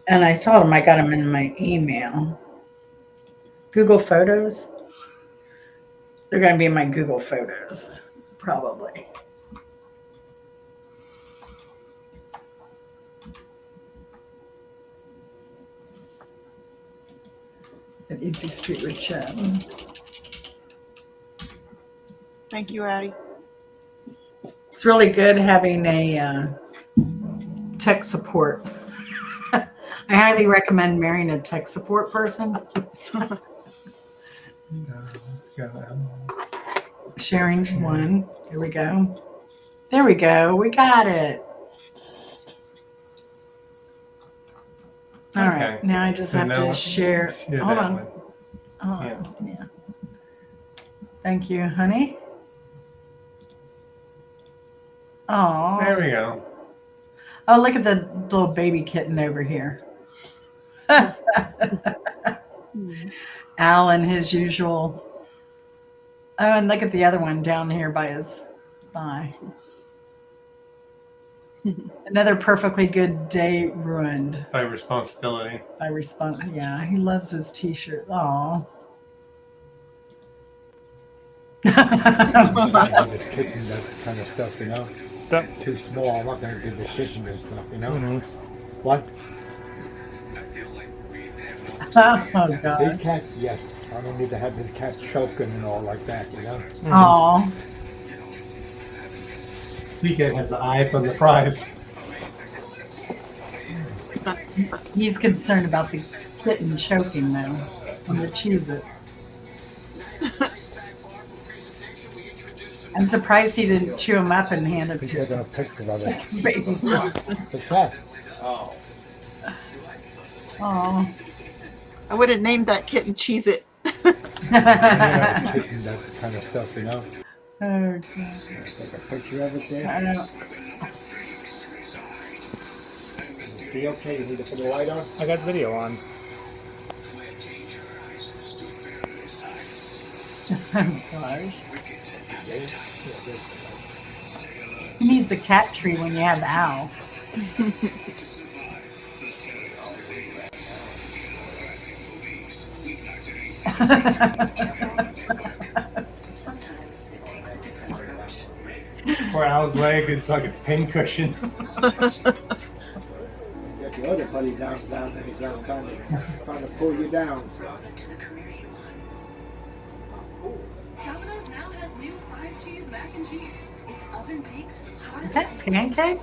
A: And I saw them. I got them in my email. Google Photos. They're going to be in my Google Photos, probably. At Easy Street with Jen.
I: Thank you, Addie.
A: It's really good having a tech support. I highly recommend marrying a tech support person. Sharing one. There we go. There we go. We got it. All right. Now I just have to share. Hold on. Oh, yeah. Thank you, honey. Oh.
C: There we go.
A: Oh, look at the little baby kitten over here. Alan, his usual. Oh, and look at the other one down here by his thigh. Another perfectly good day ruined.
C: By responsibility.
A: Yeah, he loves his t-shirt. Aw.
P: This kitten, that kind of stuff, you know? Too small. I'm not going to give the kitten this stuff, you know? What?
A: Oh, God.
P: Big cat? Yes. I don't need to have this cat choking and all like that, you know?
A: Aw.
C: Speaker has the eyes on the prize.
A: He's concerned about the kitten choking, though, on the Cheez-Its. I'm surprised he didn't chew him up and hand it to
P: him. A picture of it.
A: Baby.
P: What's that?
I: Oh.
A: Oh.
I: I would have named that kitten Cheez-It.
P: Kitten, that kind of stuff, you know?
A: Oh, God.
P: Take a picture of it there.
A: I know.
P: Be okay? You need to put the light on? I got video on.
A: Oh, gosh. He needs a cat tree when you have Al.
C: Poor Al's leg is like a pincushion.
P: Get the other buddy down there. He's trying to pull you down.
Q: Domino's now has new 5-cheese mac and cheese. It's oven baked.
A: Is that pancake?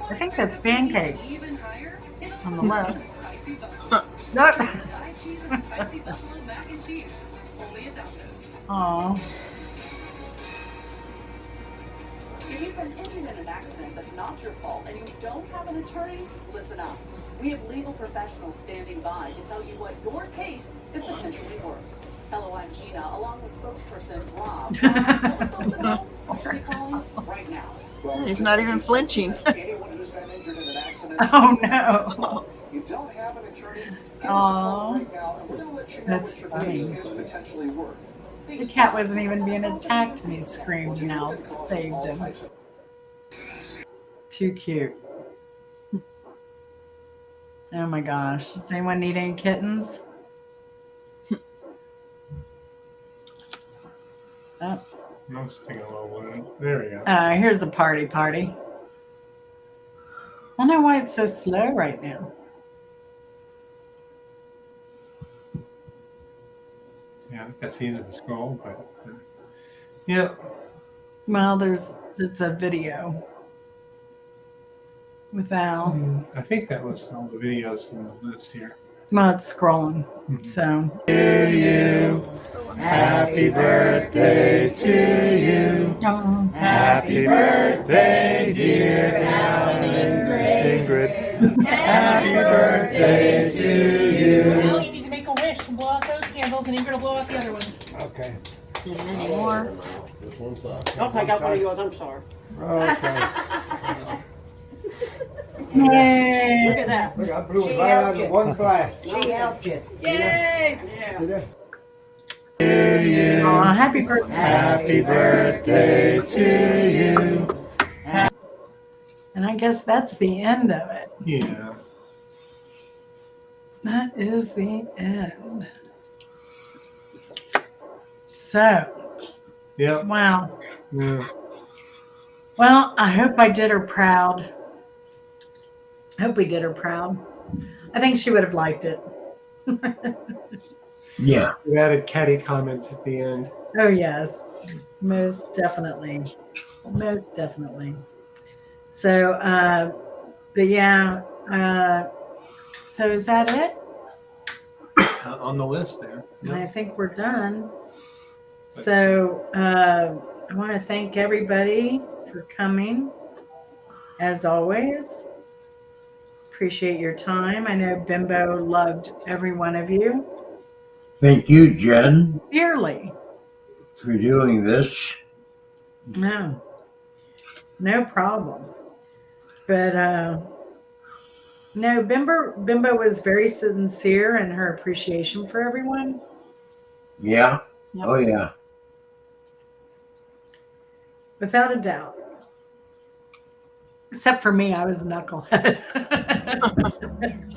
A: I think that's pancake. On the left. No.
Q: 5-cheese and spicy buffalo mac and cheese. Only at Domino's.
A: Aw.
Q: If you've been injured in an accident that's not your fault and you don't have an attorney, listen up. We have legal professionals standing by to tell you what your case is potentially worth. Hello, I'm Gina, along with spokesperson Rob. Should be calling right now.
I: He's not even flinching.
A: Oh, no.
Q: You don't have an attorney.
A: Aw. That's funny. The cat wasn't even being attacked and he screamed and Al saved him. Too cute. Oh my gosh. Does anyone need any kittens? Oh.
C: I'm sticking a little wood. There we go.
A: Here's a party. I don't know why it's so slow right now.
C: Yeah, I think that's the end of the scroll, but yeah.
A: Well, it's a video with Al.
C: I think that was all the videos in the list here.
A: Well, it's scrolling, so.
L: To you, happy birthday to you. Happy birthday, dear Al and Ingrid.
A: Happy birthday to you.
R: Now you need to make a wish and blow out those candles, and Ingrid will blow out the other ones.
P: Okay.
I: And many more.
K: This one's up.
R: Oh, I got one of yours. I'm sorry.
P: Okay.
A: Yay.
R: Look at that.
P: Look, I blew
R: She
P: it right out
R: helped
P: of one glass.
R: She helped you. Yay!
A: Aw, happy birthday.
S: Happy birthday to you.
A: And I guess that's the end of it.
C: Yeah.
A: That is the end. So,
C: Yeah.
A: wow.
C: Yeah.
A: Well, I hope I did her proud. I hope we did her proud. I think she would have liked it.
B: Yeah.
C: We added catty comments at the end.
A: Oh, yes. Most definitely. Most definitely. So, but yeah. So is that it?
C: On the list there.
A: I think we're done. So I want to thank everybody for coming, as always. Appreciate your time. I know Bimbo loved every one of you
B: Thank you, Jen,
A: dearly.
B: for doing this.
A: No problem. But no, Bimbo was very sincere in her appreciation for everyone.
B: Yeah.
A: Yep.
B: Oh, yeah.
A: Without a doubt. Except for me, I was a knucklehead.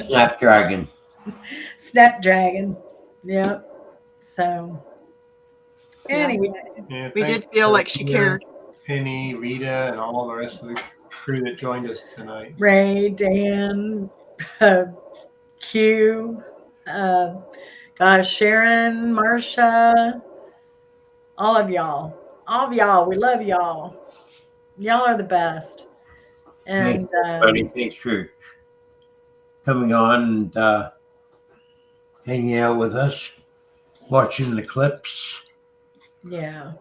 B: Snapdragon.
A: Snapdragon. Yep. So, anyway.
C: Yeah,
I: We
C: thanks
I: did feel
C: to,
I: like she cared.
C: Penny, Rita, and all the rest of the crew that joined us tonight.
A: Ray, Dan, Q, gosh, Sharon, Marsha, all of y'all. All of y'all. We love y'all. Y'all are the best. And
B: Thanks, everybody. Thanks for coming on and hanging out with us, watching the clips.
A: yeah.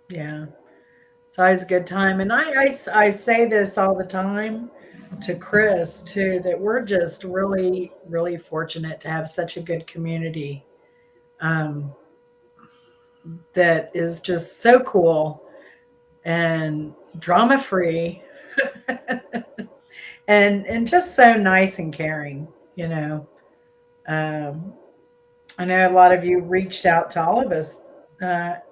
A: It's always a good time. And I say this all the time to Chris too, that we're just really, really fortunate to have such a good community that is just so cool and drama free and just so nice and caring, you know. I know a lot of you reached out to all of us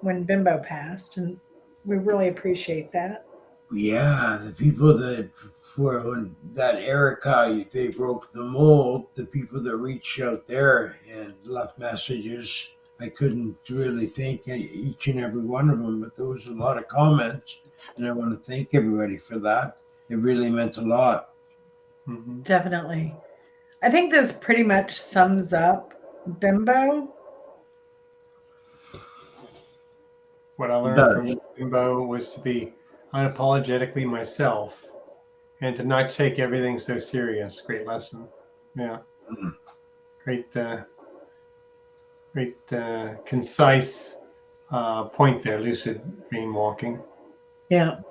A: when Bimbo passed, and we really appreciate that.
B: Yeah, the people that were when that Erica, they broke the mold, the people that reached out there and left messages. I couldn't really thank each and every one of them, but there was a lot of comments, and I want to thank everybody for that. It really meant a lot.
C: Mm-hmm.
A: Definitely. I think this pretty much sums up Bimbo.
C: What I learned from Bimbo was to be unapologetically myself and to not take everything so serious. Great lesson. Yeah. Great, concise point there, lucid dream walking.
A: Yeah.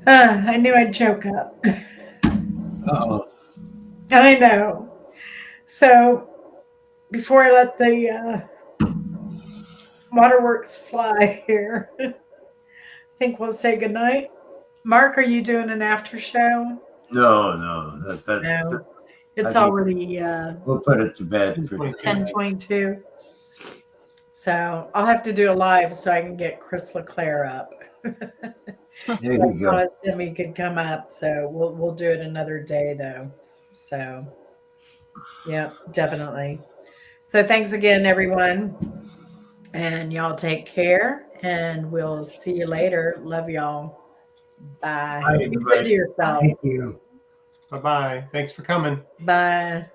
A: I knew I'd choke up.
B: Uh-oh.
A: I know. So before I let the waterworks fly here, I think we'll say goodnight. Mark, are you doing an after show?
B: No.
A: No. It's
B: I think
A: already
B: we'll put it to bed for
A: 10:22. So I'll have to do a live so I can get Chris LeClaire up.
B: There you go.
A: Jimmy could come up, so we'll do it another day though. So yeah, definitely. So thanks again, everyone, and y'all take care, and we'll see you later. Love y'all. Bye.
B: Bye,
A: Be good to
B: everybody.
A: yourself.
B: Thank you.
C: Bye-bye. Thanks for coming.
A: Bye.